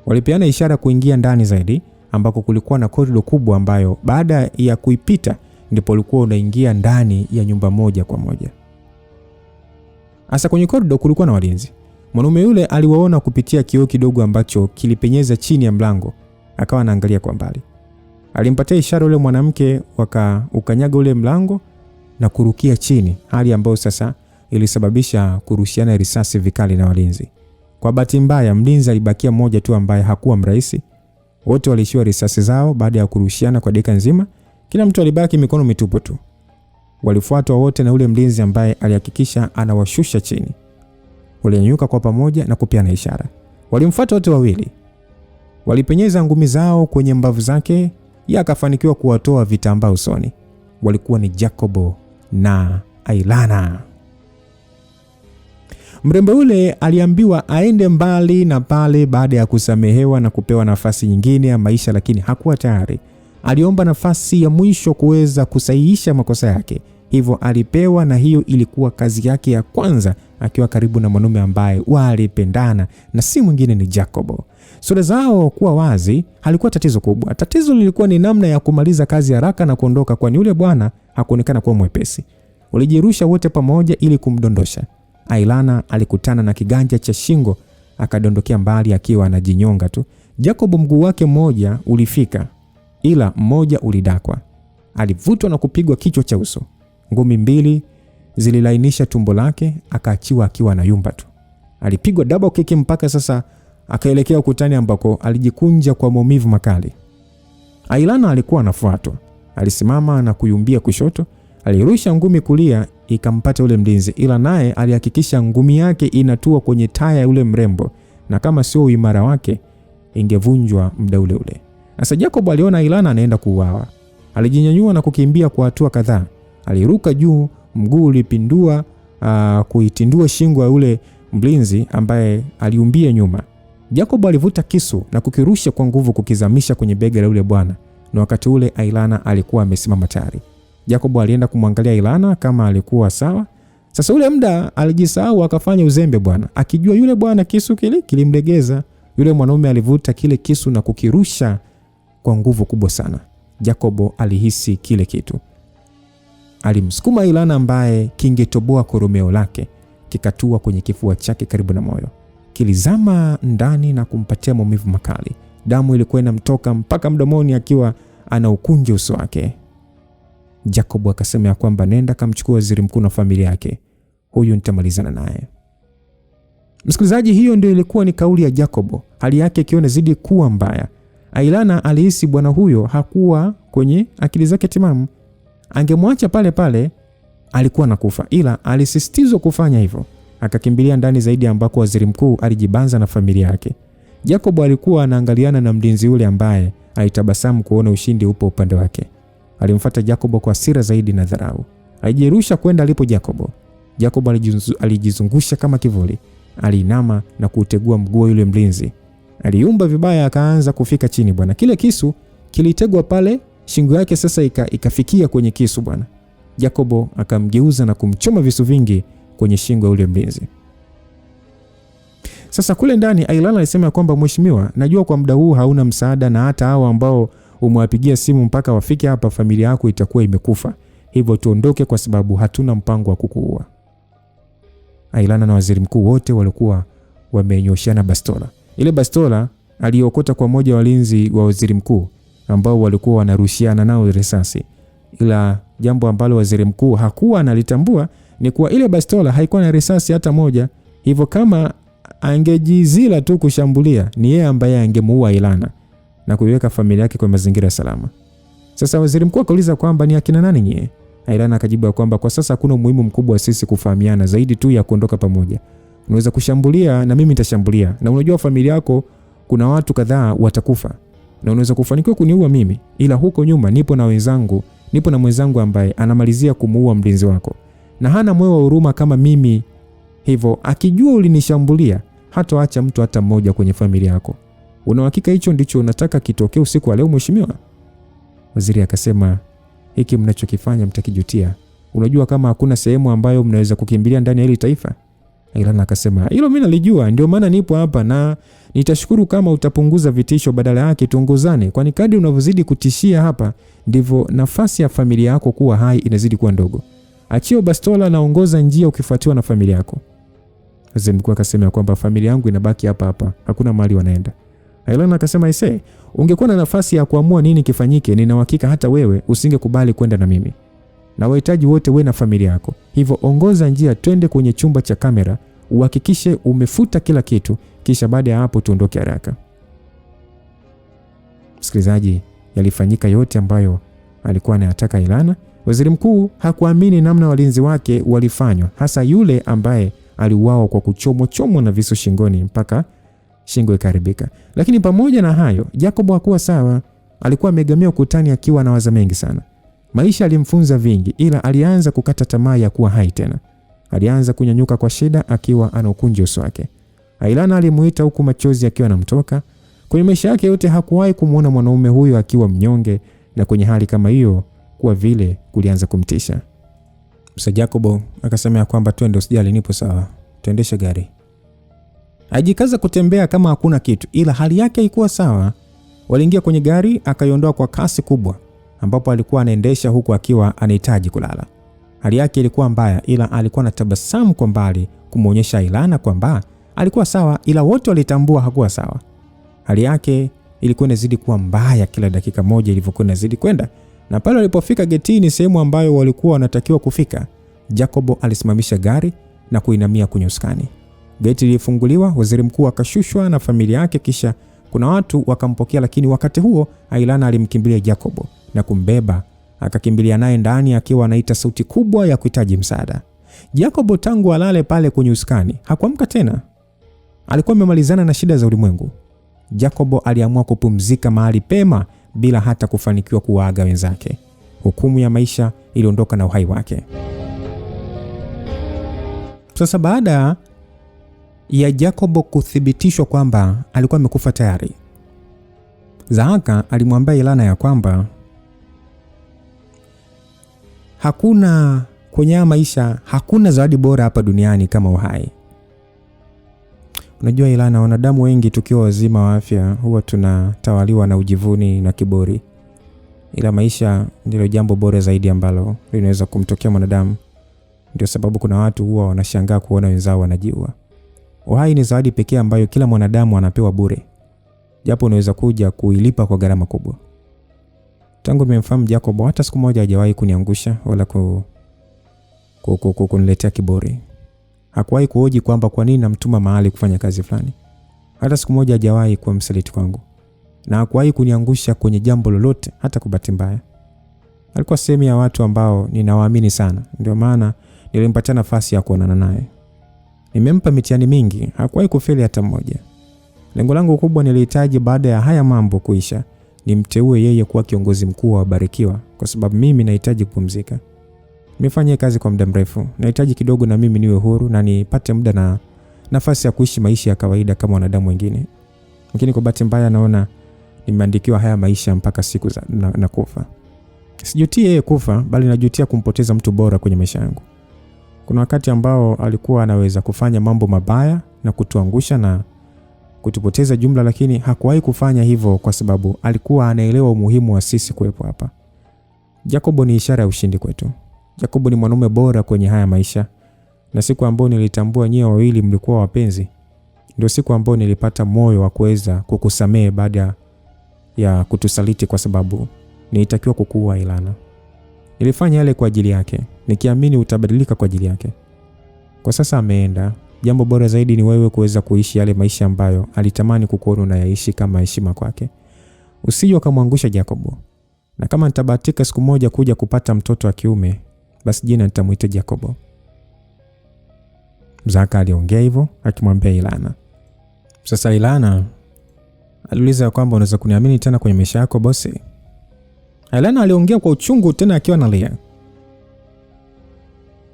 Walipeana ishara kuingia ndani zaidi, ambako kulikuwa na korido kubwa ambayo baada ya kuipita ndipo ulikuwa unaingia ndani ya nyumba moja kwa moja. Asa kwenye korido kulikuwa na walinzi. Mwanaume yule aliwaona kupitia kioo kidogo ambacho kilipenyeza chini ya mlango, akawa anaangalia kwa mbali. Alimpatia ishara yule mwanamke, ukanyaga ule mlango na kurukia chini, hali ambayo sasa ilisababisha kurushiana risasi vikali na walinzi. Kwa bahati mbaya mlinzi alibakia mmoja tu ambaye hakuwa mrahisi. Wote walishiwa risasi zao baada ya kurushiana kwa dakika nzima. Kila mtu alibaki mikono mitupu tu. Walifuatwa wote na ule mlinzi ambaye alihakikisha anawashusha chini. Walinyanyuka kwa pamoja na kupeana ishara. Walimfuata wote wawili. Walipenyeza ngumi zao kwenye mbavu zake, yeye akafanikiwa kuwatoa vitambaa usoni. Walikuwa ni Jacobo na Ailana. Mrembo ule aliambiwa aende mbali na pale baada ya kusamehewa na kupewa nafasi nyingine ya maisha, lakini hakuwa tayari. Aliomba nafasi ya mwisho kuweza kusahihisha makosa yake. Hivyo alipewa, na hiyo ilikuwa kazi yake ya kwanza akiwa karibu na mwanaume ambaye walipendana, na si mwingine ni Jacobo. Sura zao kuwa wazi halikuwa tatizo kubwa. Tatizo lilikuwa ni namna ya kumaliza kazi haraka na kuondoka, kwani yule bwana hakuonekana kuwa mwepesi. Walijirusha wote pamoja ili kumdondosha. Ailana alikutana na kiganja cha shingo, akadondokea mbali akiwa anajinyonga tu. Jacobo mguu wake mmoja ulifika, ila mmoja ulidakwa. Alivutwa na kupigwa kichwa cha uso. Ngumi 2 zililainisha tumbo lake, akaachiwa akiwa anayumba tu. Alipigwa double kick mpaka sasa akaelekea ukutani ambako alijikunja kwa maumivu makali. Ailana alikuwa anafuatwa. Alisimama na kuyumbia kushoto. Alirusha ngumi kulia, ikampata ule mlinzi, ila naye alihakikisha ngumi yake inatua kwenye taya ya ule mrembo, na kama sio uimara wake ingevunjwa muda ule ule. Sasa Jacob aliona Ailana anaenda kuuawa. Alijinyanyua na kukimbia kwa hatua kadhaa. Aliruka juu, mguu ulipindua kuitindua shingo ya ule mlinzi ambaye aliumbia nyuma. Jacob alivuta kisu na kukirusha kwa nguvu kukizamisha kwenye bega la yule bwana, na wakati ule Ailana alikuwa amesimama tayari. Jacob alienda kumwangalia Ailana kama alikuwa sawa. Sasa ule muda alijisahau, akafanya uzembe bwana, akijua yule bwana kisu kile kilimlegeza. Yule mwanaume alivuta kile kisu na kukirusha kwa nguvu kubwa sana. Jacob alihisi kile kitu. Alimsukuma Ailana ambaye kingetoboa koromeo lake, kikatua kwenye kifua chake karibu na moyo. Kilizama ndani na kumpatia maumivu makali. Damu ilikuwa inamtoka mpaka mdomoni akiwa anaukunja uso wake. Jacob akasema ya kwamba nenda kamchukua waziri mkuu na familia yake. Huyu nitamalizana naye. Msikilizaji, hiyo ndio ilikuwa ni kauli ya Jacob, hali yake ikiwa inazidi kuwa mbaya. Ailana alihisi bwana huyo hakuwa kwenye akili zake timamu. Angemwacha pale pale alikuwa nakufa, ila alisisitizwa kufanya hivyo. Akakimbilia ndani zaidi ambako waziri mkuu alijibanza na familia yake. Jacob alikuwa anaangaliana na mlinzi yule ambaye alitabasamu kuona ushindi upo upande wake. Alimfuata Jacob kwa hasira zaidi na dharau. Alijirusha kwenda alipo Jacob. Jacob alijizungusha kama kivuli. Aliinama na kuutegua mguu yule mlinzi. Aliumba vibaya, akaanza kufika chini bwana. Kile kisu kilitegwa pale shingo yake, sasa ikafikia kwenye kisu bwana. Jacob akamgeuza na kumchoma visu vingi kwenye shingo ya yule mlinzi. Sasa kule ndani Ailana alisema kwamba mheshimiwa, najua kwa muda huu hauna msaada, na hata hao ambao umewapigia simu mpaka wafike hapa familia yako itakuwa imekufa. Hivyo tuondoke kwa sababu hatuna mpango wa kukuua. Ailana na waziri mkuu wote walikuwa wamenyoshana bastola. Ile bastola aliokota kwa moja walinzi wa waziri mkuu ambao walikuwa wanarushiana nao risasi. Ila jambo ambalo waziri mkuu hakuwa analitambua ni kuwa ile bastola haikuwa na risasi hata moja, hivyo kama angejizila tu kushambulia ni yeye ambaye angemuua Ilana na kuiweka familia yake kwa mazingira salama. Sasa waziri mkuu akauliza kwamba ni akina nani nyie? Ilana akajibu kwamba kwa sasa hakuna umuhimu mkubwa wa sisi kufahamiana zaidi tu ya kuondoka pamoja. Unaweza kushambulia na mimi nitashambulia, na unajua familia yako kuna watu kadhaa watakufa, na unaweza kufanikiwa kuniua mimi, ila huko nyuma nipo na mwenzangu ambaye anamalizia kumuua mlinzi wako na hana moyo wa huruma kama mimi, hivyo akijua ulinishambulia hatoacha mtu hata mmoja kwenye familia yako. Una hakika hicho ndicho unataka kitokee usiku wa leo mheshimiwa? Waziri akasema, hiki mnachokifanya mtakijutia. Unajua kama hakuna sehemu ambayo mnaweza kukimbilia ndani ya hili taifa? Ilana akasema, hilo mimi nalijua, ndio maana nipo hapa, na nitashukuru kama utapunguza vitisho, badala yake tuongozane, kwani kadri unavyozidi kutishia hapa ndivyo nafasi ya familia yako kuwa hai inazidi kuwa ndogo. Achia bastola na ongoza njia ukifuatiwa na familia yako. Waziri mkuu akasema kwamba familia yangu inabaki hapa hapa, hakuna mahali wanaenda. Ilana akasema, ungekuwa na nafasi ya kuamua nini kifanyike, nina uhakika hata wewe usingekubali kwenda na mimi. Na wahitaji wote wewe na familia yako. Hivyo ongoza njia, twende kwenye chumba cha kamera, uhakikishe umefuta kila kitu, kisha baada ya hapo tuondoke haraka. Msikilizaji, yalifanyika yote ambayo alikuwa anayataka Ilana. Waziri mkuu hakuamini namna walinzi wake walifanywa, hasa yule ambaye aliuawa kwa kuchomwa na visu shingoni mpaka shingo ikaribika. Lakini pamoja na hayo, Jacob hakuwa sawa. Alikuwa amegamia ukutani akiwa na waza mengi sana. Maisha alimfunza vingi, ila alianza kukata tamaa ya kuwa hai tena. Alianza kunyanyuka kwa shida akiwa anaukunja uso wake. Ilana alimuita huku machozi akiwa yanamtoka. Kwenye maisha yake yote hakuwahi kumuona mwanaume huyo akiwa mnyonge, na kwenye hali kama hiyo kwa vile kulianza kumtisha. Msa Jacob akasema kwamba twende, usijali, nipo sawa, tuendeshe gari. Ajikaza kutembea kama hakuna kitu, ila hali yake haikuwa sawa. Waliingia kwenye gari, akaiondoa kwa kasi kubwa, ambapo alikuwa anaendesha huku akiwa anahitaji kulala. Hali yake ilikuwa mbaya, ila alikuwa na tabasamu kwa mbali kumuonyesha Ilana kwamba alikuwa sawa, ila wote walitambua hakuwa sawa. Hali yake ilikuwa inazidi kuwa mbaya kila dakika moja ilivyokuwa inazidi kwenda, na pale walipofika getini, sehemu ambayo walikuwa wanatakiwa kufika, Jacob alisimamisha gari na kuinamia kwenye usukani. Geti lilifunguliwa, waziri mkuu akashushwa na familia yake, kisha kuna watu wakampokea, lakini wakati huo Ilana alimkimbilia Jacob na kumbeba, akakimbilia naye ndani akiwa anaita sauti kubwa ya kuhitaji msaada. Jacob tangu alale pale kwenye usukani hakuamka tena. Alikuwa amemalizana na shida za ulimwengu. Jacob aliamua kupumzika mahali pema bila hata kufanikiwa kuwaaga wenzake. Hukumu ya maisha iliondoka na uhai wake. Sasa baada ya Jacob kuthibitishwa kwamba alikuwa amekufa tayari, Zahaka alimwambia Ilana ya kwamba hakuna kwenye maisha, hakuna zawadi bora hapa duniani kama uhai. Unajua Ilana, wanadamu wengi tukiwa wazima wa afya huwa tunatawaliwa na ujivuni na kiburi, ila maisha ndilo jambo bora zaidi ambalo linaweza kumtokea mwanadamu. Ndio sababu kuna watu huwa wanashangaa kuona wenzao wanajiua. Uhai ni zawadi pekee ambayo kila mwanadamu anapewa bure, japo unaweza kuja kuilipa kwa gharama kubwa. Tangu nimemfahamu Jacob, hata siku moja hajawahi kuniangusha wala kuniletea kiburi. Hakuwahi kuhoji kwamba kwa nini namtuma mahali kufanya kazi fulani. Hata siku moja hajawahi kuwa msaliti kwangu, na hakuwahi kuniangusha kwenye jambo lolote, hata kwa bahati mbaya. Alikuwa sehemu ya watu ambao ninawaamini sana, ndio maana nilimpatia nafasi ya kuonana naye. Nimempa mitihani mingi, hakuwahi kufeli hata mmoja. Lengo langu kubwa nilihitaji baada ya haya mambo kuisha, nimteue yeye kuwa kiongozi mkuu wa Barikiwa, kwa sababu mimi nahitaji kupumzika. Nimefanya kazi kwa muda mrefu, nahitaji kidogo na mimi niwe huru na nipate muda na nafasi ya kuishi maisha ya kawaida kama wanadamu wengine. Lakini kwa bahati mbaya naona nimeandikiwa haya maisha mpaka siku na kufa. Sijutii yeye kufa, bali najutia kumpoteza mtu bora kwenye maisha yangu. Kuna wakati ambao alikuwa anaweza kufanya mambo mabaya na kutuangusha na kutupoteza jumla, lakini hakuwahi kufanya hivyo kwa sababu alikuwa anaelewa umuhimu wa sisi kuwepo hapa. Jacob ni ishara ya ushindi kwetu. Jacob ni mwanaume bora kwenye haya maisha, na siku ambayo nilitambua nyie wawili mlikuwa wapenzi, ndio siku ambayo nilipata moyo wa kuweza kukusamehe baada ya kutusaliti, kwa sababu nilitakiwa kukuua Ilana. Nilifanya yale kwa ajili yake, nikiamini utabadilika kwa ajili yake. Kwa sasa ameenda. Jambo bora zaidi ni wewe kuweza kuishi yale maisha ambayo alitamani kukuona unayaishi kama heshima kwake. Usije ukamwangusha Jacob. Na kama nitabahatika siku moja kuja kupata mtoto wa kiume, basi jina nitamuita Jacob. Zaka aliongea hivyo akimwambia Ilana. Sasa Ilana aliuliza kwamba unaweza kuniamini tena kwenye maisha yako bosi? Ilana aliongea kwa uchungu tena akiwa analia.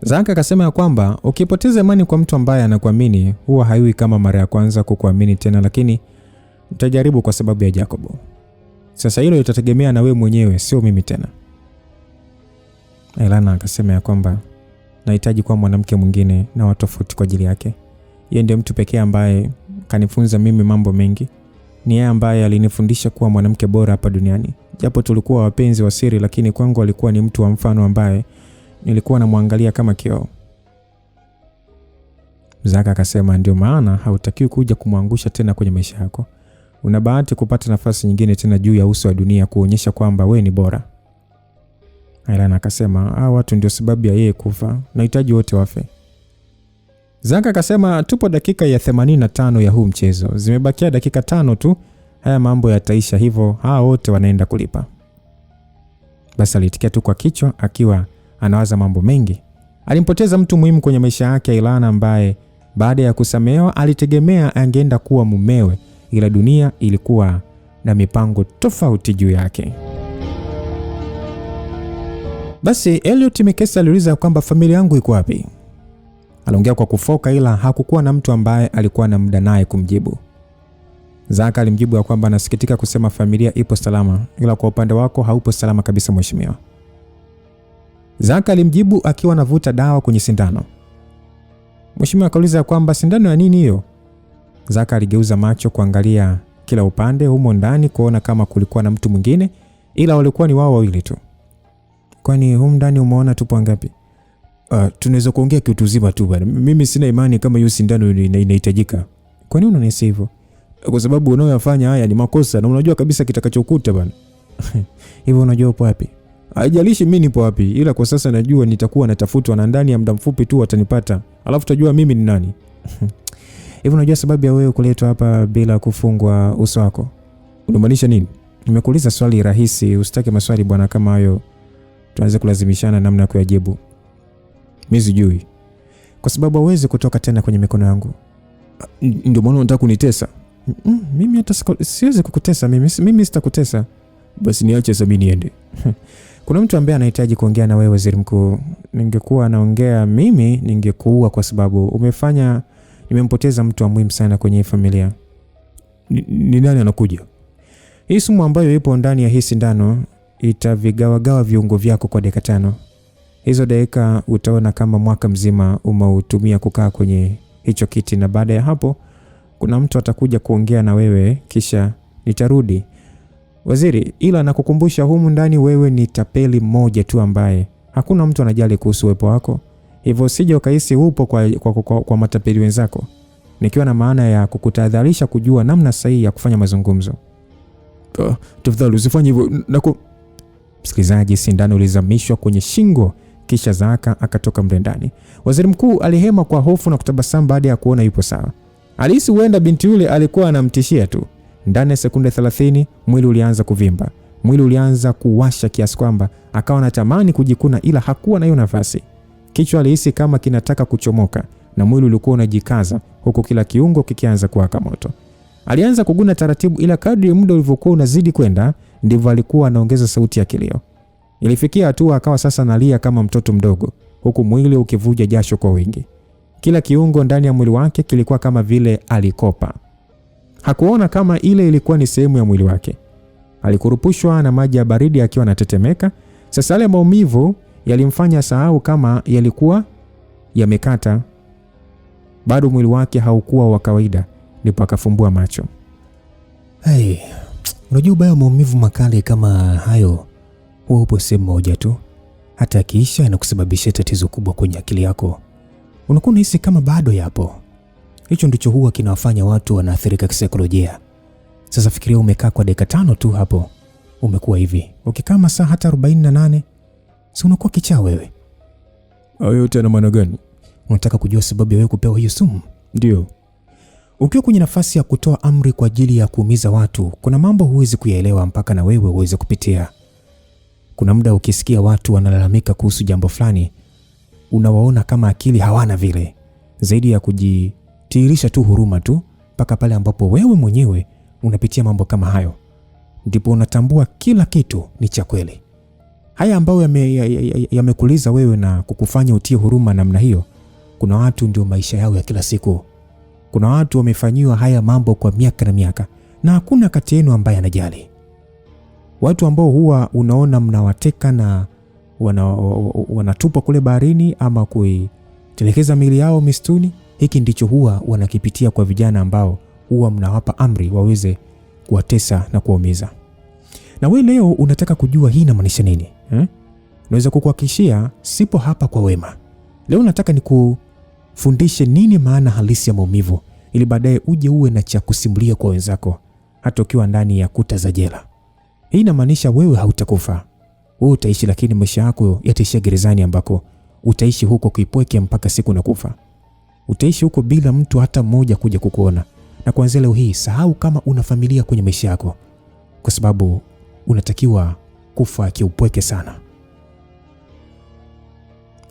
Zaka akasema ya kwamba ukipoteza imani kwa mtu ambaye anakuamini huwa haiwi kama mara ya kwanza kukuamini tena, lakini nitajaribu kwa sababu ya Jacob. Sasa hilo litategemea na wewe mwenyewe, sio mimi tena. Ilana akasema ya kwamba nahitaji kuwa mwanamke mwingine na wa tofauti kwa ajili yake. Yeye ndiye mtu pekee ambaye kanifunza mimi mambo mengi. Ni yeye ambaye alinifundisha kuwa mwanamke bora hapa duniani. Japo tulikuwa wapenzi wa siri, lakini kwangu alikuwa ni mtu wa mfano ambaye nilikuwa namwangalia kama kioo. Zaka akasema ndio maana hautakiwi kuja kumwangusha tena kwenye maisha yako. Una bahati kupata nafasi nyingine tena juu ya uso wa dunia kuonyesha kwamba we ni bora. Ilana akasema watu ndio sababu ya yeye kufa. Nahitaji wote wafe. Zaka akasema tupo dakika ya 85 ya huu mchezo. Zimebakia dakika 5 tu. Haya mambo yataisha, hivyo wote wanaenda kulipa. Basi alitikia tu kwa kichwa akiwa anawaza mambo mengi. Alimpoteza mtu muhimu kwenye maisha yake, Ilana, ambaye baada ya kusamehewa alitegemea angeenda kuwa mumewe, ila dunia ilikuwa na mipango tofauti juu yake. Basi Elliot Mikesa aliuliza kwamba familia yangu iko wapi? Aliongea kwa kufoka, ila hakukuwa na mtu ambaye alikuwa na muda naye kumjibu. Zaka alimjibu ya kwamba anasikitika kusema familia ipo salama, ila kwa upande wako haupo salama kabisa mheshimiwa. Zaka alimjibu akiwa anavuta dawa kwenye sindano. Mheshimiwa akauliza kwamba sindano ya nini hiyo? Zaka aligeuza macho kuangalia kila upande humo ndani kuona kama kulikuwa na mtu mwingine, ila walikuwa ni wao wawili tu. Kwani humo ndani umeona tupo ngapi? Tunaweza kuongea kitu zima tu bwana. Mimi sina imani kama hiyo sindano inahitajika. Kwa nini unanisi hivyo? Kwa sababu unayoyafanya haya ni makosa na unajua kabisa kitakachokuta bwana. Hivyo unajua upo wapi? Haijalishi mimi nipo wapi, ila kwa sasa najua nitakuwa natafutwa na ndani ya muda mfupi tu watanipata. Alafu tajua mimi ni nani. Hivyo unajua sababu ya wewe kuletwa hapa bila kufungwa uso wako? Unamaanisha nini? Nimekuuliza swali rahisi, usitake maswali bwana kama hayo. Tuanze kulazimishana namna ya kuyajibu. Mimi sijui. Kwa sababu hauwezi kutoka tena kwenye mikono yangu. Ndio maana unataka kunitesa? Mimi hata siwezi kukutesa, mimi sitakutesa. Basi niache sasa mimi niende. Kuna mtu ambaye anahitaji kuongea na wewe waziri mkuu. Ningekuwa naongea mimi ningekuua kwa sababu nimempoteza mtu wa muhimu sana kwenye familia. Ni nani anakuja? Hii sumu ambayo ipo ndani ya hii sindano itavigawagawa viungo vyako kwa dakika 5. Hizo dakika utaona kama mwaka mzima umeutumia kukaa kwenye hicho kiti, na baada ya hapo kuna mtu atakuja kuongea na wewe kisha nitarudi. Waziri, ila nakukumbusha humu ndani wewe ni tapeli mmoja tu ambaye hakuna mtu anajali kuhusu uwepo wako. Hivyo usije ukahisi upo kwa matapeli wenzako. Nikiwa na maana ya kukutahadharisha kujua namna sahihi ya kufanya mazungumzo. Tafadhali usifanye hivyo. Msikilizaji, sindano ilizamishwa kwenye shingo kisha Zaka akatoka mrendani. Waziri mkuu alihema kwa hofu na kutabasamu baada ya kuona yupo sawa. Alihisi huenda binti yule alikuwa anamtishia tu. Ndani ya sekunde 30 mwili ulianza kuvimba. Mwili ulianza kuwasha kiasi kwamba akawa anatamani kujikuna, ila hakuwa na hiyo nafasi. Kichwa alihisi kama kinataka kuchomoka na mwili ulikuwa unajikaza huku kila kiungo kikianza kuwaka moto. Alianza kuguna taratibu, ila kadri muda ulivyokuwa unazidi kwenda ndivyo alikuwa anaongeza sauti ya kilio. Ilifikia hatua akawa sasa analia kama mtoto mdogo huku mwili ukivuja jasho kwa wingi. Kila kiungo ndani ya mwili wake kilikuwa kama vile alikopa. Hakuona kama ile ilikuwa ni sehemu ya mwili wake. Alikurupushwa na maji ya baridi akiwa anatetemeka. Sasa yale maumivu yalimfanya sahau kama yalikuwa yamekata. Bado mwili wake haukuwa wa kawaida, ndipo akafumbua macho. Unajua ubaya maumivu makali kama hayo huwa upo sehemu moja tu. Hata akiisha na kusababisha tatizo kubwa kwenye akili yako, unakuwa unahisi kama bado yapo. Hicho ndicho huwa kinawafanya watu wanaathirika kisaikolojia. Sasa fikiria umekaa kwa dakika 5 tu hapo, umekuwa hivi. Ukikaa masaa hata 48, Si unakuwa kichaa wewe. Hayo yote yana maana gani? Unataka kujua sababu ya wewe kupewa hiyo sumu? Ndio. Ukiwa kwenye nafasi ya kutoa amri kwa ajili ya kuumiza watu, kuna mambo huwezi kuyaelewa mpaka na wewe uweze kupitia. Kuna muda ukisikia watu wanalalamika kuhusu jambo fulani, unawaona kama akili hawana vile, zaidi ya kujitirisha tu huruma tu, mpaka pale ambapo wewe mwenyewe unapitia mambo kama hayo, ndipo unatambua kila kitu ni cha kweli. Haya ambayo yamekuliza wewe na kukufanya utie huruma namna hiyo, kuna watu ndio maisha yao ya kila siku. Kuna watu wamefanyiwa haya mambo kwa miaka na miaka, na hakuna kati yenu ambaye anajali. Watu ambao huwa unaona mnawateka na wanatupwa kule baharini ama kuitelekeza miili yao mistuni, hiki ndicho huwa wanakipitia kwa vijana ambao huwa mnawapa amri waweze kuwatesa na kuwaumiza. Na wewe leo unataka kujua hii inamaanisha nini? Naweza kukuhakikishia sipo hapa kwa wema. Leo nataka nikufundishe nini maana halisi ya maumivu, ili baadaye uje uwe na cha kusimulia kwa wenzako hata ukiwa ndani ya kuta za jela. Hii inamaanisha wewe hautakufa. Wewe utaishi, lakini maisha yako yataishia gerezani, ambako utaishi huko kuipweke mpaka siku na kufa. Utaishi huko bila mtu hata mmoja kuja kukuona. Na kuanzia leo hii sahau kama una familia kwenye maisha yako, kwa sababu unatakiwa kufa kiupweke sana.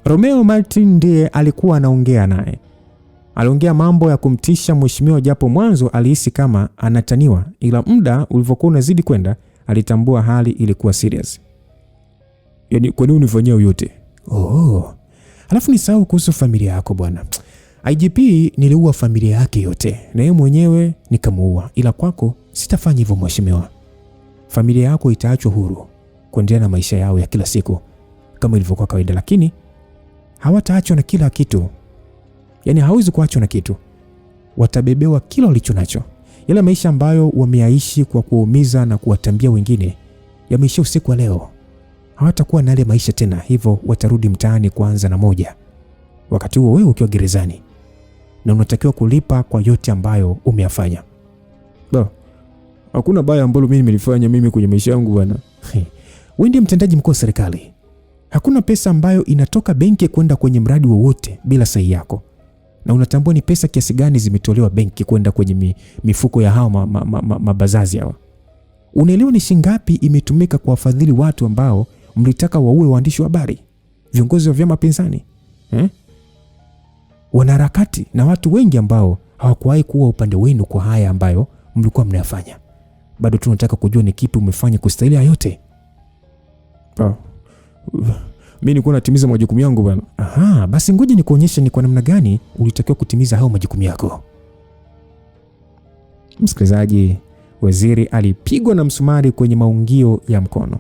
Romeo Martin ndiye alikuwa anaongea naye. Aliongea mambo ya kumtisha mheshimiwa, japo mwanzo alihisi kama anataniwa, ila muda ulivyokuwa unazidi kwenda alitambua hali ilikuwa serious. Yaani, kwa nini unifanyia yote? Alafu nisahau kuhusu familia yako bwana. IGP niliua familia yake yote na yeye mwenyewe nikamuua, ila kwako sitafanya hivyo mheshimiwa. Familia yako itaachwa huru kuendelea na maisha yao ya kila siku kama ilivyokuwa kawaida, lakini hawataachwa na kila kitu. Yaani hawezi kuachwa na kitu. Watabebewa kila walicho nacho. Yale maisha ambayo wameyaishi kwa kuumiza na kuwatambia wengine yameisha usiku wa leo. Hawatakuwa na yale maisha tena, hivyo watarudi mtaani kuanza na moja. Wakati huo wewe ukiwa gerezani na unatakiwa kulipa kwa yote ambayo umeyafanya. Hakuna baya ambalo mimi nilifanya mimi kwenye maisha yangu bwana. Wewe ndiye mtendaji mkuu wa serikali. Hakuna pesa ambayo inatoka benki kwenda kwenye mradi wowote bila sahihi yako. Na unatambua ni pesa kiasi gani zimetolewa benki kwenda kwenye mifuko ya hao mabazazi hawa. Unaelewa ni shingapi imetumika kwa wafadhili watu ambao mlitaka waue waandishi wa habari, viongozi wa vyama pinzani, wanaharakati na watu wengi ambao hawakuwahi kuwa upande wenu kwa haya ambayo mlikuwa mnayafanya. Bado tunataka kujua ni kipi umefanya kustahili yote. Mimi nilikuwa natimiza majukumu yangu bwana. Basi ngoja nikuonyeshe ni kwa namna gani ulitakiwa kutimiza hao majukumu yako. Msikilizaji, waziri alipigwa na msumari kwenye maungio ya mkono.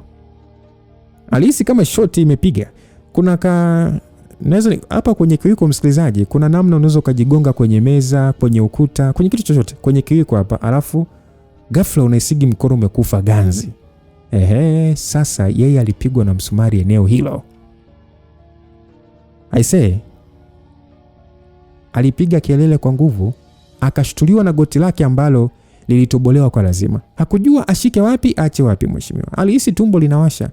Alihisi kama shoti imepiga. Naweza hapa kwenye kiwiko, msikilizaji, kuna namna unaweza kujigonga kwenye meza, kwenye ukuta, kwenye kitu chochote, kwenye kiwiko hapa, alafu ghafla unaisigi mkono umekufa ganzi. Sasa yeye alipigwa na msumari eneo hilo. Alipiga kelele kwa nguvu, akashtuliwa na goti lake ambalo lilitobolewa kwa lazima. Hakujua ashike wapi aache wapi mheshimiwa. Alihisi tumbo linawasha.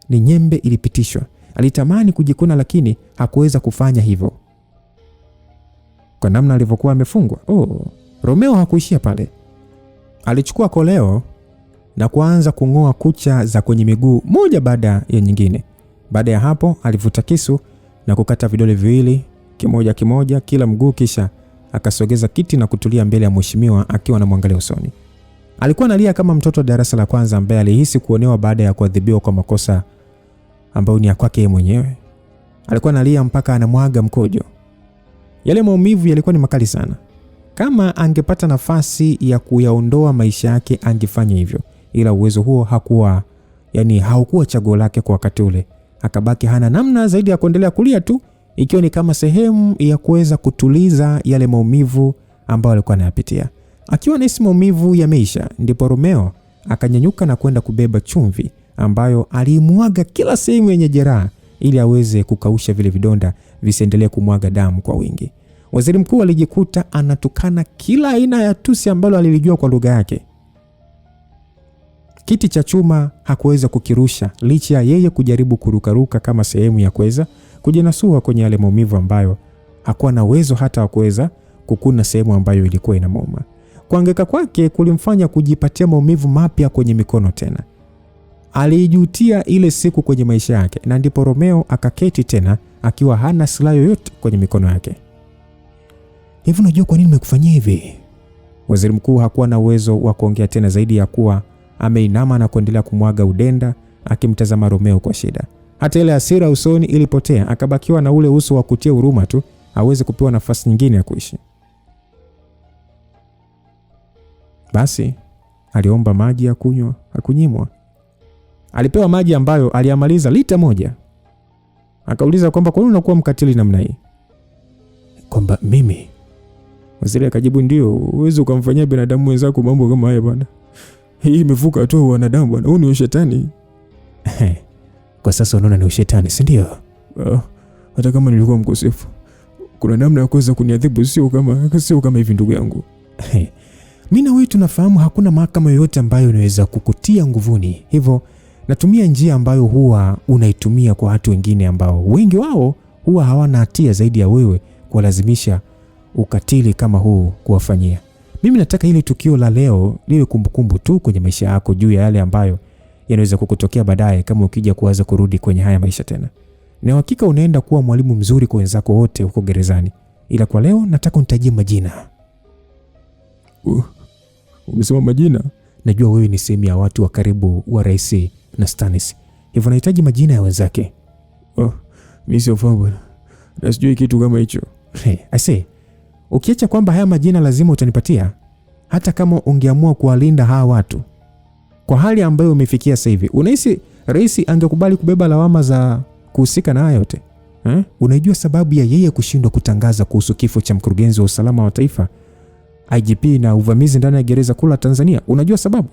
Ni nyembe ilipitishwa. Alitamani kujikuna, lakini hakuweza kufanya hivyo kwa namna alivyokuwa amefungwa. Romeo hakuishia pale. Alichukua koleo na kuanza kung'oa kucha za kwenye miguu moja baada ya nyingine. Baada ya hapo alivuta kisu na kukata vidole viwili kimoja kimoja kila mguu, kisha akasogeza kiti na kutulia mbele ya mheshimiwa akiwa anamwangalia usoni. Alikuwa analia kama mtoto wa darasa la kwanza ambaye alihisi kuonewa baada ya kuadhibiwa kwa makosa ambayo ni ya kwake yeye mwenyewe. Alikuwa analia mpaka anamwaga mkojo. Yale maumivu yalikuwa ni makali sana. Kama angepata nafasi ya kuyaondoa maisha yake angefanya hivyo, ila uwezo huo haukuwa chaguo lake kwa wakati ule. Akabaki hana namna zaidi ya kuendelea kulia tu, ikiwa ni kama sehemu ya kuweza kutuliza yale maumivu ambayo alikuwa anayapitia. Akiwa anahisi maumivu yameisha, ndipo Romeo akanyanyuka na kwenda kubeba chumvi ambayo alimwaga kila sehemu yenye jeraha ili aweze kukausha vile vidonda visiendelee kumwaga damu kwa wingi. Waziri mkuu alijikuta anatukana kila aina ya tusi ambalo alilijua kwa lugha yake. Kiti cha chuma hakuweza kukirusha licha ya yeye kujaribu kurukaruka kama sehemu ya kuweza kujinasua kwenye yale maumivu ambayo hakuwa na uwezo hata wa kuweza kukuna sehemu ambayo ilikuwa inamuuma. Kuangaika kwake kulimfanya kujipatia maumivu mapya kwenye mikono tena. Alijutia ile siku kwenye maisha yake, na ndipo Romeo akaketi tena akiwa hana silaha yoyote kwenye mikono yake. Hivi unajua kwa nini nimekufanyia hivi? Waziri mkuu hakuwa na uwezo wa kuongea tena zaidi ya kuwa ameinama na kuendelea kumwaga udenda akimtazama Romeo kwa shida. Hata ile hasira usoni ilipotea, akabakiwa na ule uso wa kutia huruma tu, aweze kupewa nafasi nyingine ya kuishi. Basi aliomba maji ya kunywa, hakunyimwa. Alipewa maji ambayo aliyamaliza lita moja. Akauliza kwamba kwa nini unakuwa mkatili namna hii? Kwamba mimi. Waziri akajibu, ndio, uweze ukamfanyia binadamu wenzako mambo kama haya bwana. Hii imevuka tu wanadamu bwana, huu ni ushetani. Kwa sasa unaona ni ushetani, si ndio? Hata kama nilikuwa mkosefu, kuna namna ya kuweza kuniadhibu, sio kama hivi ndugu yangu. Mimi na wewe tunafahamu hakuna mahakama yoyote ambayo inaweza kukutia nguvuni. Hivyo natumia njia ambayo huwa unaitumia kwa watu wengine ambao wengi wao huwa hawana hatia zaidi ya wewe kuwalazimisha ukatili kama huu kuwafanyia. Mimi nataka ile tukio la leo liwe kumbukumbu tu kwenye maisha yako juu ya yale ambayo yanaweza kukutokea baadaye kama ukija kuanza kurudi kwenye haya maisha tena. Na hakika unaenda kuwa mwalimu mzuri kwa wenzako wote huko gerezani. Ila kwa leo nataka unitajie majina. Umesema majina? Najua wewe ni sehemu ya watu wa karibu wa rais na Stannis. Hivyo nahitaji majina ya wenzake. Mimi sio fahamu. Na sijui kitu kama hicho. I say, ukiacha kwamba haya majina lazima utanipatia, hata kama ungeamua kuwalinda hawa watu. Kwa hali ambayo umefikia sasa hivi, unahisi rais angekubali kubeba lawama za kuhusika na haya yote? Unajua sababu ya yeye kushindwa kutangaza kuhusu kifo cha mkurugenzi wa usalama wa taifa, IGP, na uvamizi ndani ya gereza kuu la Tanzania? Unajua sababu?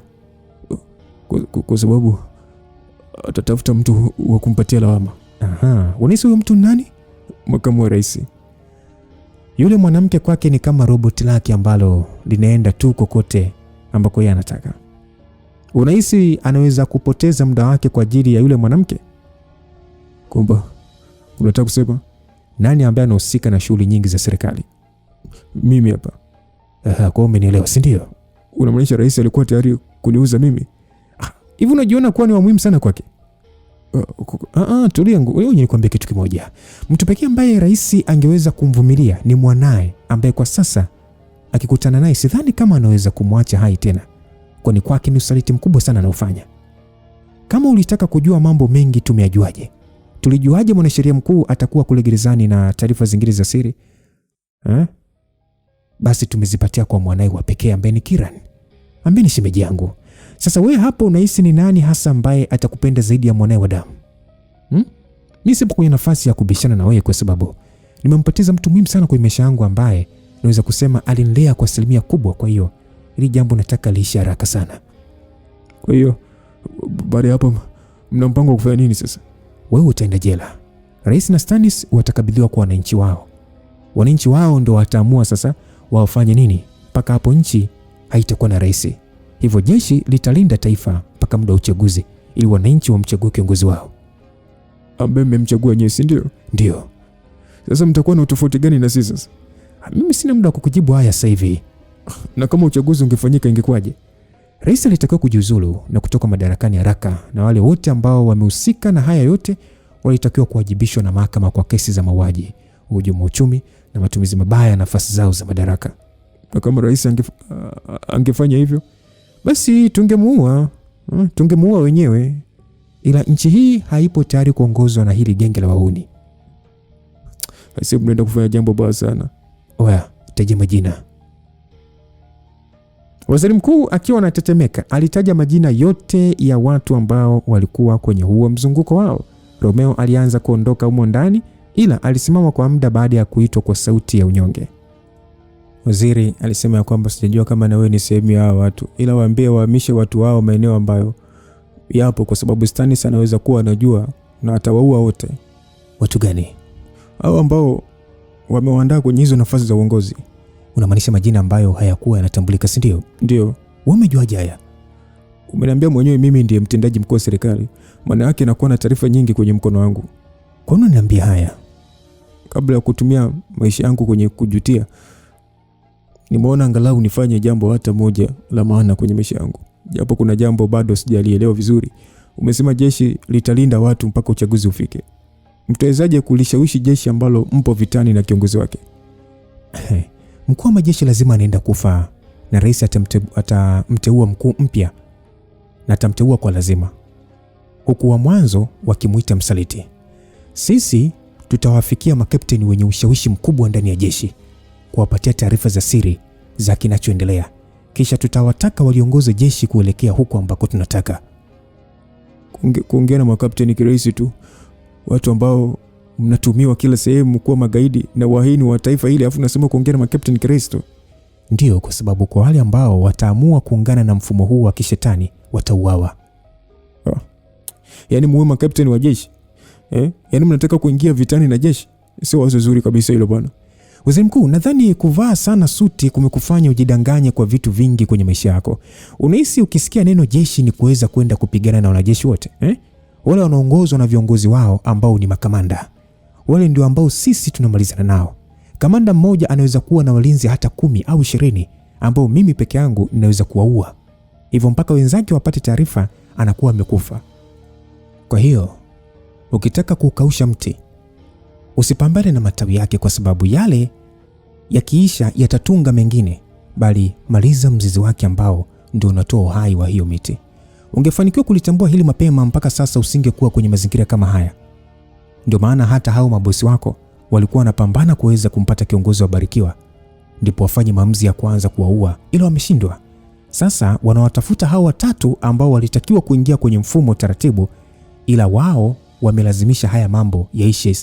Kwa sababu atatafuta mtu wa kumpatia lawama. Unahisi huyo mtu nani? Makamu wa rais. Yule mwanamke kwake ni kama robot lake ambalo linaenda tu kokote ambako yeye anataka. Unahisi anaweza kupoteza muda wake kwa ajili ya yule mwanamke? Kumba, unataka kusema nani ambaye anahusika na shughuli nyingi za serikali? Mimi hapa. Kwa umenielewa, si ndio? Unamaanisha rais alikuwa tayari kuniuza mimi? Hivi unajiona kuwa ni wa muhimu sana kwake? Tulia, wewe nikwambie kitu kimoja. Mtu pekee ambaye rais angeweza kumvumilia ni mwanae, ambaye kwa sasa akikutana naye sidhani kama anaweza kumwacha hai tena, kwani kwake ni usaliti mkubwa sana anaofanya. Kama ulitaka kujua mambo mengi tumeyajuaje? Tulijuaje mwanasheria mkuu atakuwa kule gerezani na taarifa zingine za siri? Basi tumezipatia kwa mwanae wa pekee ambaye ni Kiran, ambaye ni shemeji yangu. Sasa wewe hapo unahisi ni nani hasa ambaye atakupenda zaidi ya mwanae wa damu? Mimi sipo kwenye nafasi ya kubishana na wewe kwa sababu nimempoteza mtu muhimu sana kwa maisha yangu ambaye naweza kusema alinilea kwa asilimia kubwa. Kwa hiyo hili jambo nataka liishi haraka sana. Kwa hiyo baada hapo mna mpango wa kufanya nini sasa? Wewe utaenda jela. Rais na Stannis watakabidhiwa kwa wananchi wao. Wananchi wao ndio wataamua sasa wafanye nini. Mpaka hapo nchi haitakuwa na rais. Hivyo jeshi litalinda taifa mpaka muda wa uchaguzi ili wananchi wamchague kiongozi wao. Ambaye mmemchagua nyinyi, si ndio? Ndio. Sasa mtakuwa na utofauti gani na sisi sasa? Mimi sina muda wa kukujibu haya sasa hivi. Na kama uchaguzi ungefanyika ingekwaje? Rais alitakiwa kujiuzulu na kutoka madarakani haraka, na wale wote ambao wamehusika na haya yote walitakiwa kuwajibishwa na mahakama kwa kesi za mauaji, uhujumu wa uchumi na matumizi mabaya ya nafasi zao za madaraka. Na kama rais angefanya hivyo, basi tungemuua wenyewe. Ila nchi hii haipo tayari kuongozwa na hili genge la wahuni. Basi mnaenda kufanya jambo baya sana. Oya, taja majina. Waziri mkuu akiwa anatetemeka alitaja majina yote ya watu ambao walikuwa kwenye huo mzunguko wao. Romeo alianza kuondoka humo ndani, ila alisimama kwa muda baada ya kuitwa kwa sauti ya unyonge. Waziri alisema ya kwamba sijajua kama na wewe ni sehemu ya watu, ila waambie wahamishe watu wao maeneo ambayo yapo, kwa sababu Stannis anaweza kuwa anajua na atawaua wote. Watu gani? Hao ambao wamewaandaa kwenye hizo nafasi za uongozi. Unamaanisha majina ambayo hayakuwa yanatambulika, si ndio? Ndio. Wamejuaje haya? Umeniambia mwenyewe mimi ndiye mtendaji mkuu wa serikali. Maana yake nakuwa na taarifa nyingi kwenye mkono wangu. Kwa nini unaniambia haya? Kabla ya kutumia maisha yangu kwenye kujutia, nimeona angalau nifanye jambo hata moja la maana kwenye maisha yangu. Japo kuna jambo bado sijalielewa vizuri. Umesema jeshi litalinda watu mpaka uchaguzi ufike. Mtawezaje kulishawishi jeshi ambalo mpo vitani na kiongozi wake? Mkuu wa majeshi lazima anaenda kufa na rais atamteua mkuu mpya na atamteua kwa lazima, huku wa mwanzo wakimuita msaliti. Sisi tutawafikia makapteni wenye ushawishi mkubwa ndani ya jeshi, kuwapatia taarifa za siri za kinachoendelea, kisha tutawataka waliongoze jeshi kuelekea huko ambako tunataka. Kuongea na makapteni kirahisi tu? Watu ambao mnatumiwa kila sehemu kuwa magaidi na wahini wa taifa hili, afu nasema kuongea na makapteni kirahisi tu? Ndio, kwa sababu kwa wale ambao wataamua kuungana na mfumo huu wa kishetani watauawa. Yaani muwe makapteni wa jeshi? Yaani mnataka kuingia vitani na jeshi? Sio wazo zuri kabisa hilo bwana. Waziri Mkuu, nadhani kuvaa sana suti kumekufanya ujidanganye kwa vitu vingi kwenye maisha yako. Unahisi ukisikia neno jeshi ni kuweza kwenda kupigana na wanajeshi wote? Wale wanaongozwa na viongozi wao ambao ni makamanda. Wale ndio ambao sisi tunamalizana nao. Kamanda mmoja anaweza kuwa na walinzi hata 10 au 20 ambao mimi peke yangu ninaweza kuwaua. Hivyo mpaka wenzake wapate taarifa anakuwa amekufa. Kwa hiyo ukitaka kukausha mti, usipambane na matawi yake, kwa sababu yale yakiisha yatatunga mengine, bali maliza mzizi wake ambao ndio unatoa uhai wa hiyo miti. Ungefanikiwa kulitambua hili mapema, mpaka sasa usingekuwa kwenye mazingira kama haya. Ndio maana hata hao mabosi wako walikuwa wanapambana kuweza kumpata kiongozi wa Barikiwa, ndipo wafanye maamuzi ya kwanza kuwaua, ila wameshindwa. Sasa wanawatafuta hao watatu ambao walitakiwa kuingia kwenye mfumo taratibu, ila wao wamelazimisha haya mambo yaishe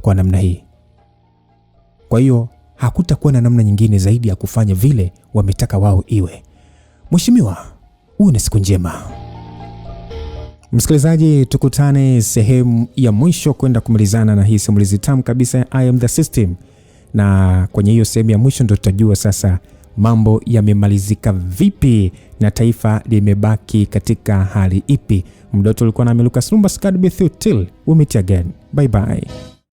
kwa namna hii. Kwa hiyo hakutakuwa na namna nyingine zaidi ya kufanya vile wametaka wao iwe. Mheshimiwa, uwe na siku njema. Msikilizaji, tukutane sehemu ya mwisho kwenda kumalizana na hii simulizi tamu kabisa ya I Am The System. Na kwenye hiyo sehemu ya mwisho ndo tutajua sasa mambo yamemalizika vipi na taifa limebaki katika hali ipi. Mdoto ulikuwa na Lucas Lumba. Skad with you till we meet again. Bye bye.